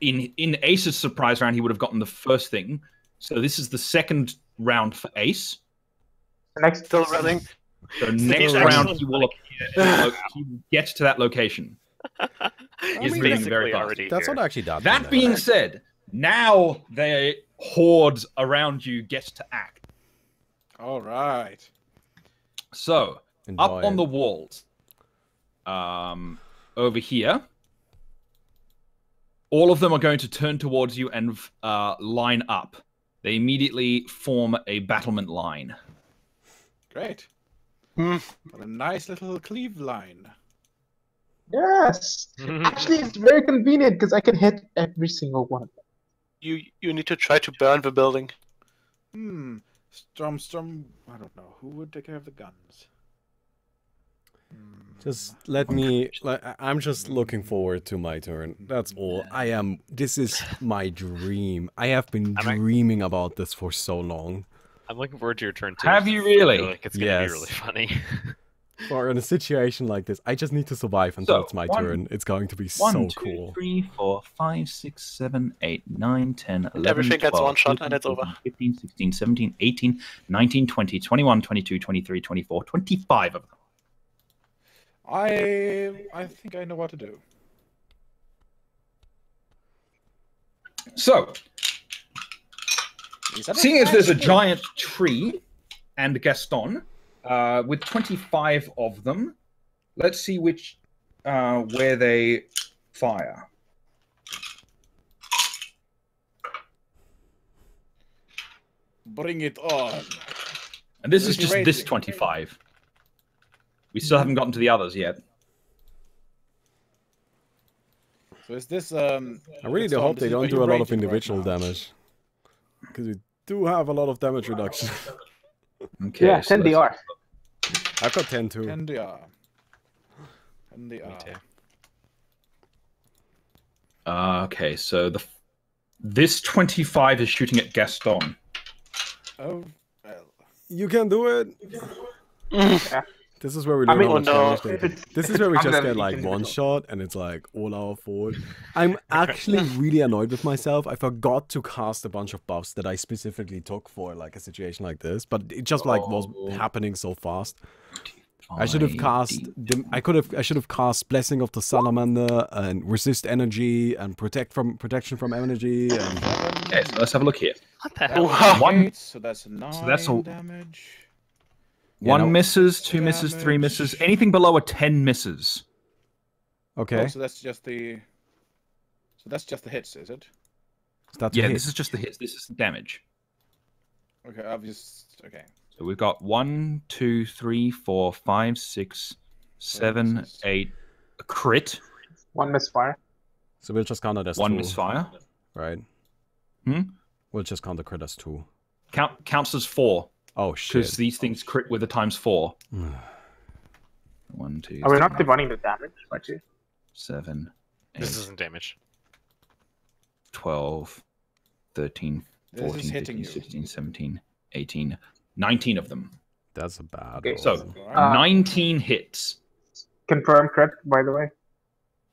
in Ace's surprise round he would have gotten the first thing. So this is the second round for Ace. Next, Still running. So next actually round he will get to that location. He's moving basically very fast. already That's here. not actually that That bad. being said, now the hordes around you get to act. All right. So Enjoy up on it. the walls, over here, all of them are going to turn towards you and line up. They immediately form a battlement line. Great. Hmm. What a nice little cleave line. yes. Actually, it's very convenient because I can hit every single one of them. You need to try to burn the building. Strom. I don't know. Who would take care of the guns? Just let me. I'm just looking forward to my turn. That's all. This is my dream. I have been dreaming about this for so long. I'm looking forward to your turn too. Have you I really? feel like it's gonna Yes. be really funny. For in a situation like this, I just need to survive until So, it's my one- turn. It's going to be 1, so 2, cool. 3, 4, 5, 6, 7, 8, 9, 10, 11, everything gets 12, one shot 13, and it's over. 14, 15, 16, 17, 18, 19, 20, 21, 22, 23, 24, 25 of them. I think I know what to do. So, Is that seeing as there's a actually- giant tree and Gaston, with 25 of them, let's see which where they fire. Bring it on. And this is Where's just your this rating? 25. We still haven't gotten to the others yet. So is this I really do hope they don't do a lot of individual damage. Because we do have a lot of damage reduction. Okay, Yeah, so 10 let's- DR. I've got 10 too. NDR. NDR. Okay, so this 25 is shooting at Gaston. Oh, well. You can do it! Yeah. This is where we I learn mean, how much oh no. damage they do. This is where we I'm just never get like thinking one individual. shot and it's like all our fault. I'm actually really annoyed with myself. I forgot to cast a bunch of buffs that I specifically took for like a situation like this, but it just like was happening so fast. I should have cast I should have cast Blessing of the Salamander and Resist Energy and Protection from Energy and Okay, so let's have a look here. What the That hell? was One- 8, so that's 9 that's a- damage. One no. misses, 2 misses, 3 Damage. misses. Anything below a 10 misses. okay. Oh, so that's just the... So that's just the hits, is it? That's Yeah, a hit. this is just the hits. This is the damage. Okay, obvious... Okay. So we've got 1, 2, 3, 4, 5, 6, 7, misses. 8. A crit. 1 misfire. So we'll just count it as 1 2, misfire. right? Hmm? We'll just count the crit as 2. Counts as 4. Oh Because shit. these things crit with a times 4. 1, 2, Are we not 3, dividing the damage, actually? 7, 8, This isn't damage. 12, 13, This is 14, hitting 15, you. 16, 17, 18, 19 of them. That's a bad Okay, roll. So, Uh, 19 hits. Confirm crit, by the way.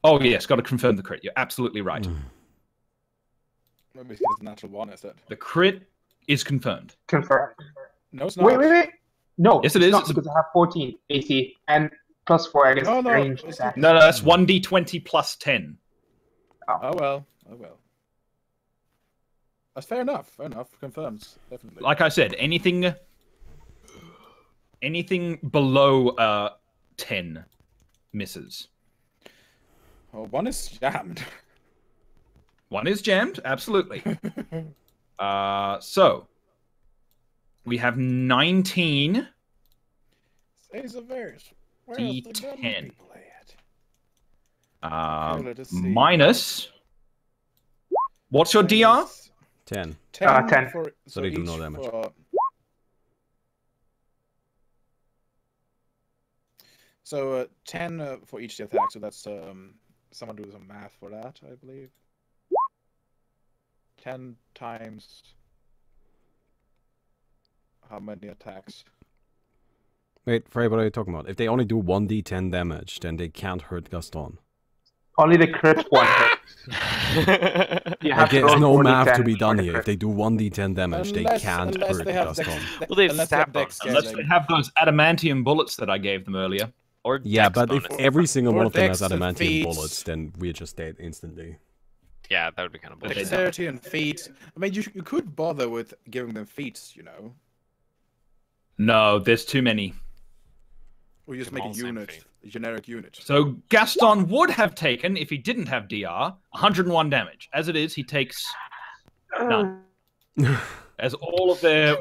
Oh, yes, got to confirm the crit. You're absolutely right. Maybe it's a natural 1, is it? The crit is confirmed. Confirm. No, it's not. Wait. No, Yes, it it's is. not It's a- because I have 14 AC and plus 4 against No, no, ranged it's attack. No, that's 1d20 plus 10. Oh well. Oh well. That's fair enough. Fair enough. Confirms. Definitely. Like I said, anything below 10 misses. Oh, 1 is jammed. 1 is jammed, absolutely. So we have 19. Say the verse. Where's the gun D10. people at? Let us see. Minus. What's your DR? Minus 10. 10. 10. For, So they do each no damage. So 10 for each attack. So that's someone do some math for that, I believe. 10 times how many attacks? Wait, Frey, what are you talking about? If they only do 1d10 damage, then they can't hurt Gaston. Only the crit 1 hit. You Like, have to there's roll no math 4d10 to be for done the here. crit. If they do 1d10 damage, they can't unless hurt they have Gaston. Well, they have unless stat dex bonus. Unless they have those adamantium bullets that I gave them earlier. Or Yeah, dex but if bonus. every single Or one of them has dex and adamantium feats. bullets, then we're just dead instantly. Yeah, that would be kind of bullshit. Dexterity and feats. I mean, you could bother with giving them feats, you know, No, there's too many. or you just Give make all a the same unit, feat. a generic unit. So Gaston would have taken, if he didn't have DR, 101 damage. As it is, he takes none. As all of their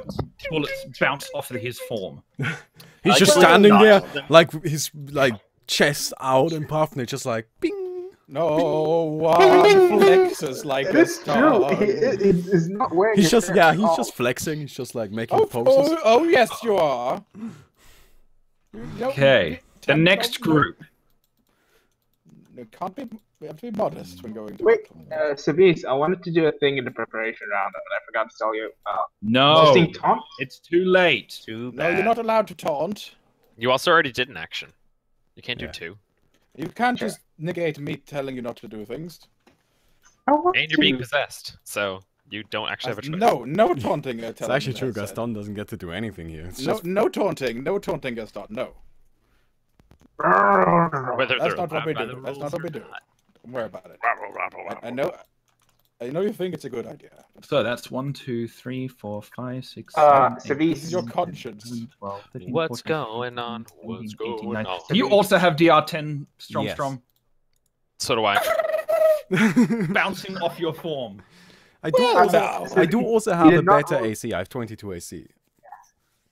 bullets bounce off of his form. He's I just just standing like- there, like his like chest out and puffing it, just like bing. No one flexes like It a is true. star. It is not wearing He's his just shirt yeah, at he's all. just flexing. He's just like making Oh, poses. oh, yes, you are. Okay, the next group. You can't be. We have to be modest when going to. Wait, battle. Savis, I wanted to do a thing in the preparation round, and I forgot to tell you. No, Boasting taunt? it's too late. Too No, bad. you're not allowed to taunt. You also already did an action. You can't do Yeah. 2. You can't just negate me telling you not to do things. I want And you're being to. possessed, so you don't actually have a choice. No taunting. It's actually true. Gaston doesn't get to do anything here. It's just No taunting. No taunting, Gaston. No. Whether That's they're not what we allowed by do. the That's not rules what we or do. not. Don't worry about it. Rabble, rabble, rabble, I know you think it's a good idea. So that's 1, 2, 3, 4, 5, 6, Uh, 7, 8, Savis. This is your conscience. 11, 12, 13, What's 14, going on? 15, What's 17, 18, going 19. on? Do you also have DR10 Strom Yes. Strom So do I. bouncing off your form? I do also have did a not better roll- AC. I have 22 AC.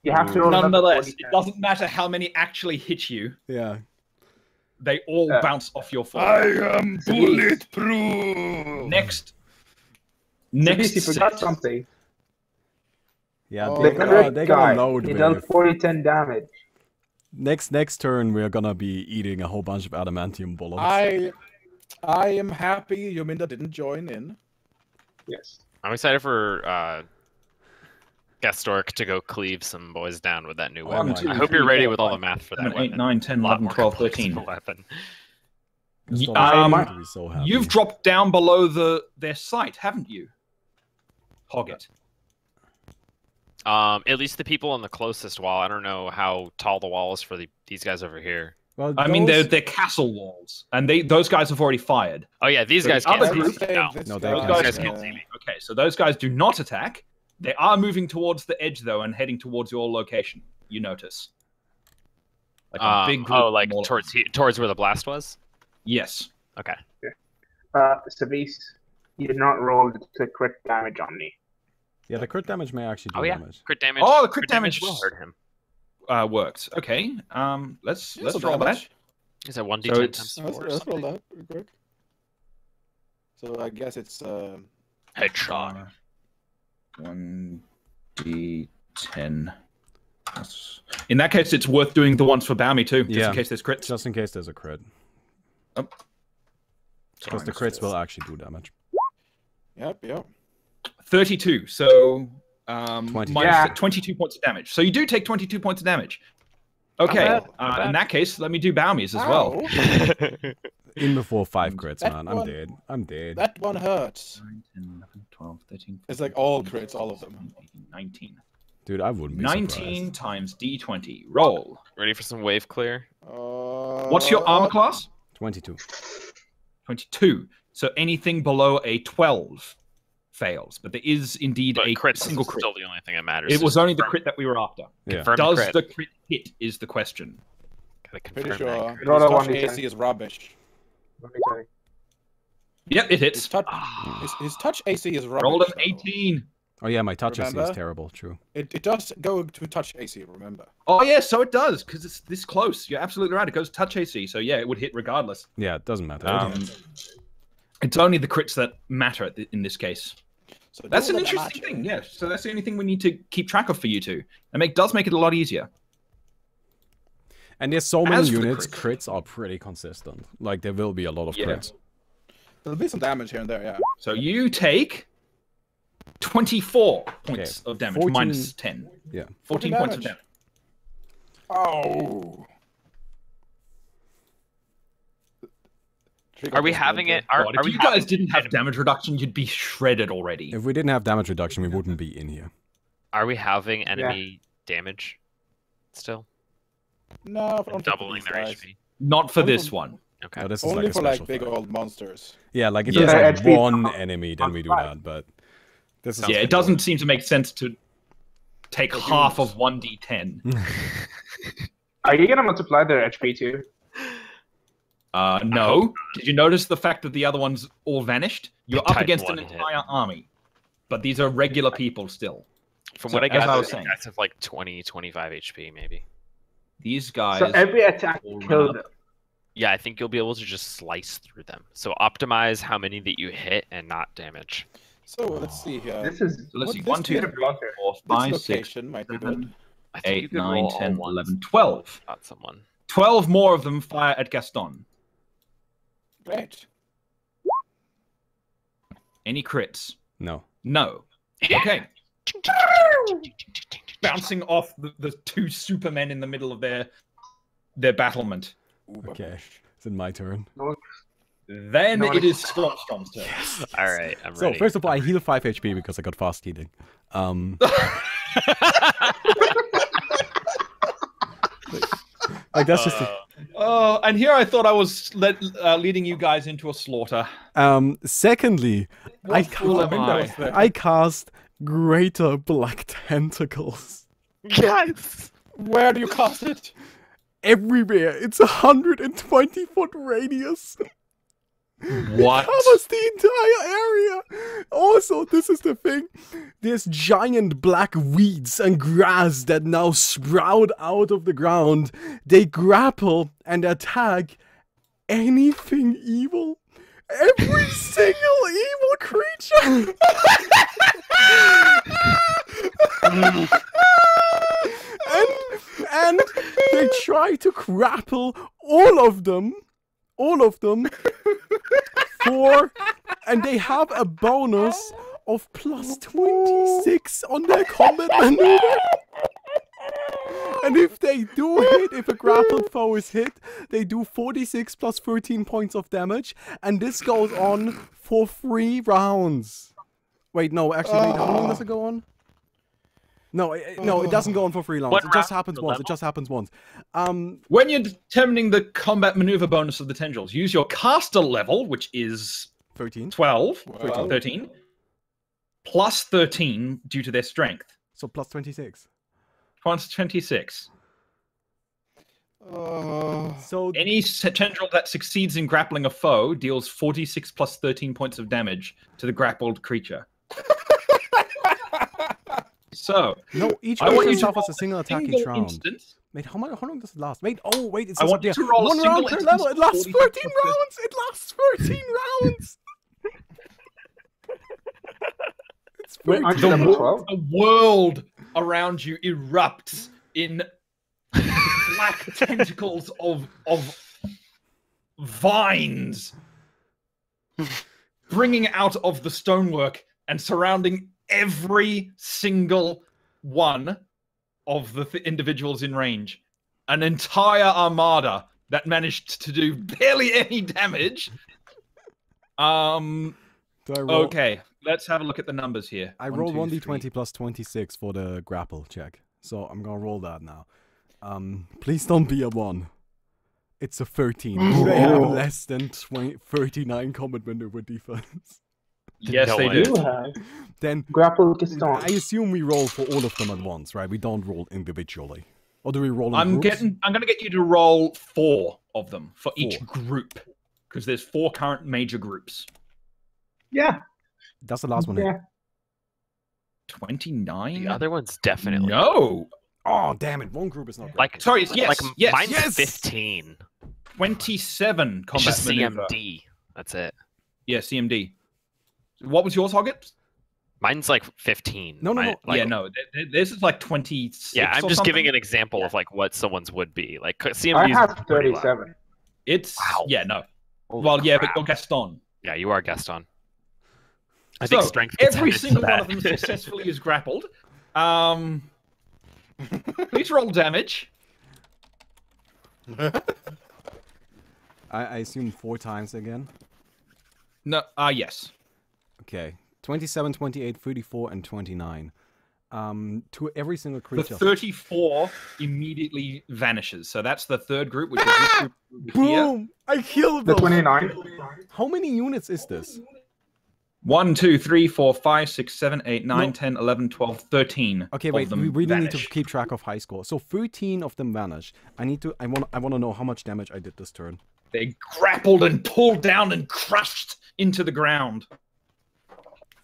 You have to roll another Nonetheless, 40. it doesn't matter how many actually hit you. Yeah. They all bounce off your form. am bulletproof. Next. Savis, you set. forgot something. Yeah, Oh, they're The God. gonna, crit they're guy, gonna load he does with... 40-10 damage. Next turn, we're gonna be eating a whole bunch of adamantium bullets. I am happy Yominda didn't join in. Yes. I'm excited for Gastork to go cleave some boys down with that new One, weapon. two, I hope three, you're ready four, with all the 5, math for that 7, 8, weapon. 9, 10, A lot 11, more 12, complex 13. of a weapon. Gaston's Um, going to be so happy. You've dropped down below their sight, haven't you? Hoggett. At least the people on the closest wall. I don't know how tall the wall is for these guys over here. Well, I mean, those- they're castle walls, and those guys have already fired. Oh yeah, these So guys the can't other see group- me. No. No, they Those can't guys see can't me. see me. Okay, so those guys do not attack. They are moving towards the edge, though, and heading towards your location. You notice. Like a big group. Oh, like more- towards where the blast was. Yes. Okay. Savis, you did not roll the crit damage on me. Yeah, the crit damage may actually do Oh yeah, damage. crit damage. Oh, the crit damage will hurt him. Worked. Okay. Let's Yeah, so roll that. damage. Is that 1d10 So times it's- 4? Let's roll that real quick. So I guess it's Headshot. 1d10. In that case, it's worth doing the ones for Bammy too, just Yeah. in case there's crits. Just in case there's a crit. Oh. Because the crits will actually do damage. yep. 32. So 20. minus Yeah. 22 points of damage. So you do take 22 points of damage. Okay. Not bad. In that case, let me do Bammies as well. Ow. In before 5 crits, That man. one- I'm dead. That one hurts. 9, 10, 11, 12, 13. It's like all crits, all of them. 18, 19. Dude, I wouldn't be 19 surprised. times d20. Roll. Ready for some wave clear? What's your armor class? 22. 22. So anything below a 12 fails. But there is indeed But a crits single is crit. still the only thing that matters. It was Just only the confirm- crit that we were after. Yeah. confirm Does crit. the crit hit is the question. Gotta Pretty confirm that sure crit. Roll a his touch 1d10. AC is rubbish. Yep, it His hits. touch, Ah. his touch AC is rubbish. Rolled an though. 18. Oh yeah, my touch AC is Remember? terrible, true. It does go to touch AC, remember? Oh, yeah, so it does, because it's this close. You're absolutely right. It goes touch AC, so yeah, it would hit regardless. Yeah, it doesn't matter. It's only the crits that matter in this case. So That's do an that interesting much. thing, yeah. So that's the only thing we need to keep track of for you two. And does make it a lot easier. And there's so many As for the units, crits- crits are pretty consistent. Like, there will be a lot of Yeah. crits. There'll be some damage here and there, yeah. So you take 24 points Okay, of damage, 14 minus 10. Yeah. 14 points of damage. Oh. Are we having it? Are God, if we you guys having didn't have enemy- damage reduction, you'd be shredded already. If we didn't have damage reduction, we wouldn't be in here. Are we having enemy damage still? No, I don't think Doubling these their guys. HP. Not for Only this for- one. Okay. No, this is Only like a for special like big thing. old monsters. Yeah, like if Yeah. there's like HP one on- enemy, then we do that. But this is Yeah, it doesn't seem to make sense to take For half humans. of 1d10. Are you gonna multiply their HP too? No. Did you notice the fact that the other ones all vanished? You're up Type against an 1 hit. entire army. But these are regular people still. From So, what I as I gather, was these saying- guys have like 20, 25 HP maybe. These guys. So every attack will run killed up. them. Yeah, I think you'll be able to just slice through them. So optimize how many that you hit and not damage. So let's see here. This is So let's What see. this 1, 2, did- 3, 4, This 5, 6, location might be good. 7, I think you 8, could 9, roll all 10, ones 11, 12. at someone. 12 more of them fire at Gaston. Great. Any crits? No. No. Okay. Bouncing off the two supermen in the middle of their their battlement. Okay, is it my turn? Then No, it is Strom's turn. All right, I'm So ready. first of all, I heal 5 HP because I got fast healing. Like that's just. Oh, and here I thought I was leading you guys into a slaughter. Secondly, What fool am I? I cast Greater Black Tentacles Yes. Where do you cast it? everywhere. It's 120-foot radius. What? Covers the entire area. Also, this is the thing. There's giant black weeds and grass that now sprout out of the ground. They grapple and attack anything evil. Every single evil creature. and they try to grapple all of them. And they have a bonus of plus 26 on their combat maneuver. And if they do hit, if a grappled foe is hit, they do 46 plus 13 points of damage. And this goes on for 3 rounds. Wait, no, actually, wait, how long does it go on? No, no, it doesn't go on for 3 rounds. What It just round happens the once. level? It just happens once. When you're determining the combat maneuver bonus of the tendrils, use your caster level, which is 13. 12, Wow. 13, plus 13 due to their strength. So plus 26. Plus 26. So Any tendril that succeeds in grappling a foe deals 46 plus 13 points of damage to the grappled creature. So, no, each I want creature you to suffers roll a single attack single each round. instance. Wait, how long does it last? Wait, oh wait, it's I want you to roll a 1 round single per instance level. It of lasts 46 13 rounds. It lasts 13 rounds. It's Wait, aren't you 13 level rounds. 12? The world around you erupts in black tentacles of vines bringing out of the stonework and surrounding every single one of the individuals in range. An entire armada that managed to do barely any damage. Do I roll? Okay, let's have a look at the numbers here. I roll 1d20 plus 26 for the grapple check. So I'm gonna roll that now. Please don't be a 1. It's a 13. Do they have less than 39 combat maneuver defense? Yes, No they way. do. Then Grapple Gaston. I assume we roll for all of them at once, right? We don't roll individually. Or do we roll in I'm groups? going to get you to roll 4 of them for each 4. group because there's 4 current major groups. Yeah. That's the last one. Yeah. 29? The other one's definitely No. Oh, damn it. One group is not great. like Sorry, yes, like yes, mine's yes! 15. 27 It's combat just maneuver. CMD. That's it. Yeah, CMD. What was your target? Mine's like 15. No, no, no. Like, Yeah, no. This is like 26. Yeah, I'm or just giving something. an example of like what someone's would be. Like CMD I is have pretty low. 37. It's Wow. yeah, no. Holy Well, yeah, but crap. you're Gaston. Yeah, you are Gaston. I think So, strength gets every added to single one that. of them successfully is grappled. Please roll damage. I assume 4 times again. No, yes. Okay. 27, 28, 34, and 29. To every single The creature. 34 immediately vanishes. So that's the third group, which is this group over here. Boom! I killed The them! 29. How many units is this? 1, 2, 3, 4, 5, 6, 7, 8, 9, No. 10, 11, 12, 13. Okay, of wait, them we really need to vanish. keep track of high score. So 13 of them vanish. I want to know how much damage I did this turn. They grappled and pulled down and crushed into the ground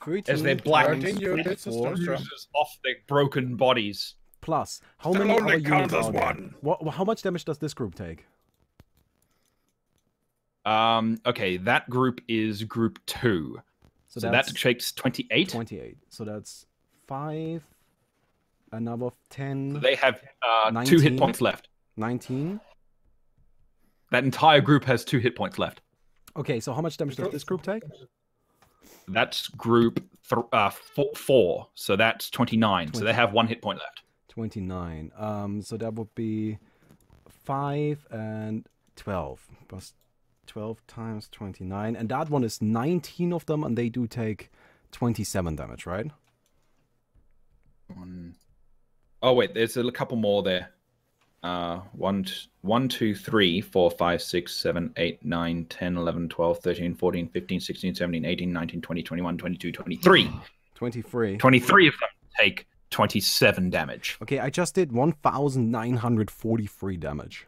13 as their black times 13 units is 4 strong. oozes off their broken bodies. plus. How Still many only other count units as are there? one. How much damage does this group take? Okay, that group is group 2. So that takes 28. 28. So that's 5, another 10, They have 2 19. hit points left. 19. That entire group has 2 hit points left. Okay, so how much damage does this group take? That's group 4. So that's 29. So they have 1 hit point left. 29. So that would be 5 and 12. Plus 12 times 29. And that one is 19 of them, and they do take 27 damage, right? Oh wait, there's a couple more there. 1, 2, 3, 4, 5, 6, 7, 8, 9, 10, 11, 12, 13, 14, 15, 16, 17, 18, 19, 20, 21, 22, 23. 23. 23 of them take 27 damage. Okay, I just did 1,943 damage.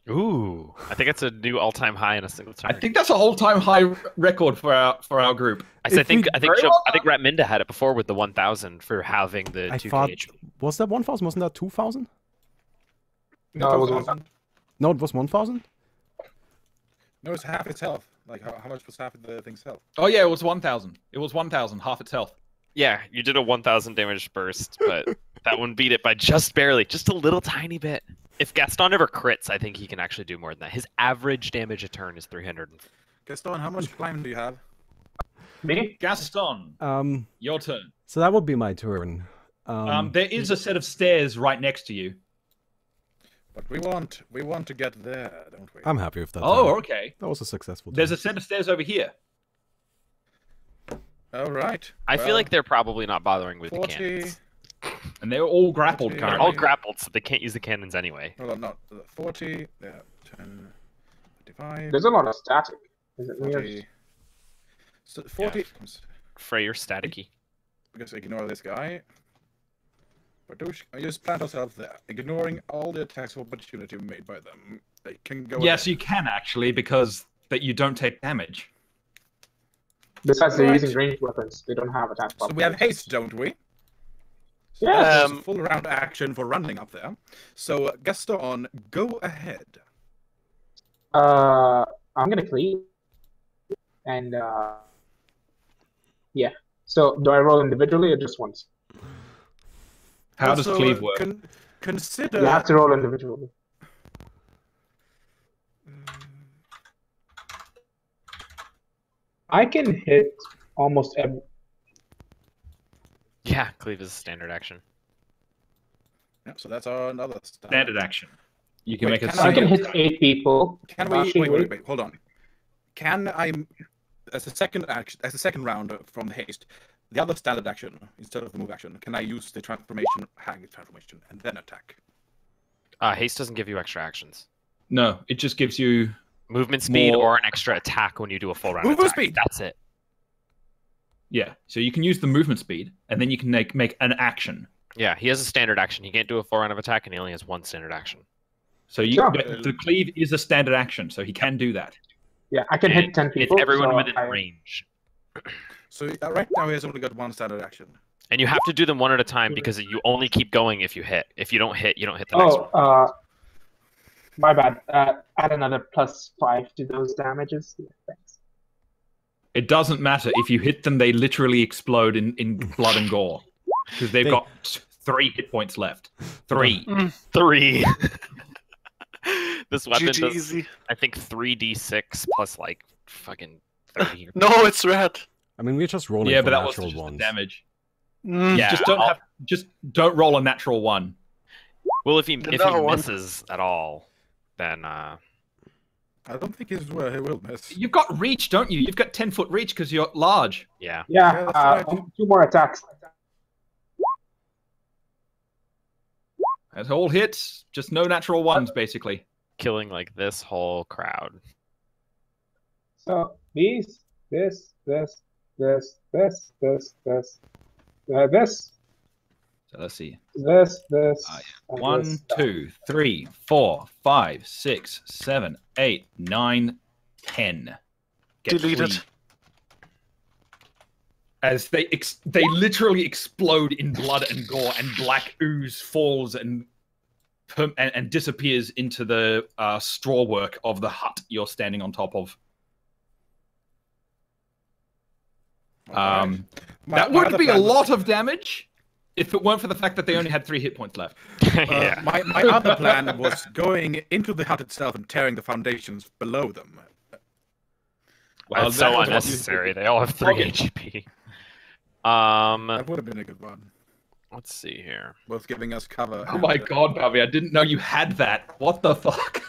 Ooh, I think it's a new all-time high in a single turn. I think that's an all-time high record for our group. I think Ratminda had it before with the 1,000 for halving the 2k HP. Was that 1,000? Wasn't that 2,000? No, it was 1,000. No, it was 1,000? No, it's half its health. Like, how much was half of the thing's health? Oh yeah, it was 1,000. It was 1,000, half its health. Yeah, you did a 1,000 damage burst, but that one beat it by just barely, just a little tiny bit. If Gaston ever crits, I think he can actually do more than that. His average damage a turn is 300. Gaston, how much climb do you have? Me? Gaston, your turn. So that would be my turn. There is a set of stairs right next to you. But we want to get there, don't we? I'm happy with that. Oh, turn. okay. That was a successful turn. There's a set of stairs over here. All right. I feel like they're probably not bothering with 40. the cannons. And they're all grappled 40. They're currently. all grappled, so they can't use the cannons anyway. Hold on, not 40. Yeah, 10, 25. There's a lot of static. Is it 40. weird? So 40. Freyr staticky. Because ignore this guy. Badoosh, just plant ourselves there, ignoring all the attacks of opportunity made by them. They can go. Yes, ahead. you can actually, because that you don't take damage. Besides, they're Right. using ranged weapons. They don't have attack. So we have haste, don't we? So Yeah. that's a full round action for running up there. So Gaston, go ahead. I'm gonna cleave. And yeah. So do I roll individually or just once? How does Also, cleave work? Consider. You have to roll individually. I can hit almost every. Yeah, cleave is a standard action. Yeah, so that's another Standard action. You can Wait, make a can I can single. hit 8 people. Can we Actually, wait, hold on. Can I, as a second action, as a second round from the haste, the other standard action instead of the move action, can I use the transformation, hang transformation, and then attack? Haste doesn't give you extra actions. No, it just gives you. Movement speed More- or an extra attack when you do a full round Movement attack. speed! That's it. Yeah, so you can use the movement speed, and then you can make an action. Yeah, he has a standard action. He can't do a full round of attack, and he only has one standard action. So you, Sure. the cleave is a standard action, so he can do that. Yeah, I can hit And 10 people. It's everyone so within I- range. So right now he has only got one standard action. And you have to do them one at a time because you only keep going if you hit. If you don't hit, you don't hit the next one. My bad. Add another +5 to those damages. Yeah, thanks. It doesn't matter if you hit them; they literally explode in blood and gore because they've got 3 hit points left. 3. 3. This weapon GG does, easy. I think, 3d6 plus like fucking 30. No, it's red. I mean, we're just rolling Yeah, for but that was natural just the ones. damage. Yeah, Just don't roll a natural 1. Well, if he Another one. misses at all, then I don't think he's where he will miss. You've got reach, don't you? You've got 10-foot reach because you're large. yeah. Yeah, that's right. 2 more attacks. That's all hits, just no natural 1s, basically. Killing like this whole crowd. So these, this, this, this, this, this, this, this, So let's see. this, this. Ah, and 1, this. 2, 3, 4, 5, 6, 7, 8, 9, 10. Get Deleted. 3. As they literally explode in blood and gore, and black ooze falls and disappears into the straw work of the hut you're standing on top of. Alright. That My would other be a plan was- lot of damage if it weren't for the fact that they only had 3 hit points left. Yeah. My other plan was going into the hut itself and tearing the foundations below them. Well, That's that so was what you unnecessary. They all have 3 Okay. HP. That would have been a good one. Let's see here. Both giving us cover. Oh my god, Bobby, I didn't know you had that. What the fuck?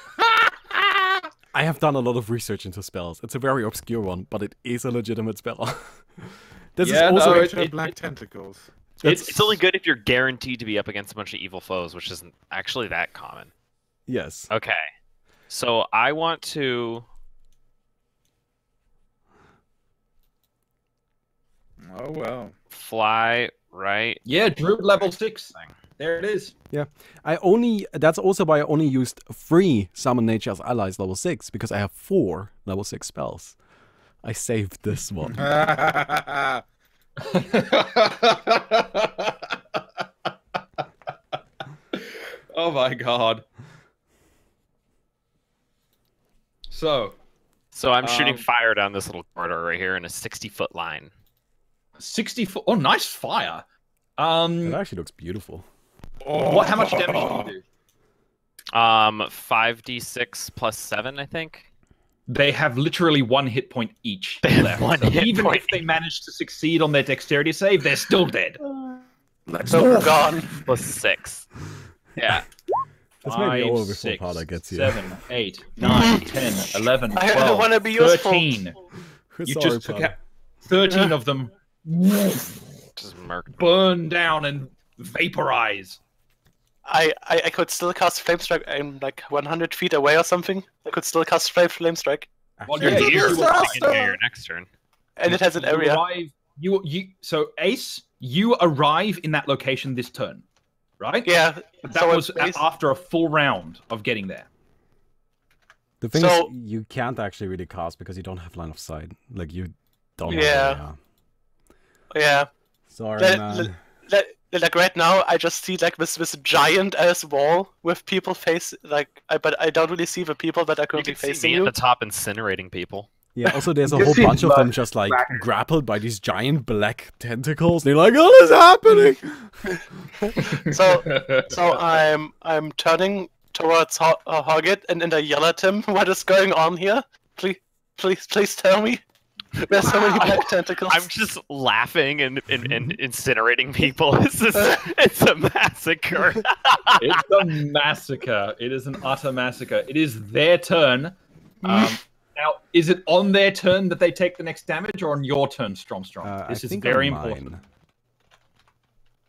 I have done a lot of research into spells. It's a very obscure one, but it is a legitimate spell. This Yeah, is also no, Black Tentacles. It's only good if you're guaranteed to be up against a bunch of evil foes, which isn't actually that common. yes. Okay. So I want to... Oh well. fly right... Yeah, Druid level 6. There it is. Yeah, that's also why I only used 3 Summon Nature's Allies level 6, because I have 4 level 6 spells. I saved this one. Oh my god. So I'm shooting fire down this little corridor right here in a 60-foot line. 60 foot. Oh, nice fire. It actually looks beautiful. What? How much damage do you do? 5d6 plus 7, I think. They have literally 1 hit point each. They have left. 1 So hit even point. if they manage to succeed on their dexterity save, they're still dead. So gone. Plus 6. Yeah. This may be 5, over before 6, Pada gets here. 7, 8, 9, 10, 11, 12, I wanna be useful. 13. You Sorry, just took Pada. out 13 of them. Just murked. Burn down and vaporize. I could still cast Flame Strike. I'm like 100 feet away or something. I could still cast Flame Strike. Well, Actually, yeah, You're you walking into your next turn. And it has an area. So Ace, you arrive in that location this turn, right? Yeah. That so was after a full round of getting there. the thing so- is, you can't actually really cast because you don't have line of sight. Like, you don't Yeah. know. Yeah. Sorry, Let- man. Like right now, I just see like this giant ass wall with people face but I don't really see the people that are You currently can see facing me you. at the top incenerating people. Yeah, also there's a You whole see bunch of them blood just like splatter. grappled by these giant black tentacles. They're like, what is happening? So I'm turning towards Hoggett and I yell at him. What is going on here? Please tell me. There's so many black tentacles. I'm just laughing and incinerating people. It's a massacre. It's a massacre. It is an utter massacre. It is their turn. Now, is it on their turn that they take the next damage, or on your turn, Strom? This I is think very on important. mine.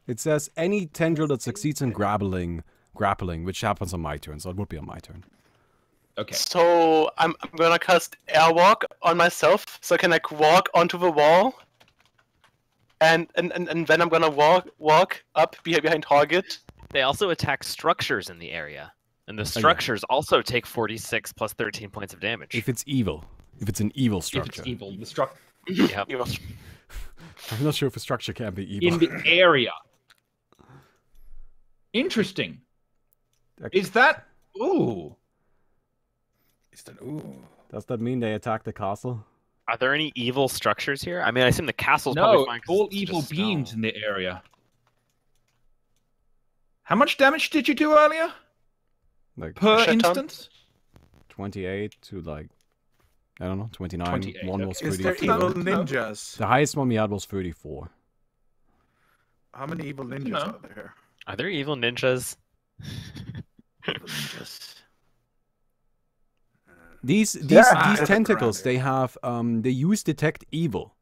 It says any tendril that succeeds in grappling, which happens on my turn, so it would be on my turn. Okay. So I'm gonna cast Airwalk on myself, so I can like walk onto the wall, and then I'm gonna walk up behind Hoggett. They also attack structures in the area. And the structures also take 46 plus 13 points of damage. If it's evil. If it's an evil If structure. it's evil, the structure Yep. I'm not sure if a structure can be evil. in the area. Interesting. Is that? Ooh. Does that mean they attack the castle? Are there any evil structures here? I mean, I assume the castle's probably No, fine. 'cause all it's evil just beings snow. in the area. How much damage did you do earlier? Like Per Shit ton. instance? 28 to like, I don't know, 29. 28, One was okay. Is there 34. evil ninjas? The highest one we had was 34. How many evil ninjas No. are there? Are there evil ninjas? Evil ninjas. These Yeah. tentacles, they have they use detect evil.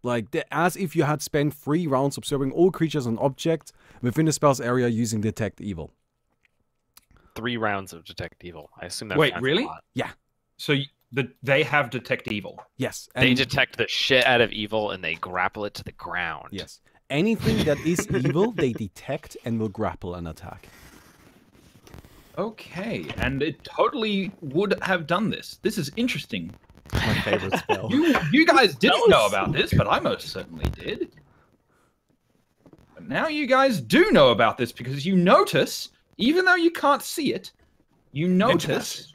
Like as if you had spent 3 rounds observing all creatures and objects within the spell's area using detect evil. 3 rounds of detect evil. I assume that. Wait, sounds really? A lot. So they have detect evil. Yes. They and- detect the shit out of evil and they grapple it to the ground. Yes. Anything that is evil, they detect and will grapple and attack. Okay, and it totally would have done this. This is interesting. My favorite spell. You guys didn't know about this, but I most certainly did. But now you guys do know about this because you notice, even though you can't see it, you notice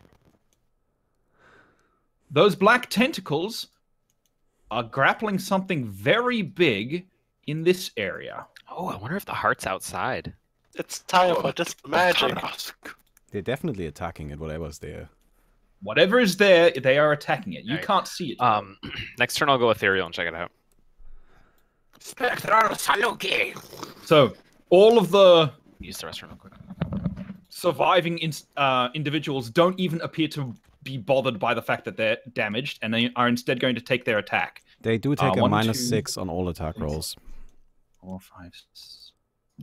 those black tentacles are grappling something very big in this area. Oh, I wonder if the heart's outside. It's time for this magic. They're definitely attacking it, whatever's there. Whatever is there, they are attacking it. You Alright. can't see it. Next turn I'll go ethereal and check it out. Spectral Saluki! So all of the Use the restroom real quick. surviving individuals don't even appear to be bothered by the fact that they're damaged, and they are instead going to take their attack. They do take a one, -6 on all attack rolls. 4, 5, 6.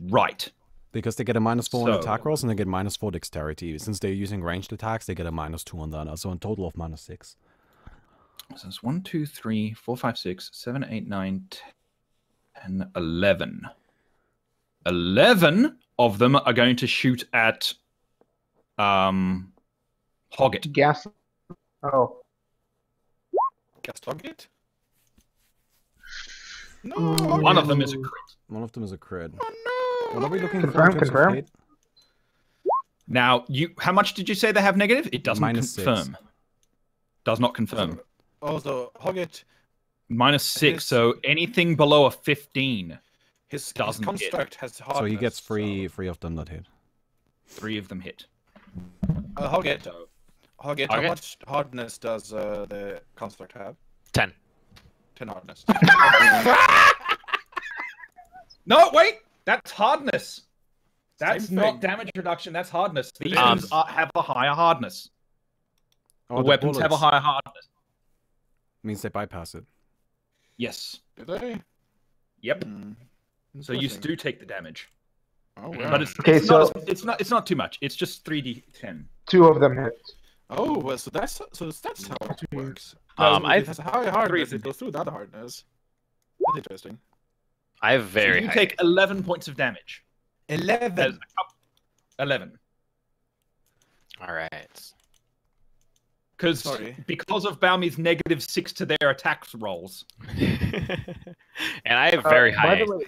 Right. Because they get a -4 on So- attack rolls and they get -4 dexterity. Since they're using ranged attacks, they get a -2 on that. So a total of -6. So it's 1, 2, 3, 4, 5, 6, 7, 8, 9, 10, 11. 11 of them are going to shoot at Hoggett. Gas. Oh. Gas target? No! One of them is a crit. One of them is a crit. Oh no! What are we looking Confirm, for in terms of confirm. hit? Now, how much did you say they have negative? It doesn't -6. confirm. Does not confirm. Also, Hoggett, -6, so anything below a 15. his Doesn't construct has hardness. So he gets three of them that hit. 3 of them hit. Hoggett, So, how Okay. much hardness does the construct have? 10. 10 hardness. no, wait! That's hardness. That's Same not thing. damage reduction, that's hardness. These Um, things have a higher hardness. Oh, The weapons have a bullets higher hardness. means they bypass it. Yes. Do they? Yep. Hmm. So you Interesting. do take the damage. Oh, But wow. it's, Okay, it's, so- not, it's not too much. It's just 3d10. 2 of them hit. Oh, well, so that's how it works. I've- It has a high hardness. It goes through that hardness. That's interesting. I have So very you high. take 11 points of damage. 11. 11. All right. Because Sorry. of Balmy's -6 to their attacks rolls. And I have very By high. the way,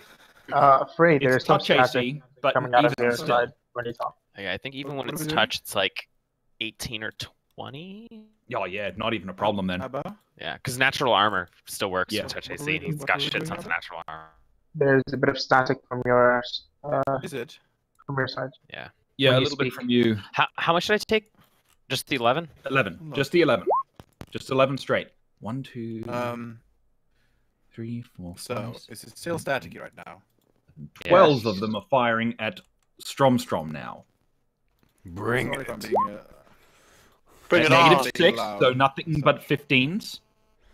afraid It's there's no touch static AC, but coming out of even their still. side when you talk. I think even when What are it's we doing? touch, it's like 18 or 20. Oh yeah, not even a problem then. Abba? Yeah, because natural armor still works Yeah. with touch What are AC. we And he's doing? got What are we shit doing tons of now? natural armor. There's a bit of static from your Is it? side. Yeah, When a you little bit speak. from you. How much did I take? Just the 11? 11. No. Just the 11. Just 11 straight. 1, 2, 3, 4, 5, So, 6, it's still staticky right now. 12 Yes. of them are firing at Strom now. Bring Sorry if I'm it. being, Bring At it on. -6, Loud. so nothing but 15s.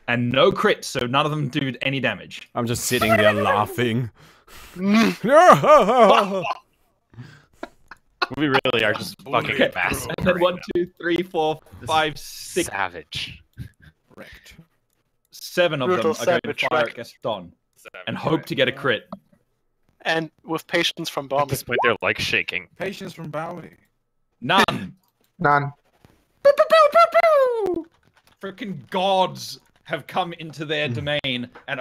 And no crits, so none of them do any damage. I'm just sitting there laughing. We really are just fucking Okay. massive. And then 1, 2, 3, 4, 5, 6, Savage. wrecked. 7 of them Brutal are going to savage fire wreck. at Gaston and hope to get a crit. And with patience from At Bomb. this point, they're like shaking. Patience from Bowie. None. None. Freaking gods have come into their domain and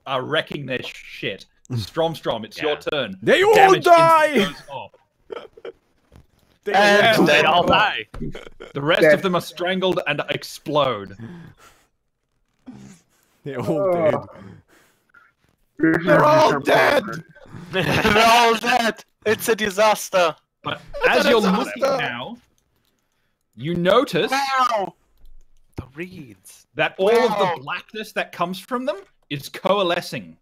are wrecking their shit. Strom, it's your turn. They all Damage die! instantly goes off. And They all die. The rest Dead. of them are strangled and explode. They're all dead. They're all dead! They're all dead! It's a disaster! But as you're disaster. looking now, you notice Wow! The reeds. that all of Wow. the blackness that comes from them is coalescing.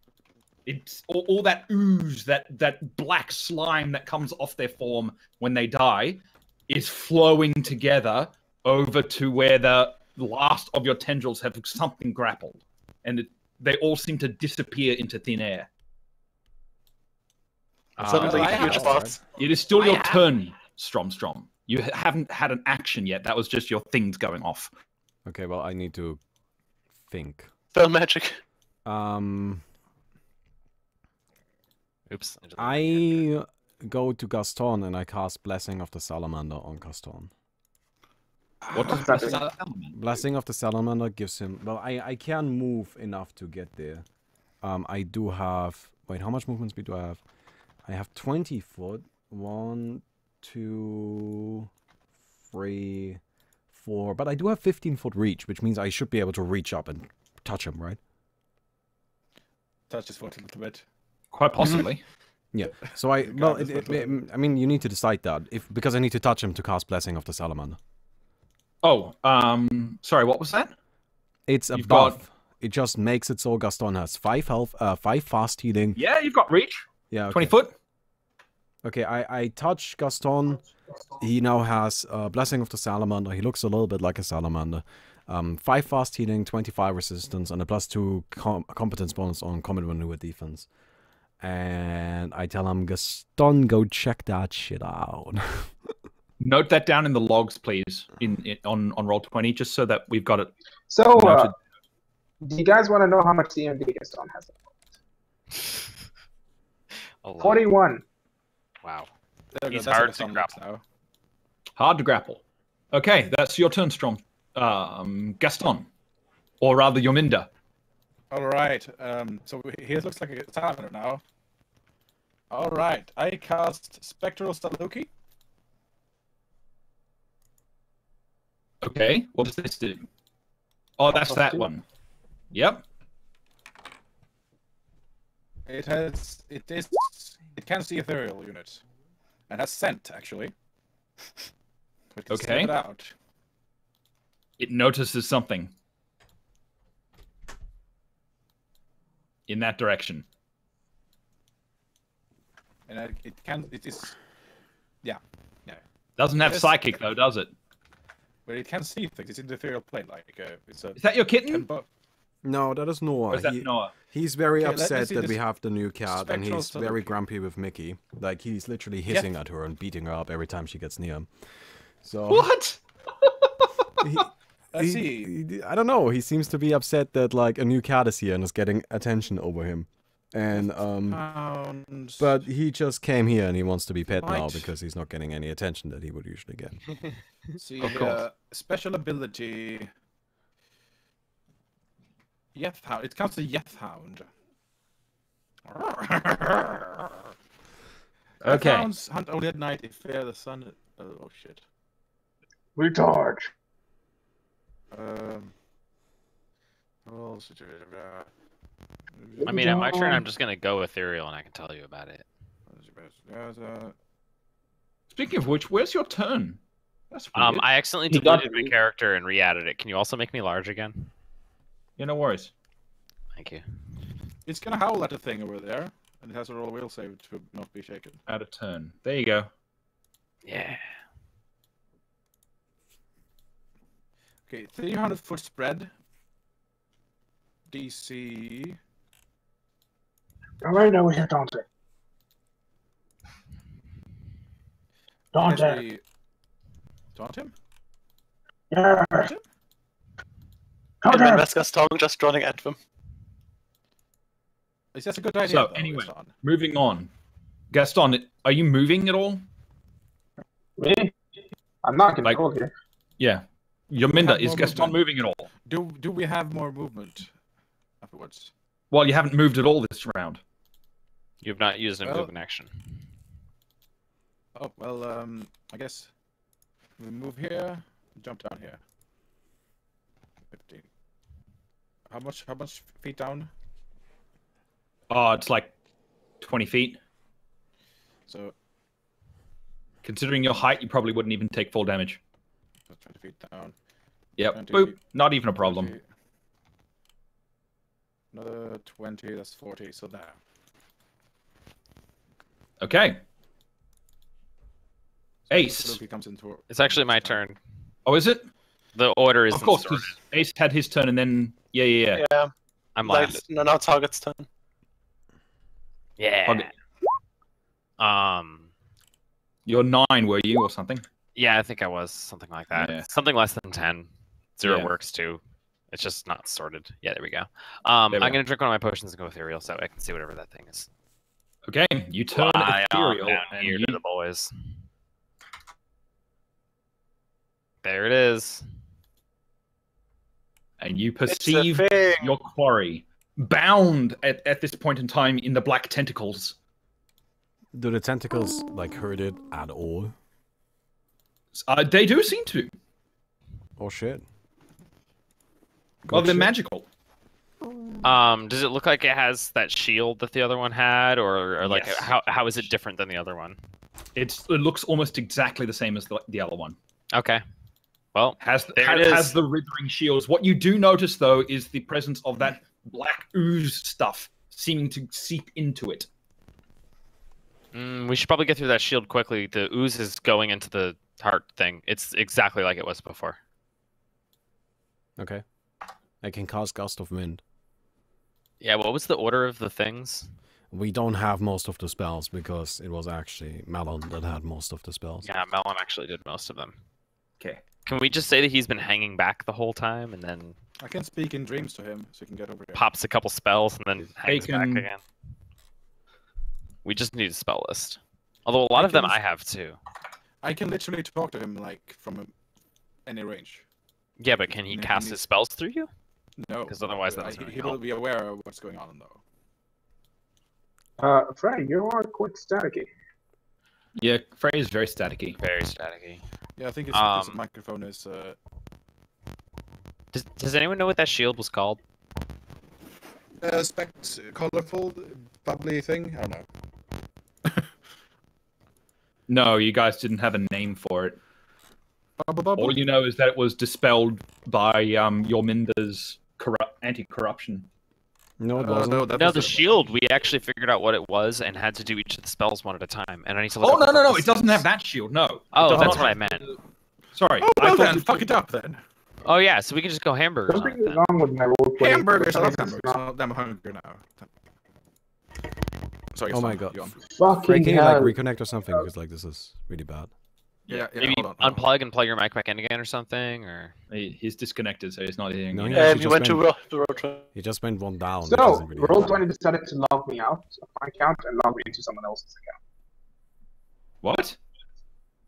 It's all that ooze, that black slime that comes off their form when they die, is flowing together over to where the last of your tendrils have something grappled, and they all seem to disappear into thin air. Suddenly, I huge have- boss. It is still your turn, Strom. You haven't had an action yet. That was just your things going off. Okay, well, I need to think. Spell magic. Oops. I go to Gaston and I cast Blessing of the Salamander on Gaston. What does Blessing? Blessing of the Salamander gives him... Well, I can move enough to get there. I do have... Wait, how much movement speed do I have? I have 20 foot. 1, 2, 3, 4. But I do have 15-foot reach, which means I should be able to reach up and touch him, right? Touch his foot a little bit. Quite possibly. Yeah. So I... Well, God, that's I mean, you need to decide that. Because I need to touch him to cast Blessing of the Salamander. Oh, sorry, what was that? It's a You've buff. got- it just makes it so Gaston has 5 health, 5 fast healing. Yeah, you've got reach. Yeah, okay. 20 foot. Okay, I touch Gaston. He now has Blessing of the Salamander. He looks a little bit like a salamander. 5 fast healing, 25 resistance, and a +2 competence bonus on combat maneuver defense. And I tell him, Gaston, go check that shit out. Note that down in the logs, please, on Roll20, just so that we've got it. So, do you guys want to know how much CMD Gaston has? 41. Wow. He's hard to grapple. now. Hard to grapple. Okay, that's your turn, Strong. Gaston. Or rather, Yominda. Alright, so he looks like a salamander now. Alright, I cast Spectral Saluki. Okay, what does this do? Oh, that's that one. Yep. It can see ethereal units. And has scent, actually. But it can sniff it out. It notices something. In that direction. And it is... Yeah. Doesn't have psychic, though, does it? But it can see things. It's in the ethereal plane, it's a... Is that your kitten? No, that is Noah. Or is that Noah? He's very Okay, upset that we have the new cat, and he's Spectral very Saluki. grumpy with Mickey. Like, he's literally hissing at her and beating her up every time she gets near him. So... What? Let's see. I don't know. He seems to be upset that, like, a new cat is here and is getting attention over him. And, but he just came here and he wants to be pet now because he's not getting any attention that he would usually get. See, special ability... Yeth Hound. It counts the Yeth Hound. Okay. Hounds hunt only at night if the sun... Oh, shit. Retard. I mean, at my turn, I'm just gonna go ethereal, and I can tell you about it. Speaking of which, where's your turn? That's weird. I accidentally deleted my character and re-added it. Can you also make me large again? Yeah, no worries. Thank you. It's gonna howl at the thing over there, and it has a roll will save to not be shaken. Out of turn. There you go. Yeah. Okay, 300-foot spread. DC. Alright, over here, Dante. Dante. Actually, taunt him? Yeah. Taunt him? And then Gaston just running at them. Is that a good idea? So, though, anyway, Gaston? moving on. Gaston, are you moving at all? Me? I'm not gonna Like- go here. Yeah. Yominda, have is more Gaston movement. moving at all? Do we have more movement afterwards? Well, you haven't moved at all this round. You have not used a Well- movement action. Oh well, I guess we move here, jump down here. 15. How much feet down? Oh, it's like 20 feet. So Considering your height, you probably wouldn't even take full damage. 20 feet down. Yep. 20 Boop. feet. Not even a problem. 20. Another 20, that's 40, so there. Okay. Ace. Loki comes into It's actually my turn. Oh, is it? The order is Of course, because Ace had his turn and then... Yeah. Yeah. I'm Like, landed. no, now target's turn. Yeah. You're 9, were you, or something? Yeah, I think I was something like that. Yeah. Something less than 10. 0 Yeah. works too. It's just not sorted. Yeah, there we go. There I'm we go. gonna drink one of my potions and go ethereal so I can see whatever that thing is. Okay, you turn Fly on ethereal, down and here you, to the boys. There it is. perceive thing. your quarry bound at this point in time in the black tentacles. Do the tentacles, like, hurt it at all? They do seem to. Oh, shit. Well, Good they're shit. magical. Does it look like it has that shield that the other one had, or like Yes. how is it different than the other one? It looks almost exactly the same as the other one. Okay. Well, has there it is. the withering shields. What you do notice though is the presence of that black ooze stuff seeming to seep into it. We should probably get through that shield quickly. The ooze is going into the heart thing. It's exactly like it was before. Okay. I can cast Gust of Wind. Yeah, what was the order of the things? We don't have most of the spells because it was actually Malon that had most of the spells. Yeah, Melon actually did most of them. Okay. Can we just say that he's been hanging back the whole time and then I can speak in dreams to him, so he can get over here. pops a couple spells and then hangs back Bacon. again? We just need a spell list. Although a lot of them I have too. I can literally talk to him like from any range. Yeah, but can he cast his spells through you? No, 'Cause otherwise that doesn't he help. will be aware of what's going on though. Freddy, you are quite staticky. Yeah, Frey is very staticky. Very staticky. Yeah, I think his microphone is. Does anyone know what that shield was called? Specs, colorful, bubbly thing. I don't know. No, you guys didn't have a name for it. Bubble. All you know is that it was dispelled by Yorminder's anti-corruption. No, it wasn't. No, the shield, we actually figured out what it was and had to do each of the spells one at a time. And I need to look Oh, up no, what no, no, this it doesn't is. have that shield, no. Oh, It does that's not what I have- meant. Sorry. Oh, I well thought then, fuck it up then. Oh yeah, so we can just go hamburgers on it Something is then. wrong with my role-playing. Hamburgers, I love It's hamburgers. not I'm hungry now. Sorry. Oh my Sam, god. you on. Fucking Frank, can you hell. like reconnect or something? Because like this is really bad. Yeah, Maybe hold on. unplug and plug your mic back in again or something, or He's disconnected, so he's not hearing No, you. he actually You just went to went, Road. he just went one down. which So, isn't really Roll20 decided to log me out of my account and log me into someone else's account. What?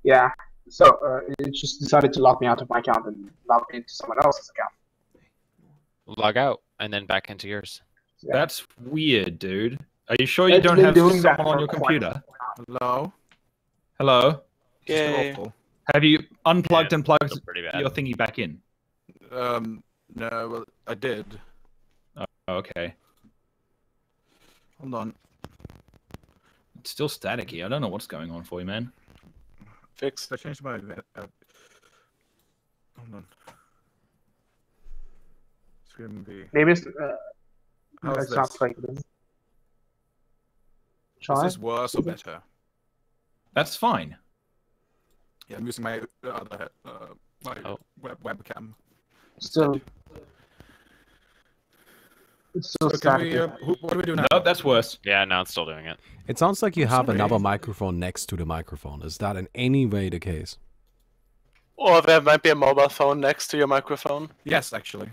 Yeah, so it just decided to log me out of my account and log me into someone else's account. log out and then back into yours. Yeah. That's weird, dude. Are you sure you It's don't been have doing that someone on for your quite computer? Hello. Hello? Yay. Awful. Have you unplugged and plugged Still pretty bad. your thingy back in? No, well, I did. Oh, okay. Hold on. It's still staticky. I don't know what's going on for you, man. Fixed. I changed my. Hold on. Scream B. Maybe it's, How's it's not this? like this. Is Try. this worse or better? That's fine. Yeah, I'm using my other my Oh. webcam. Still. It's still So can we? static. What do we do now? No, that's worse. Yeah, now it's still doing it. It sounds like you have Sorry. another microphone next to the microphone. Is that in any way the case? Or there might be a mobile phone next to your microphone. Yes, actually.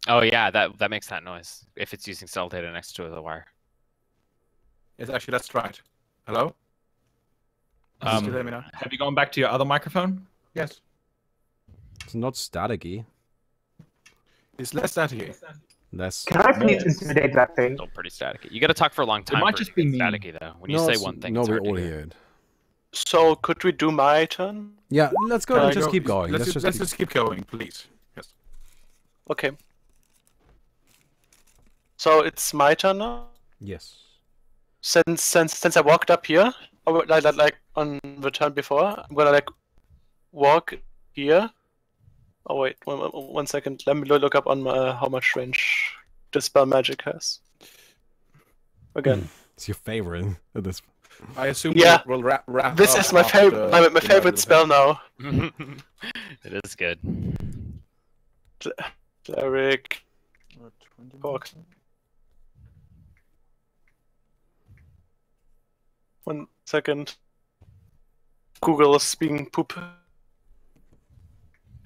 Oh yeah, that makes that noise if it's using cell data next to the wire. Yes, actually, that's right. Hello. Can you hear me now? Have you gone back to your other microphone? Yes. It's not staticky. It's less staticky. Less. Can I please intimidate that thing? Still pretty staticky. You got to talk for a long time. might for it just to be get me. staticky though. When you No, say it's- one thing, no, it's we hard to all hear. hear it. So could we do my turn? Yeah, let's go. Go- just keep going. Let's Let's just keep going, please. Yes. Okay. So it's my turn now. Yes. Since I walked up here, or like on the turn before, I'm gonna like walk here. Oh wait, one second. Let me look up on my, how much range Dispel Magic has. Again, It's your favorite at this. I assume Yeah. we'll wrap this up is my after favorite. My the favorite spell now. It is good. Cleric. Talk. One second. Google is being poop.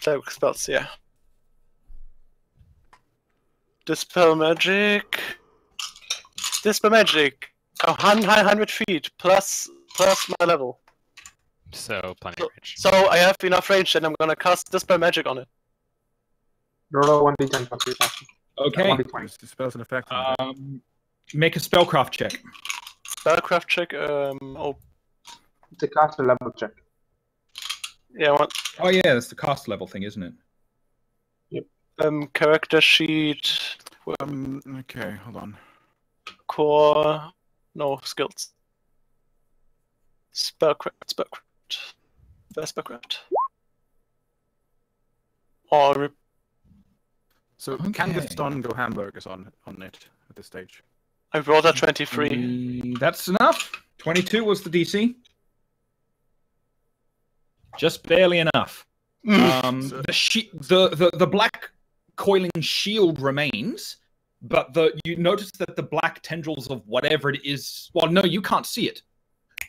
Cleric spells, yeah. Dispel Magic. Dispel Magic. 100 feet plus my level. So plenty of range. So I have enough range and I'm gonna cast Dispel Magic on it. Roll 1d10 plus 3 passion. Okay. 1d20. The spell's an effect. Make a spellcraft check. Spellcraft check, oh, It's a caster level check. yeah, Oh yeah, that's the cast level thing, isn't it? character sheet, Okay, hold on. core, no, skills. Spellcraft. Or So can the stun go hamburgers on it at this stage? I rolled a 23. That's enough. 22 was the DC. Just barely enough. The black coiling shield remains, but you notice that the black tendrils of whatever it is. Well, no, you can't see it.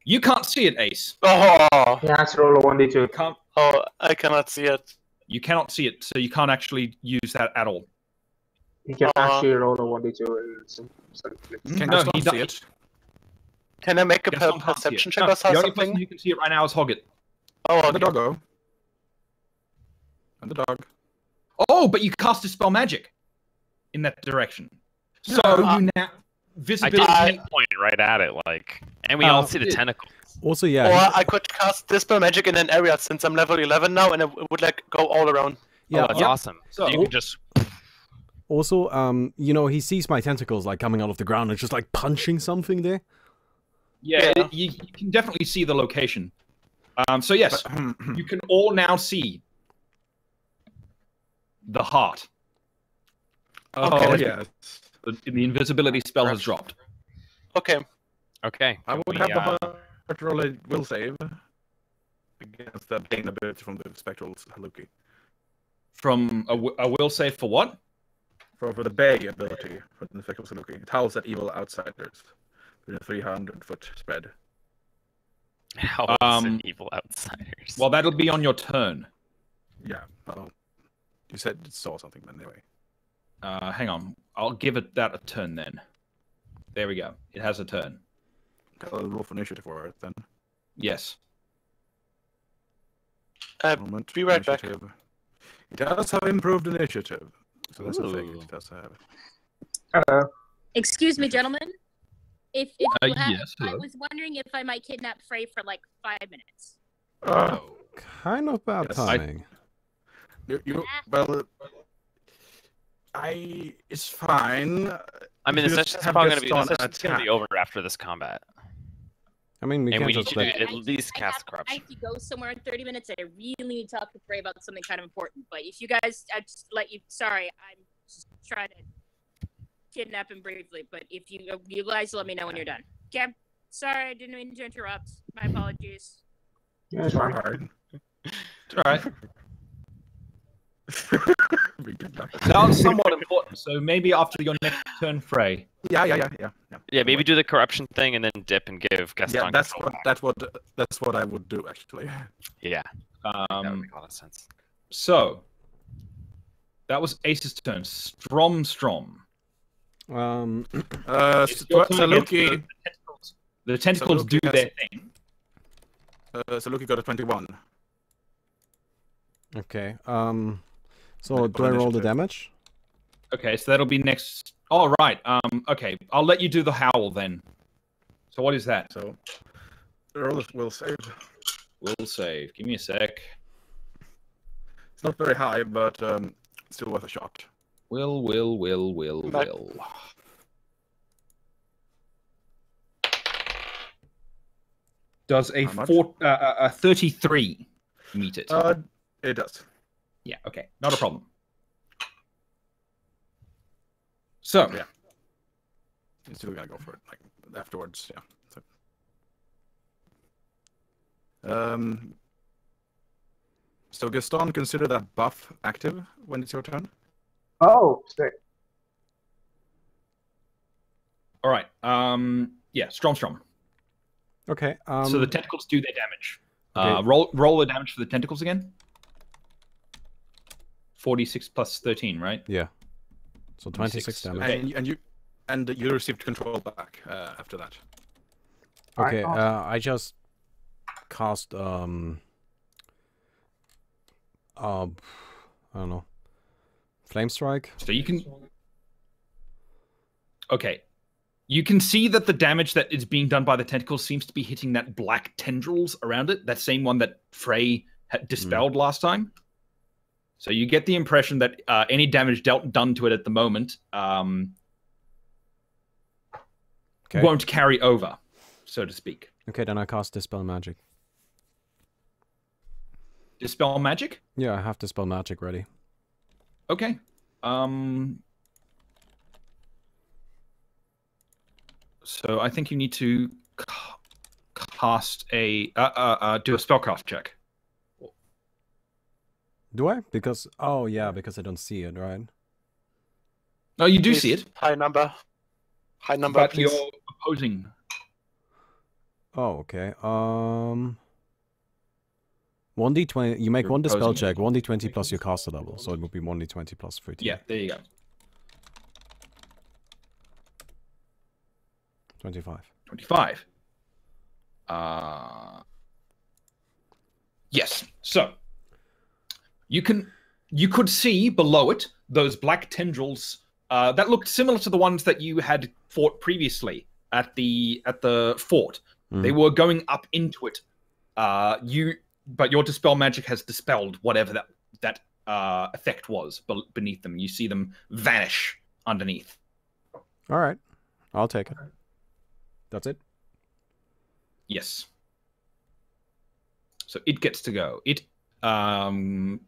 You can't see it, Ace. Oh. He has to roll a 1d2. You can't. Oh, I cannot see it. You cannot see it, so you can't actually use that at all. He can actually roll a 1d2 in some Can No, the he stun see it? Can I make a Gaston can't see it. perception check No, or the only person something? who can see it right now is Hoggett. Oh, And the okay. doggo. And the dog. Oh, but you cast Dispel Magic in that direction. So you now I visibility. did point right at it, like, and we all see the tentacles. Also, Or yeah, I could cast Dispel Magic in an area since I'm level 11 now, and it would like go all around. yeah. Oh, that's awesome. So- You can just Also, you know, he sees my tentacles like coming out of the ground and just like punching something there. Yeah, Yeah. you can definitely see the location. So yes, you can all now see the heart. Oh, Okay. yes. The invisibility spell has dropped. Okay. okay. I would we, have the heart roll a will save against the Bane ability from the Spectral Haluki. From a will save for what? For the Bay ability for the Spectral Haluki. It howls at evil outsiders within a 300-foot spread. How evil outsiders? Well, that'll be on your turn. Yeah, well, you said it saw something then anyway. Hang on, I'll give it that a turn then. There we go. It has a turn. I'll roll for initiative for it then. Yes. Moment. Be right back. Initiative. It does have improved initiative. So that's a thing. Ooh. It does have. Hello. Excuse me, gentlemen. If you have, yes, I hello. was wondering if I might kidnap Frey for like 5 minutes. Oh, Kind of bad Yes, timing. well, it's fine. I mean, You the just session's have probably this gonna be on gonna be attack. over after this combat, I mean, we and can't we need just you to let... at least I cast have corruption. to go somewhere in 30 minutes. I really need to talk to Frey about something kind of important. But if you guys, I just let you. Sorry, I'm just trying to kidnap him briefly. But if you guys let me know when you're done. Okay. Sorry, I didn't mean to interrupt. My apologies. Yeah, it's fine. Hard. All right. Sounds somewhat important. So maybe after your next turn, Frey. Yeah. Yeah, maybe do the corruption thing and then dip and give Gaston Yeah, that's control what back. that's what I would do actually. Yeah, that would Um, make a lot of sense. so that was Ace's turn. Strom. It's your turn against Saluki. the tentacles. The tentacles Saluki do has- their thing. Saluki got a 21. Okay. So Roll do I roll the initiative. damage? Okay, so that'll be next. All right. Okay, I'll let you do the howl then. So what is that? So roll will save. Will save. Give me a sec. It's not very high, but still worth a shot. Will. Back. Does a How much? 33 meet it? It does. Yeah. Okay. Not a problem. So Yeah. You're still gonna go for it like afterwards. Yeah. So Gaston, consider that buff active when it's your turn. Oh, sick. all right. Yeah. Strom. Okay. So the tentacles do their damage. Okay. Roll the damage for the tentacles again. 46 plus 13, right? Yeah. So 26 26, damage. okay. And you received control back after that. Okay, Alright, I just cast I don't know. Flame strike. So you can. Okay. You can see that the damage that is being done by the tentacles seems to be hitting that black tendrils around it, that same one that Frey had dispelled last time. So you get the impression that any damage done to it at the moment Okay. won't carry over, so to speak. Okay, then I cast Dispel Magic. Dispel magic? Yeah, I have Dispel Magic ready. Okay. So I think you need to cast a do a spellcraft check. Do I? Because oh yeah, because I don't see it, right? No, you do Please, see it, high number. High number, but please. you're opposing. Oh, okay. 1d20. You make You're one dispel opposing check. 1d20 plus your caster level, so it would be 1d20 plus 13. Yeah, there you go. 25. 25. Yes. So you could see below it those black tendrils that looked similar to the ones that you had fought previously at the fort. They were going up into it. But your dispel magic has dispelled whatever that effect was beneath them. You see them vanish underneath. All right, I'll take it. That's it. Yes. So it gets to go. It can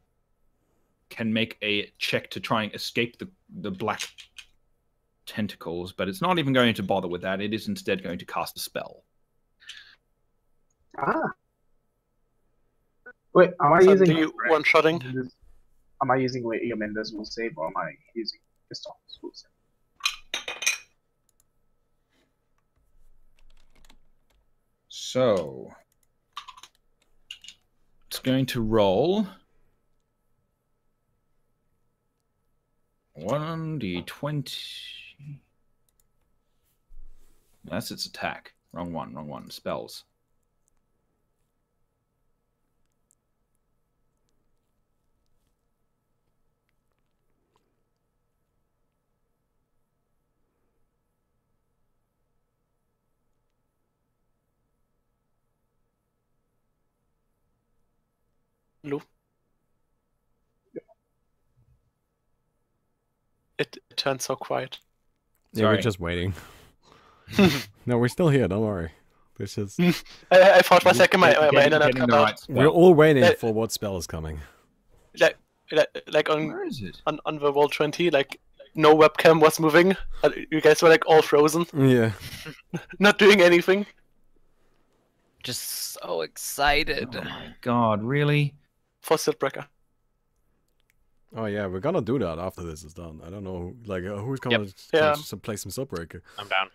make a check to try and escape the black tentacles, but it's not even going to bother with that. It is instead going to cast a spell. Ah. Wait, am I So using do you one-shotting? Am I using your Invisible Save, or am I using Pistol Save? So it's going to roll 1d20. That's its attack. Wrong one. Spells. Lou? It turned so quiet. Yeah, we're Sorry. just waiting. No, we're still here. Don't worry. This is. I thought for a second my internet Getting cut the out. right spell. We're all waiting for what spell is coming. Like on Where is it? on the Roll20, like no webcam was moving. You guys were like all frozen, Yeah. not doing anything. Just so excited. Oh my god, really? For Siltbreaker. Oh yeah, we're gonna do that after this is done. I don't know, like who's gonna Yeah. play some Siltbreaker. I'm down.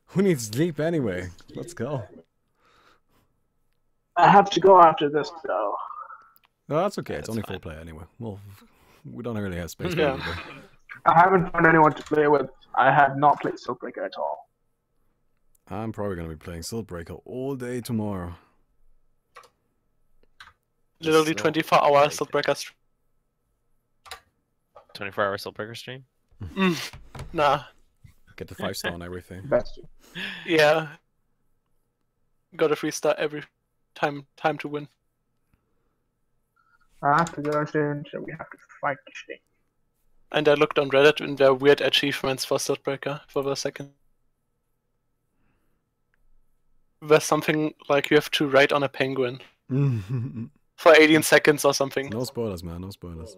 Who needs sleep anyway? Let's go. I have to go after this, though. No, that's okay. It's That's only fine. 4 player anyway. Well, we don't really have space for Yeah. it either. I haven't found anyone to play with. I have not played Siltbreaker at all. I'm probably gonna be playing Siltbreaker all day tomorrow. Literally 24-hour Siltbreaker. 24-hour Siltbreaker stream. Nah. Get the 5-star on everything. Best. Yeah. Got a 3-star every time to win. After the Russian, so we have to fight Sting. And I looked on Reddit and there are weird achievements for Siltbreaker for the second. There's something like you have to ride on a penguin for 18 seconds or something. No spoilers, man. No spoilers.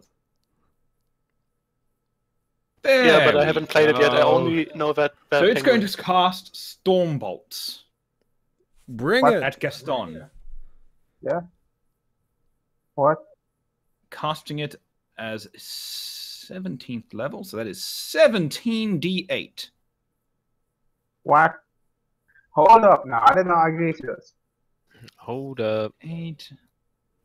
Yeah, but I haven't played it yet. I only know that. So it's going to cast Storm Bolts Bring What? it. at Gaston. Yeah. What? Casting it as 17th level, so that is 17d8. What? Hold up now. I did not agree to this. Hold up. 8.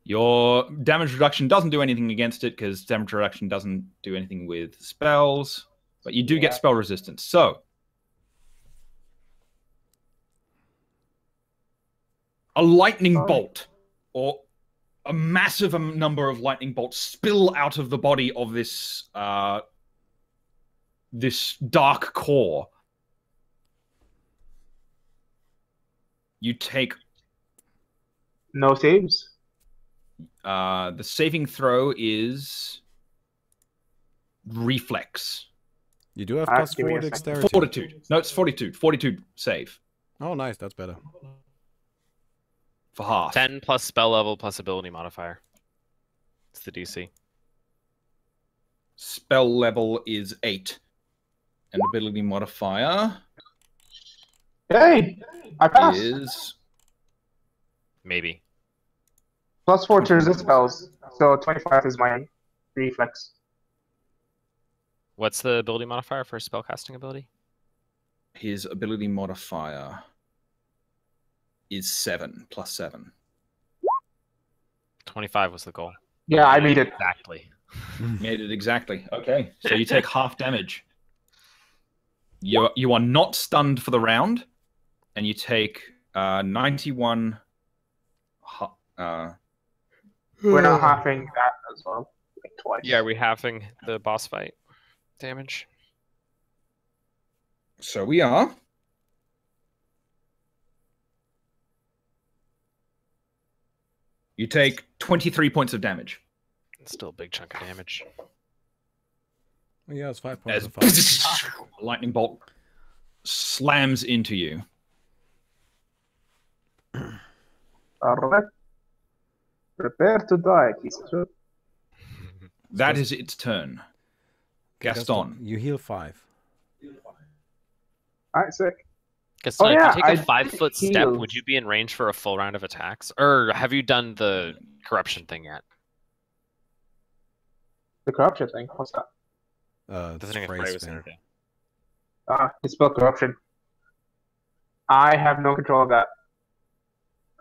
Your damage reduction doesn't do anything against it because damage reduction doesn't do anything with spells, but you do get Yeah. spell resistance. So a lightning Sorry. bolt or a massive number of lightning bolts spill out of the body of this this dark core. You take No saves. the saving throw is reflex. You do have Ah, plus give me 4 a second. dexterity. Fortitude. No, it's fortitude. Fortitude save Oh, nice. That's better. for half. 10 plus spell level plus ability modifier. It's the DC. Spell level is 8. And ability modifier Hey, I passed. is... Maybe. +4 to resist spells, so 25 is my reflex. What's the ability modifier for a spellcasting ability? His ability modifier is 7, +7. 25 was the goal. Yeah, I made it. Exactly. Made it exactly. Okay, so you take half damage. You are not stunned for the round, and you take 91. We're not halving that as well, like twice. Yeah, are we halving the boss fight damage? So we are. You take 23 points of damage. It's still a big chunk of damage. Yeah, it's 5 points As of fire. a lightning bolt slams into you. Alright. Prepare to die, piece of shit. That is its turn. Gaston. You heal 5. Alright, sick. Gaston, Oh, yeah, if you I take a 5-foot did step, heal. would you be in range for a full round of attacks? Or have you done the corruption thing yet? The corruption thing, what's that? The thing Frey was saying. Dispel corruption. I have no control of that.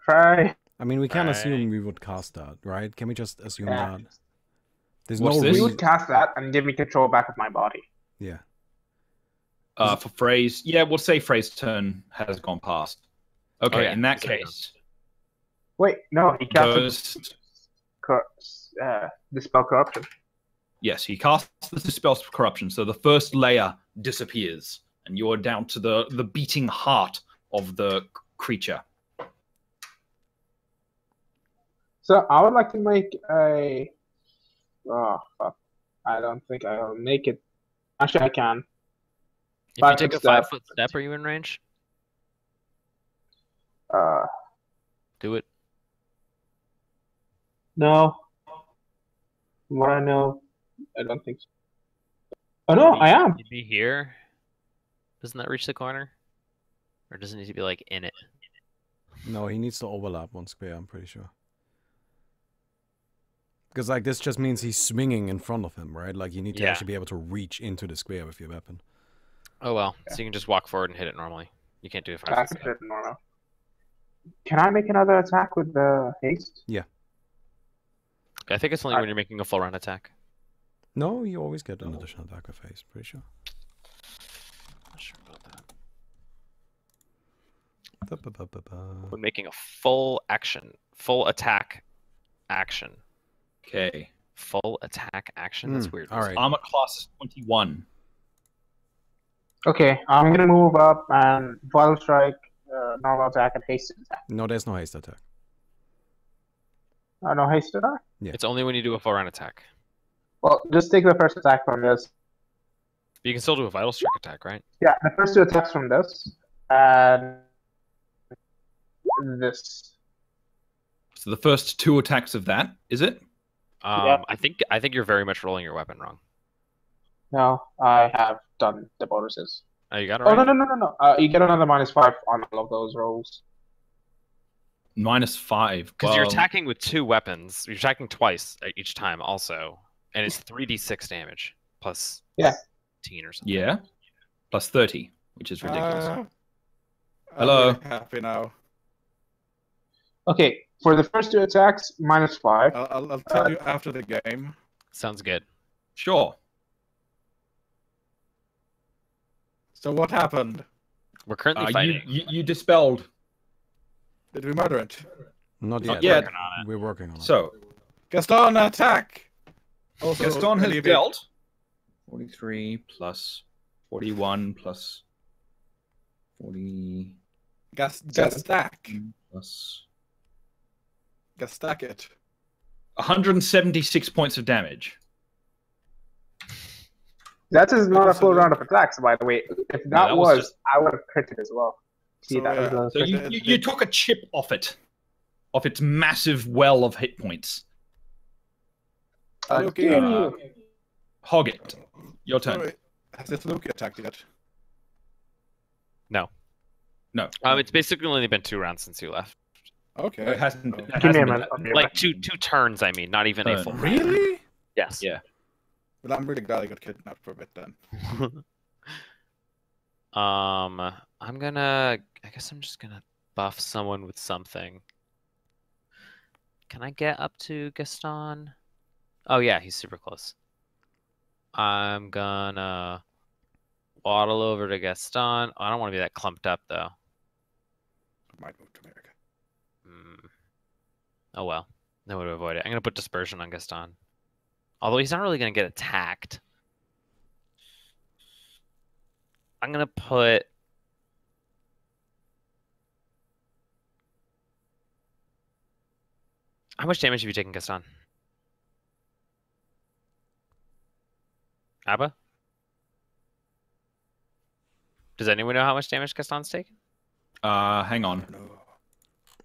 Try. I mean, we can Right. assume we would cast that, right? Can we just assume Yeah. that? There's What's no this? We reason. would cast that and give me control back of my body. Yeah. For Frey's, yeah, we'll say Frey's turn has gone past. Okay, Oh, yeah, in that it's okay. case, Wait, no, he casted goes, dispel corruption. yes, he casts the Dispel Corruption, so the first layer disappears, and you're down to the beating heart of the creature. So I would like to make a. Oh fuck! I don't think I'll make it. Actually, I can. If you 5 take a foot step. 5-foot step, are you in range? Do it. No. From what I know, I don't think so. Oh no, I am. You'd be here. Doesn't that reach the corner? Or does it need to be like in it? No, he needs to overlap one square, I'm pretty sure. Because, like, this just means he's swinging in front of him, right? Like, you need to Yeah. actually be able to reach into the square with your weapon. Oh well, so you can just walk forward and hit it normally. You can't do a 5-foot That's step. a bit normal. Can I make another attack with the haste? I think it's only when you're making a full round attack. No, you always get an additional attack with haste, pretty sure. Not sure about that. Ba-ba-ba-ba-ba. When making a full attack action. Okay. Full attack action? That's weird. All right. Armor class is 21. Okay, I'm gonna move up and Vital Strike, normal attack, and haste attack. No, there's no haste attack. No haste attack? Yeah. It's only when you do a full round attack. Well, just take the first attack from this. But you can still do a vital strike attack, right? Yeah, the first 2 attacks from this. And this. So the first 2 attacks of that, is it? Yeah. I think you're very much rolling your weapon wrong. No, I have done the bonuses. Oh, you got it Oh, right? no. You get another -5 on all of those rolls. -5. Because you're attacking with 2 weapons. You're attacking twice each time also. And it's 3d6 damage. Plus 10 or something. Yeah. Plus 30, which is ridiculous. I'm Hello. really happy now. Okay, for the first 2 attacks, -5. I'll tell you after the game. Sounds good. Sure. So what happened? We're currently You, fighting. you dispelled. Did we murder it? Not Not yet. yet. Working on it. We're working on it. So, Gaston, attack! Also, Gaston has alleviate- dealt 43 plus 41 plus 40 Gastack. plus Gastack it. 176 points of damage. That is not a full round of attacks, by the way. If that, that was was, just- I would have critted as well. See, So, that was yeah. a So you took a chip off it, off its massive well of hit points. Okay. Damn you. Hog it. Your turn. Sorry. Has this Loki attacked yet? No. No. It's basically only been 2 rounds since you left. Okay. It hasn't. Oh. It Give me a hasn't minute. I'll been- be right Like back. two turns, I mean, not even a Turn. full round. Really? Yes. Yeah. Well, I'm really glad I got kidnapped for a bit then. I guess I'm just gonna buff someone with something. Can I get up to Gaston? Oh yeah, he's super close. I'm gonna waddle over to Gaston. I don't want to be that clumped up though. I might move to America. Oh well. No way to avoid it. I'm gonna put dispersion on Gaston. Although he's not really gonna get attacked. I'm gonna put How much damage have you taken, Gaston? Abba? Does anyone know how much damage Gaston's taken? Hang on. No.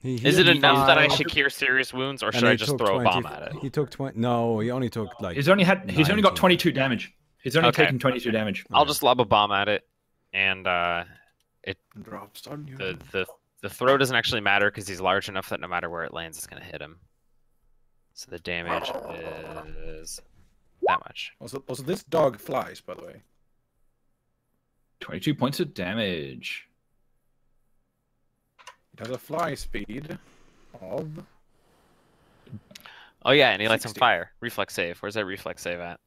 Is it enough that I 25, should cure serious wounds, or and should I he just took throw a 20 bomb at it? He took 20. No, he only took like. He's only got 19. 22 damage. He's only Okay. taken 22 damage. I'll just lob a bomb at it, and Drops on you. the throw doesn't actually matter because he's large enough that no matter where it lands, it's gonna hit him. So the damage is that much. Also, this dog flies, by the way. 22 points of damage. It has a fly speed of... Oh yeah, and he lights on 60. fire. Reflex save. Where's that reflex save at?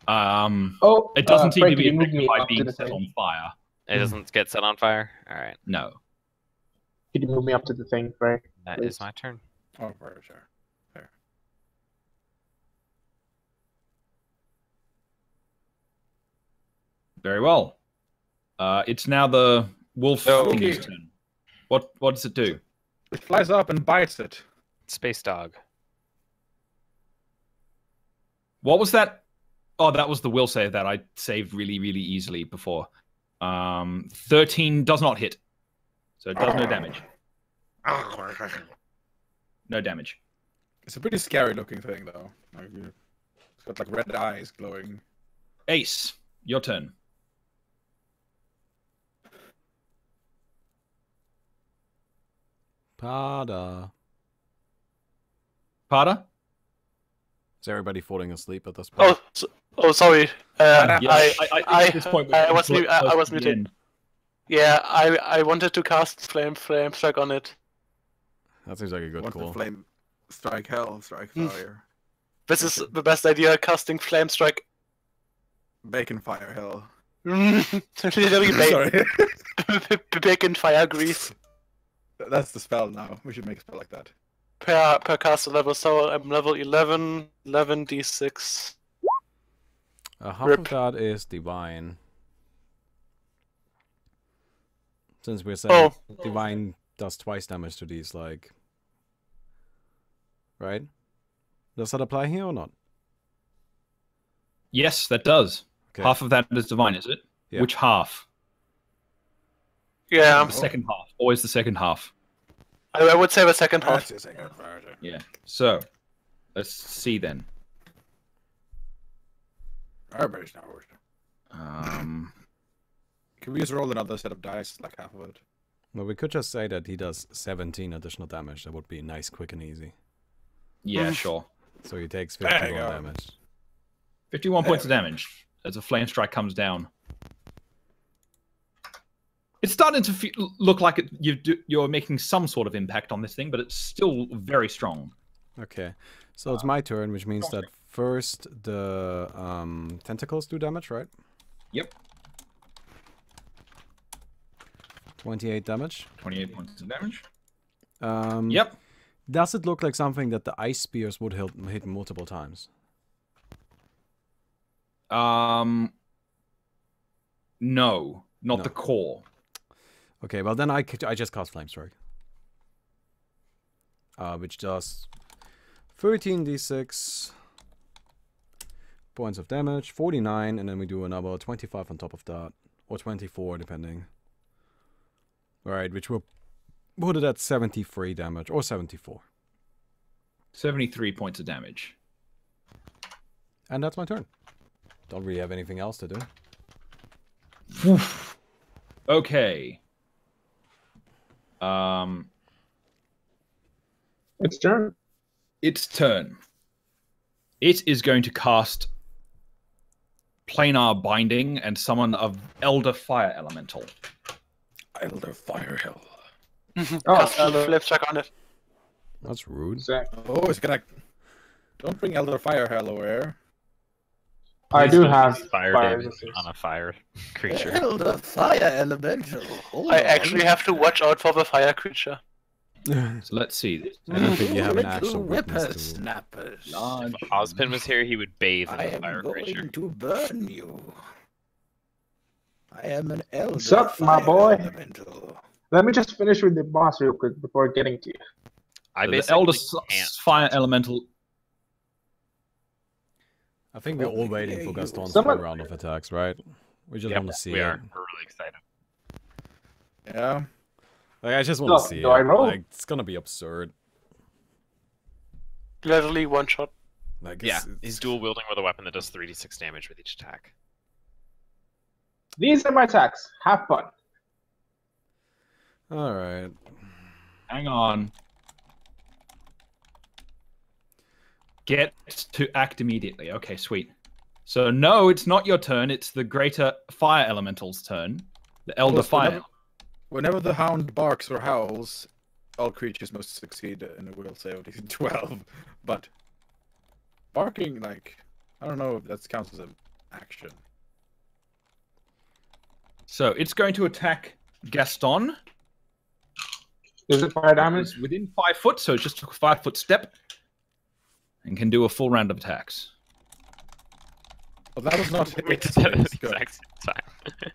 Oh, It doesn't seem Frank, to be can you move affected me by up to being the set thing? on fire. It doesn't get set on fire. All right, No. Could you move me up to the thing, Frank? that Please. is my turn. Oh, very sure. There. Very well. It's now the wolf Okay. thingy's turn. What does it do? It flies up and bites it. Space dog. What was that? Oh, that was the will save that I saved really, really easily before. 13 does not hit. So it does no damage. No damage. It's a pretty scary looking thing, though. Like, it's got like red eyes glowing. Ace, your turn. Pada. Pada? Is everybody falling asleep at this point? Sorry. Yeah, I at this point, I was we're mu- I close was to the muted. end. Yeah, I wanted to cast flame strike on it. That seems like a good Want call. the flame strike hell, strike fire. This is the best idea, casting flame strike. Bacon fire hell. Literally Sorry. bacon fire grease That's the spell now. We should make a spell like that. per caster level. So I'm level 11, 11d6. Half Rip. of that is divine. Since we're saying divine does twice damage to these, like... Right? Does that apply here or not? Yes, that does. Okay. Half of that is divine, is it? Yeah. Which half? Yeah, The second half. Always the second half. I would say the second half. That's a second fire. Yeah. So, let's see then. Everybody's not worth it. Can we just roll another set of dice, like half of it? Well, we could just say that he does 17 additional damage. That would be nice, quick, and easy. Yeah, sure. So he takes There you 51 go. damage. 51 points of damage as a flame strike comes down. It's starting to look like you're making some sort of impact on this thing, but it's still very strong. Okay, so it's my turn, which means that first the tentacles do damage, right? Yep. 28 damage. 28 points of damage. Yep. Does it look like something that the ice spears would hit multiple times? No, not No. the core. Okay, well then I just cast Flame Strike. Which does 13d6 points of damage, 49, and then we do another 25 on top of that, or 24 depending. Alright, which will put it at 73 damage, or 74. 73 points of damage. And that's my turn. Don't really have anything else to do. Okay. It's turn. Its turn. It is going to cast Planar Binding and summon an Elder Fire Elemental. Elder Fire Hell. Cast a flip check on it. That's rude. Oh, it's gonna... Don't bring Elder Fire Hell over here. I do have fire damage on a fire creature. Elder Fire Elemental. I actually have to watch out for the fire creature. So let's see. I don't think you have an actual whippersnappers. If Ozpin was here, he would bathe in the fire creature. To burn you. I am an elder. What's up, my boy? Elemental. Let me just finish with the boss real quick before getting to you. I The basically Elder can't. Fire Elemental. I think we're all waiting for Gaston's Someone- round of attacks, right? We just Yep, want to see we it. are. We're really excited. Yeah. Like, I just want No, to see do I it. roll? Like, it's gonna be absurd. Literally one shot. Like, Yeah, it's, he's dual wielding with a weapon that does 3d6 damage with each attack. These are my attacks. Have fun. All right. Hang on. Get to act immediately. Okay, sweet. So no, it's not your turn. It's the Greater Fire Elemental's turn. The Elder Plus, Fire. Whenever the hound barks or howls, all creatures must succeed in a will save of DC 12. But barking, like, I don't know if that counts as an action. So it's going to attack Gaston. Is it fire damage? It's within 5 foot, so it's just a 5-foot step. And can do a full round of attacks. Well, that was not We it. did that at It's the good. exact same time.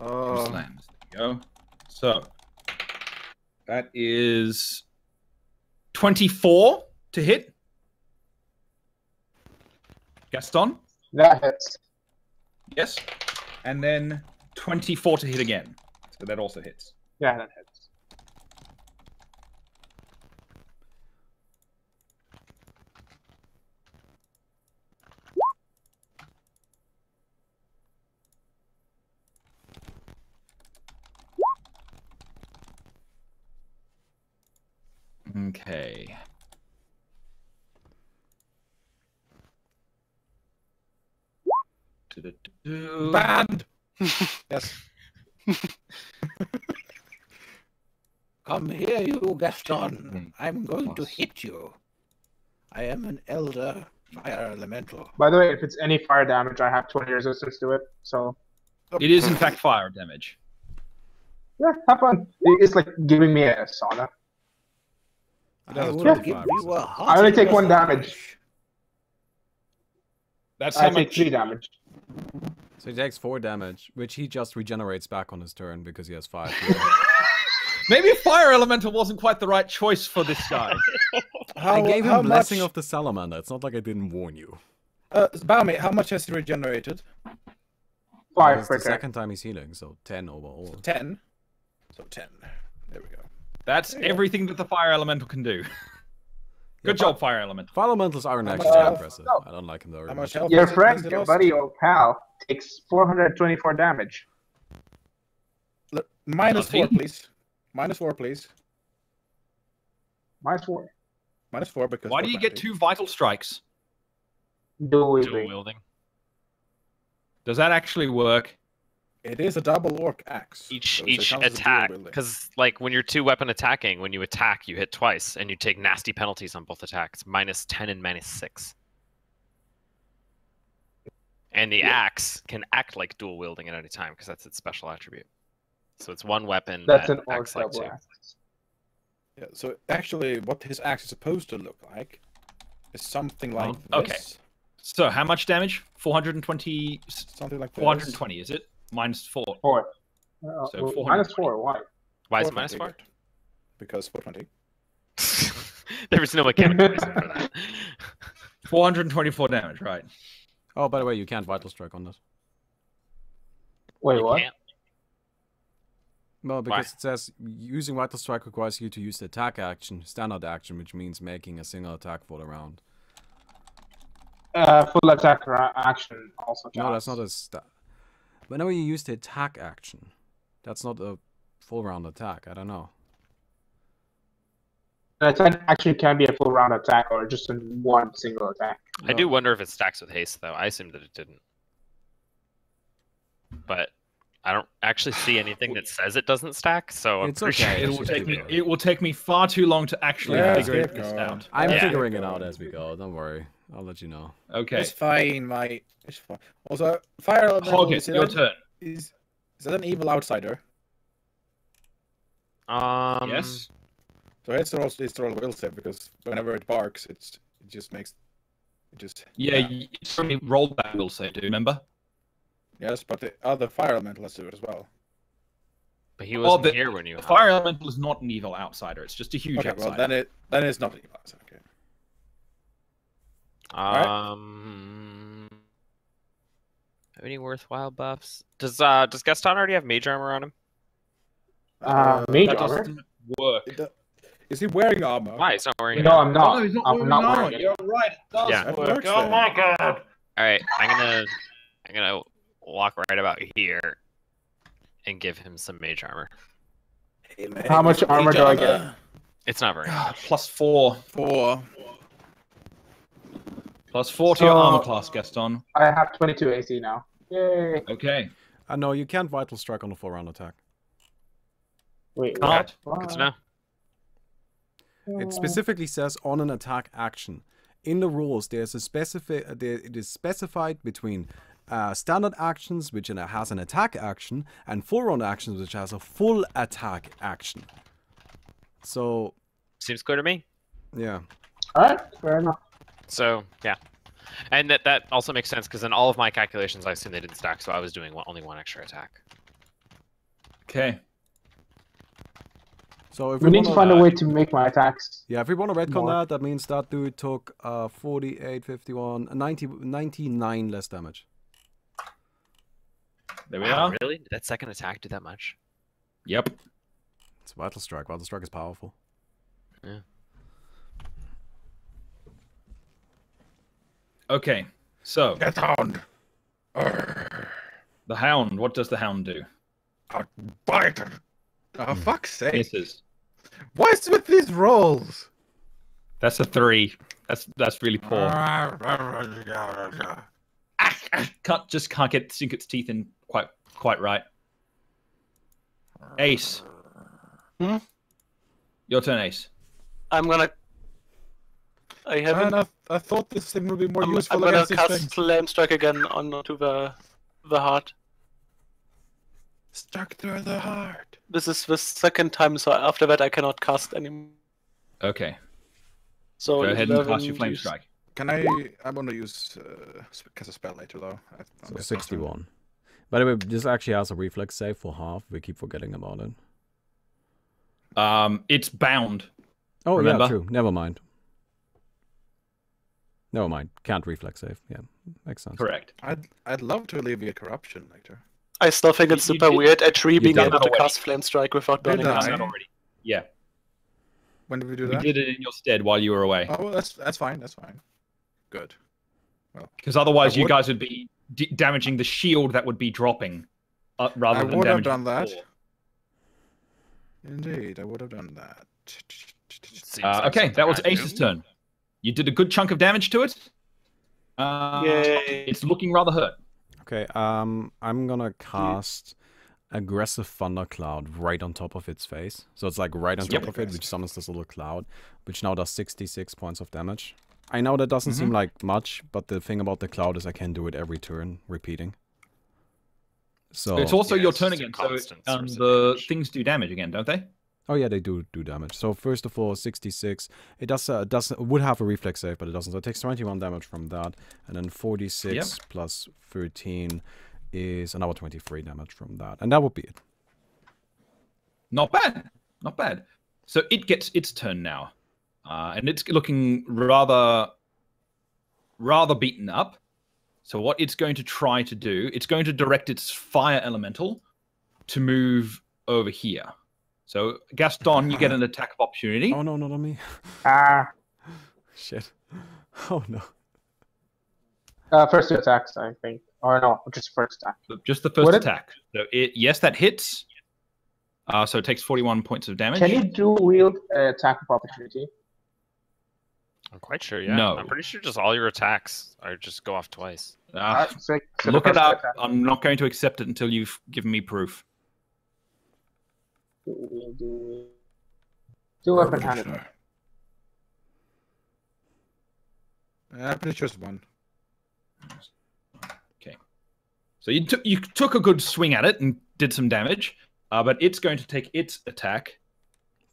Oh, Slams. There you go. So that is 24 to hit. Gaston? That hits. Yes. And then 24 to hit again. So that also hits. Yeah, that hits. Okay. Do-do-do-do. bad! Yes. Come here, you Gaston. I'm going to hit you. I am an elder fire elemental. By the way, if it's any fire damage, I have 20 resistance to it. So It is in fact fire damage. yeah, have fun. It's like giving me a sauna. It has I a will 25 give you a I only take 1 massage. damage. That's I how take much. 3 damage. So he takes 4 damage, which he just regenerates back on his turn because he has 5. Maybe fire elemental wasn't quite the right choice for this guy. I gave him how Blessing much, of the Salamander. It's not like I didn't warn you. Baumi, how much has he regenerated? 5 It's per the turn. second time he's healing, so 10 overall. 10. So 10. There we go. That's everything that the fire elemental can do. Good job, fire elemental. Fire elementals aren't How actually much- that impressive. no. I don't like him very How much. much health Your has it- friend, has it your lost? buddy, or pal takes 424 damage. Minus Does he? 4, please. Minus 4, please. Minus 4. Minus 4 because. Why do you get 2 vital strikes? Dual Dual wielding. wielding. Does that actually work? It is a double orc axe. Each so it each counts as a dual attack, wielding. because like when you're 2-weapon attacking, when you attack, you hit twice, and you take nasty penalties on both attacks, -10 and -6. And the axe can act like dual wielding at any time because that's its special attribute. So it's 1 weapon That's that an orc acts like double 2. axe. Yeah, so actually, what his axe is supposed to look like is something like Oh, okay. this. So how much damage? 420. Something like this. 420, is it? -4. 4. So Well, 420. minus 4, why? Why is it 420 -4? good. Because 420. There was no mechanical reason for that. 424 damage, right. Oh, by the way, you can't Vital Strike on this. Wait, You what? can't. No, because it says using Vital Strike requires you to use the attack action, standard action, which means making a single attack for the round. full attack action also counts. No, that's not a stat. Whenever you use the attack action, that's not a full round attack. I don't know. An attack actually can be a full round attack or just in one single attack. I do wonder if it stacks with haste, though. I assumed that it didn't. But I don't actually see anything that says it doesn't stack, so I'm It's pretty okay. sure It will take me far too long to actually figure this out. I'm Yeah. figuring it out as we go. Don't worry. I'll let you know. Okay. It's fine, it's fine. Also, fire elemental, Hog, your turn. Is that an evil outsider? Yes. So it's roll will save because whenever it barks, it just makes Yeah, it's only rolled that will save, do you remember? Yes, but the other fire elemental has to do it as well. But he wasn't here when you. The fire elemental is not an evil outsider. It's just a huge Okay, outsider. well then it's not an evil outsider. Okay. Have any worthwhile buffs? Does Gaston already have mage armor on him? Mage that armor? doesn't work. Is he wearing armor? Why? He's not wearing it. No, I'm not. No, he's not I'm wearing not armor. wearing it. You're right. It does Yeah. That work. works Oh then. my god. All right, I'm gonna walk right about here and give him some mage armor. Hey, man, How much armor do I get? It's not very much. +4. 4. +4 to your armor class, Gaston. I have 22 AC now. Yay! Okay. No, you can't vital strike on a 4-round attack. Wait, Can't. what? Good to know. It specifically says on an attack action. In the rules, there's a it is specified between standard actions, which has an attack action, and 4-round actions, which has a full attack action. So, Seems clear to me. yeah. Alright, fair enough. So yeah, and that also makes sense because in all of my calculations, I assume they didn't stack, so I was doing only one extra attack. Okay. So if We need to wanna- find a way to make my attacks. Yeah, if we want to retcon more. that means that dude took 48, 51, 90, 99 less damage. There we Wow, are. really? Did that second attack do that much? Yep. It's Vital Strike. Vital Strike is powerful. Yeah. Okay. So, Get hound. the hound. What does the hound do? Bite. Oh, fuck's sake. Misses. What's with these rolls? That's a 3. That's really poor. Can't sink its teeth in quite right. Ace. Hmm? Your turn, Ace. I'm gonna. I haven't. Man, I thought this thing would be more I'm useful gonna against these cast things. Flame Strike again onto the heart. Struck through the heart. This is the second time, so after that I cannot cast anymore. Okay. So Go ahead and 11 cast your flame use- strike. Can I want to use cast a spell later though. So 61. By the way, this actually has a reflex save for half. We keep forgetting about it. It's bound. Oh, Remember? yeah, true. Never mind. Never mind. Can't reflex save. Yeah, makes sense. Correct. I'd love to alleviate corruption later. I still think it's You super did- weird a tree being done able that to already. cast Flame Strike without Did burning I? us. That already. Yeah. When did we do We that? did it in your stead while you were away. Oh, well, that's fine. That's fine. Good. Because otherwise, I you would- guys would be damaging the shield that would be dropping, rather I than would have damaging done the that. core. Indeed, I would have done that. Seems like Okay, something that was I'd do. Ace's turn. You did a good chunk of damage to it. Yay. It's looking rather hurt. Okay, I'm gonna cast Aggressive Thundercloud right on top of its face. So it's like right on top of it, which summons this little cloud, which now does 66 points of damage. I know that doesn't seem like much, but the thing about the cloud is I can do it every turn, repeating. So It's also yeah, your it's turn just a again, so constant source of the damage. things do damage again, don't they? oh yeah, they do damage. So first of all, 66. It would have a reflex save, but it doesn't. So it takes 21 damage from that, and then 46 plus 13 is another 23 damage from that, and that would be it. Not bad. Not bad. So it gets its turn now. And it's looking rather beaten up. So what it's going to try to do, it's going to direct its fire elemental to move over here. So Gaston, you get an attack of opportunity. Oh no, not on me. Ah, Shit. Oh no. First two attacks, I think. Or no, just first attack. Just the first Would it? attack. So yes, that hits. So it takes 41 points of damage. Can you dual wield attack of opportunity? I'm quite sure, yeah. No. I'm pretty sure just all your attacks are just go off twice. Alright, so the Look it first up. attack. I'm not going to accept it until you've given me proof. Dual weapon handed. I'm pretty sure it's one. Okay. So you took a good swing at it and did some damage, but it's going to take its attack,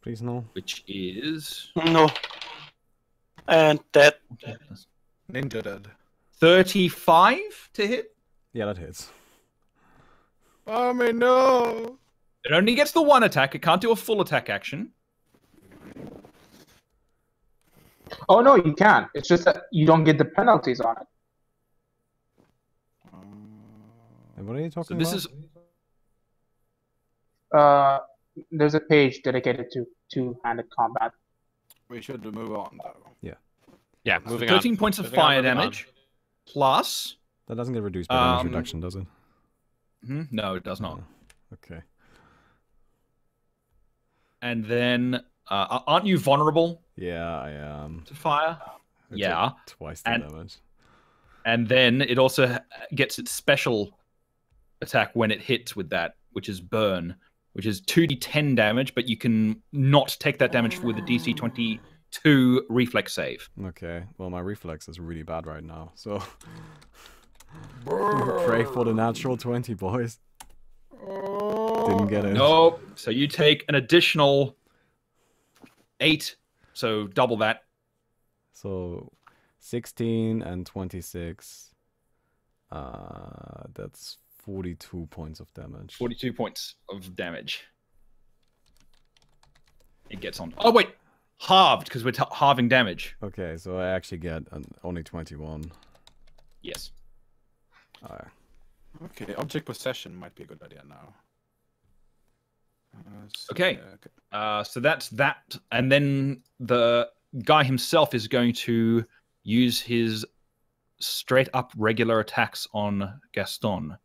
Please no. which is No. And that. Ninja dead. 35 to hit. Yeah, that hits. Oh me no! It only gets the one attack. It can't do a full attack action. Oh no, you can. It's just that you don't get the penalties on it. And what are you So talking this about? is There's a page dedicated to two-handed combat. We should move on though. Yeah, moving on. 13 points of Moving on, fire moving on. damage, plus. That doesn't get reduced by damage Um, reduction, does it? No, it does not. Oh, okay. And then, aren't you vulnerable Yeah, I am. to fire? I Yeah. take twice the And- damage. And then it also gets its special attack when it hits with that, which is burn, which is 2d10 damage, but you can not take that damage with a DC 22 reflex save. Okay, well, my reflex is really bad right now, so... Pray for the natural 20, boys. Didn't get it. No, so you take an additional 8, so double that. So, 16 and 26. That's 42 points of damage. 42 points of damage. It gets on. Oh, wait. Halved, because we're halving damage. Okay, so I actually get only 21. Yes. Alright. Okay, object possession might be a good idea now. Okay. So that's that. And then the guy himself is going to use his straight up regular attacks on Gaston.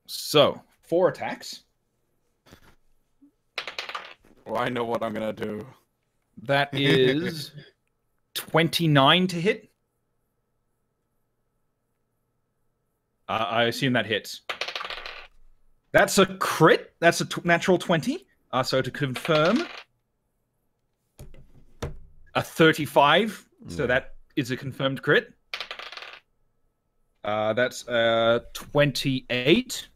So, 4 attacks. Well, I know what I'm gonna do. That is 29 to hit. I assume that hits. That's a crit. That's a natural 20. So to confirm, a 35. So that is a confirmed crit. That's 28.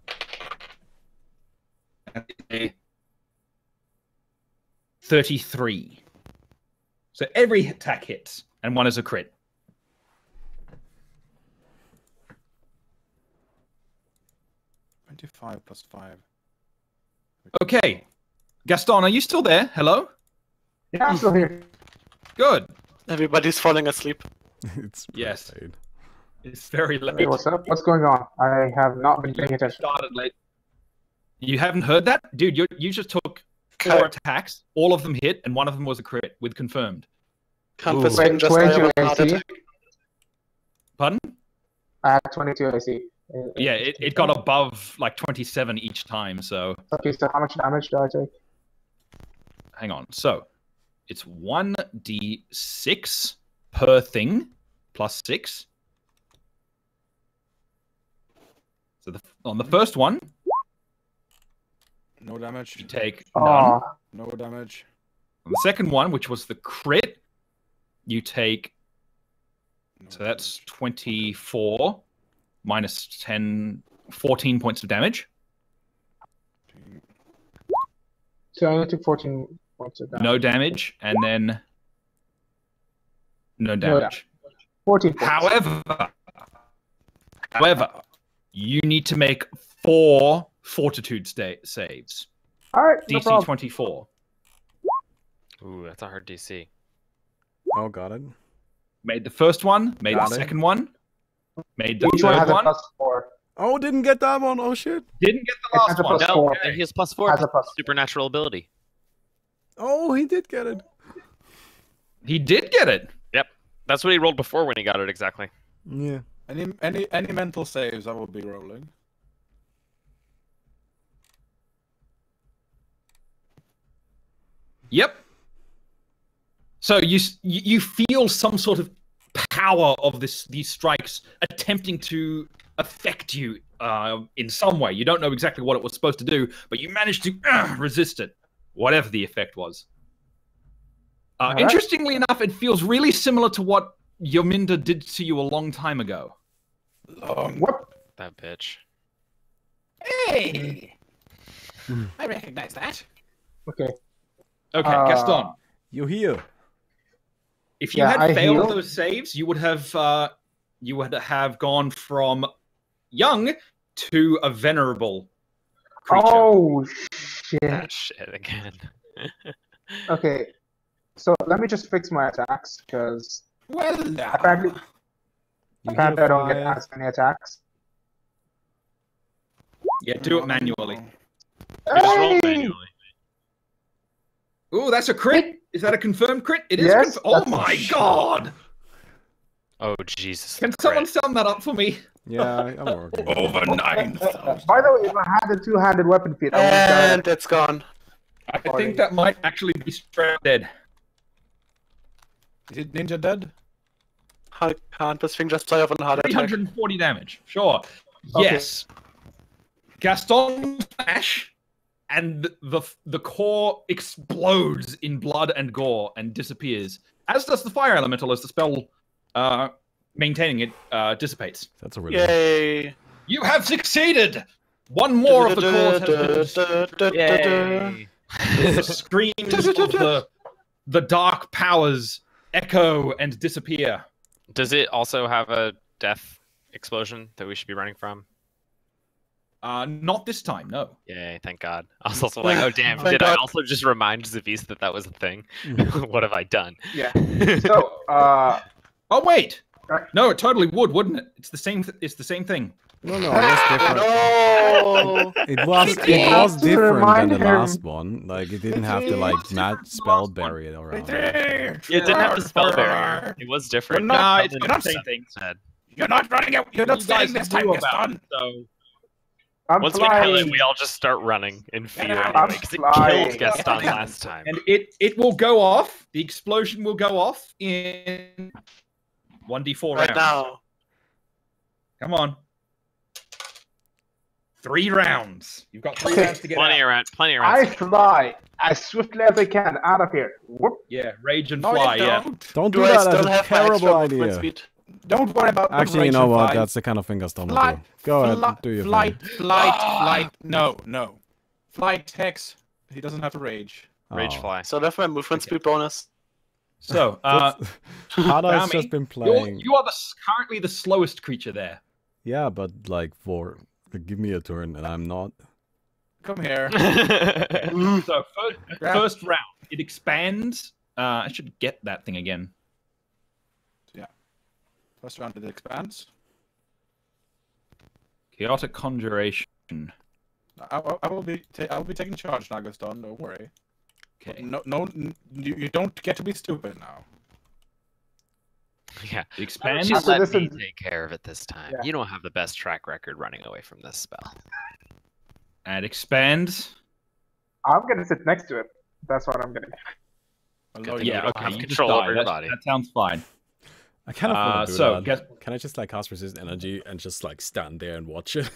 And a 33. So every attack hits, and one is a crit. $25 plus 5. Okay. Gaston, are you still there? Hello? Yeah, I'm still here. Good. Everybody's falling asleep. It's Yes. pretty late. It's very late. Hey, what's up? What's going on? I have not been paying attention. Started late. You haven't heard that? Dude, you just took 4 Okay. attacks. All of them hit, and one of them was a crit with confirmed. Campus Wait, just 22 I have a heart AC? attack. Pardon? I have 22 AC. Yeah, it got above like 27 each time, so Okay, so how much damage do I take? hang on. So it's 1d6 per thing, plus 6. So on the first one, No damage. you take none. Oh, No damage. On the second one, which was the crit, you take, No so that's damage. 24 minus 10, 14 points of damage. so I only took 14 points of damage. No damage, and then no damage. 14 points. However, you need to make 4 fortitude saves. Alright, no DC problem. 24. Ooh, that's a hard DC. Oh, got it. Made the first one, made Got the it. second one, made the Each one third has a one, +4. Oh, didn't get that one. Oh, shit. didn't get the It has last a one. plus No, 4. and he has +4 Has a plus. supernatural ability. Oh, he did get it. He did get it. Yep. That's what he rolled before when he got it exactly. Yeah. Any mental saves I will be rolling. Yep. So you feel some sort of power of these strikes attempting to affect you in some way. You don't know exactly what it was supposed to do, but you managed to resist it, whatever the effect was. Right. Interestingly enough, it feels really similar to what Yominda did to you a long time ago. What? That bitch. Hey! I recognize that. Okay. Okay, Gaston. You heal. If you Yeah, had I failed heal. those saves, you would have gone from young to a venerable creature. Oh shit. That shit again. Okay. So let me just fix my attacks because Well, now. apparently You I don't get fire. as many attacks. Yeah, do it manually. You just roll Hey! manually. Ooh, that's a crit. Is that a confirmed crit? It is. Yes, Oh that's a my shit. god! Oh Jesus. Can crit. someone sum that up for me? Yeah, I'm working. Over 9,000. By the way, if I had the two-handed weapon feat, I would And it's gone. I think that might actually be straight dead. Is it ninja dead? Can't this thing just play off on a hard attack? 340 damage. Sure. Okay. Yes. Gaston flash, and the core explodes in blood and gore and disappears. As does the fire elemental as the spell maintaining it dissipates. That's a really Yay! You have succeeded! One more of the cores has been destroyed. The screams of the dark powers echo and disappear. Does it also have a death explosion that we should be running from? Not this time, no. Yay, thank God. I was also like, oh damn, Thank did I God. also just remind Zavis that that was a thing? What have I done? Yeah. So, Oh wait, Right. no, it totally would, wouldn't it? It's the same. It's the same thing. No, it was different. No! It was Yeah, to different than remind the him. last one. Like it didn't have to like spell barrier around. It didn't have the spell barrier. It was different. You're not- it's you're the not same saying- thing. Said. You're not running out. You're not You guys staying this time, knew about Gaston. it, so I'm Once we kill it, flying. we all just start running in fear I'm anyway, because it flying. killed Gaston last time. and it will go off. The explosion will go off in 1d4 Right rounds. now. Come on. 3 rounds. You've got 3 Okay. rounds to get Plenty out. around. Plenty I around. fly as swiftly as I can out of here. Whoop. Yeah, rage and No, fly. you Yeah. don't. Don't do Do I that. still That's a have my terrible extra movement idea. speed? Don't worry about the Actually, you know rage what? and fly. That's the kind of thing Gaston will Fly, do. Go ahead, fly, do your flight, thing. flight. No, no. Flight hex. He doesn't have to rage. Rage Oh. fly. So that's my movement speed bonus. So, Hada's Rami, just been playing. you are currently the slowest creature there. Yeah, but like give me a turn and I'm not. Come here. So Grab. first round, it expands. I should get that thing again. First round it expands. Chaotic conjuration. I will be taking charge now, Gaston. Don't worry. Okay. You don't get to be stupid now. Yeah. It expands. Just After let this me is- take care of it this time. Yeah. You don't have the best track record running away from this spell. And expands. I'm gonna sit next to it. That's what I'm gonna do. Although thing you you Yeah, don't okay. have You just control die. over your That's- body. That sounds fine. I kind of want to do so, that. guess- Can I just like cast resist energy and just like stand there and watch it?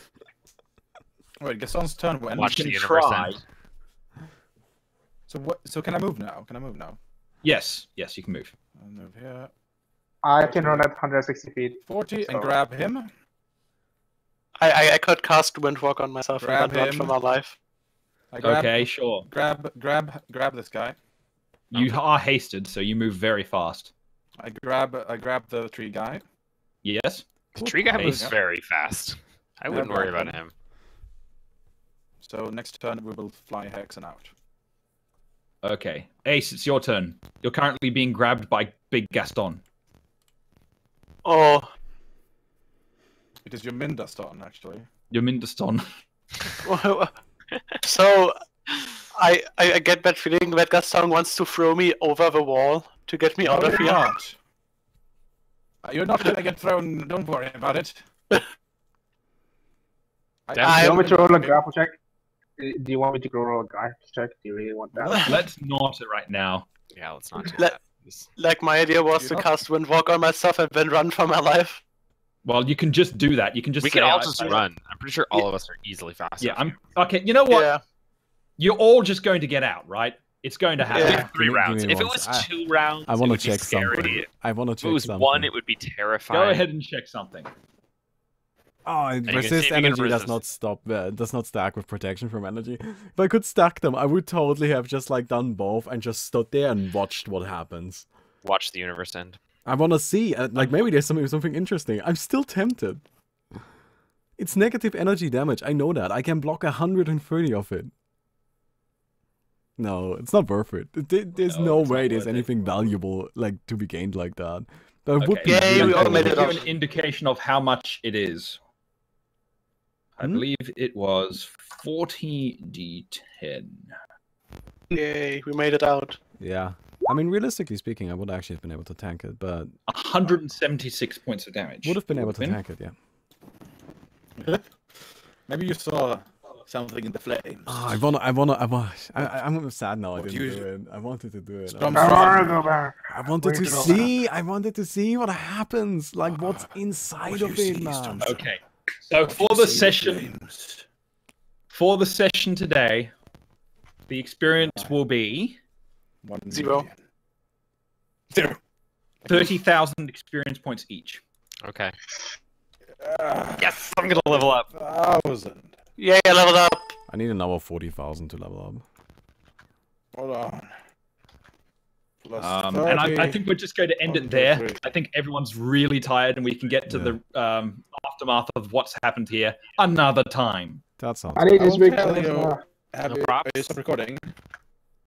Wait, Gaston's turn when? Watch You the can universe try. end. So what? So can I move now? Can I move now? Yes, you can move. I'll move here. I can run at 160 feet. 40 and So- grab him. I could cast Windwalk on myself Grab and then run him. for my life. I grab, Okay, sure. grab this guy. You are hasted, so you move very fast. I grab the tree guy. Yes. The tree guy Okay. moves very fast. I wouldn't worry about him. So next turn we will fly Hexen out. Okay. Ace, it's your turn. You're currently being grabbed by Big Gaston. Oh, It is your Mindaston, actually. You're Mindaston. so I get that feeling that Gaston wants to throw me over the wall to get me out of here. Not. You're not gonna get thrown. Don't worry about it. Do you want me to roll a grapple check? Do you want me to roll a grapple check? Do you really want that? Let's not right now. Yeah, let's not do Let- that. Like my idea was to cast Windwalk on myself and then run for my life. Well, you can just do that. You can just. We say, can all I- just I- run. I'm pretty sure all of us are easily fast. Yeah, enough. I'm okay. You know what? Yeah. You're all just going to get out, right? It's going to happen. Yeah. We have 3 Give me rounds. If it one was sec. 2 rounds, I it want would to be check scary. something. I want to If check it was something. 1, it would be terrifying. Go ahead and check something. Oh, can see resist if you can energy does resist. not stop. Does not stack with protection from energy. If I could stack them, I would totally have just like done both and just stood there and watched what happens. Watch the universe end. I want to see, like maybe there's something interesting. I'm still tempted. It's negative energy damage. I know that. I can block 130 of it. No, it's not worth it. There's no it's not way there's worth it. anything valuable like to be gained like that. But it would be Yay, really we all cool. made Give it you up. an indication of how much it is. I believe it was 40d10. Yay, we made it out. Yeah. I mean, realistically speaking, I would actually have been able to tank it, but 176 points of damage. would have been able to Been? tank it, yeah. Maybe you saw something in the flames. Oh, I'm sad now. I What didn't you- do it. I wanted to do it. Some I sort wanna of- go back. I wanted to Wait, no. see. I wanted to see what happens. Like what's inside What of you it, see, man. Storm. Okay. So for the session today, the experience will be 0. 0. 30,000 experience points each. Okay. Yes, I'm gonna level up. 1,000. Yay, I leveled up. I need another 40,000 to level up. Hold on. Plus And I 30. think we're just going to end it there. I think everyone's really tired and we can get to the aftermath of what's happened here another time. That sounds. I need I to will speak tell to you. Desna. Have No you props. stop recording?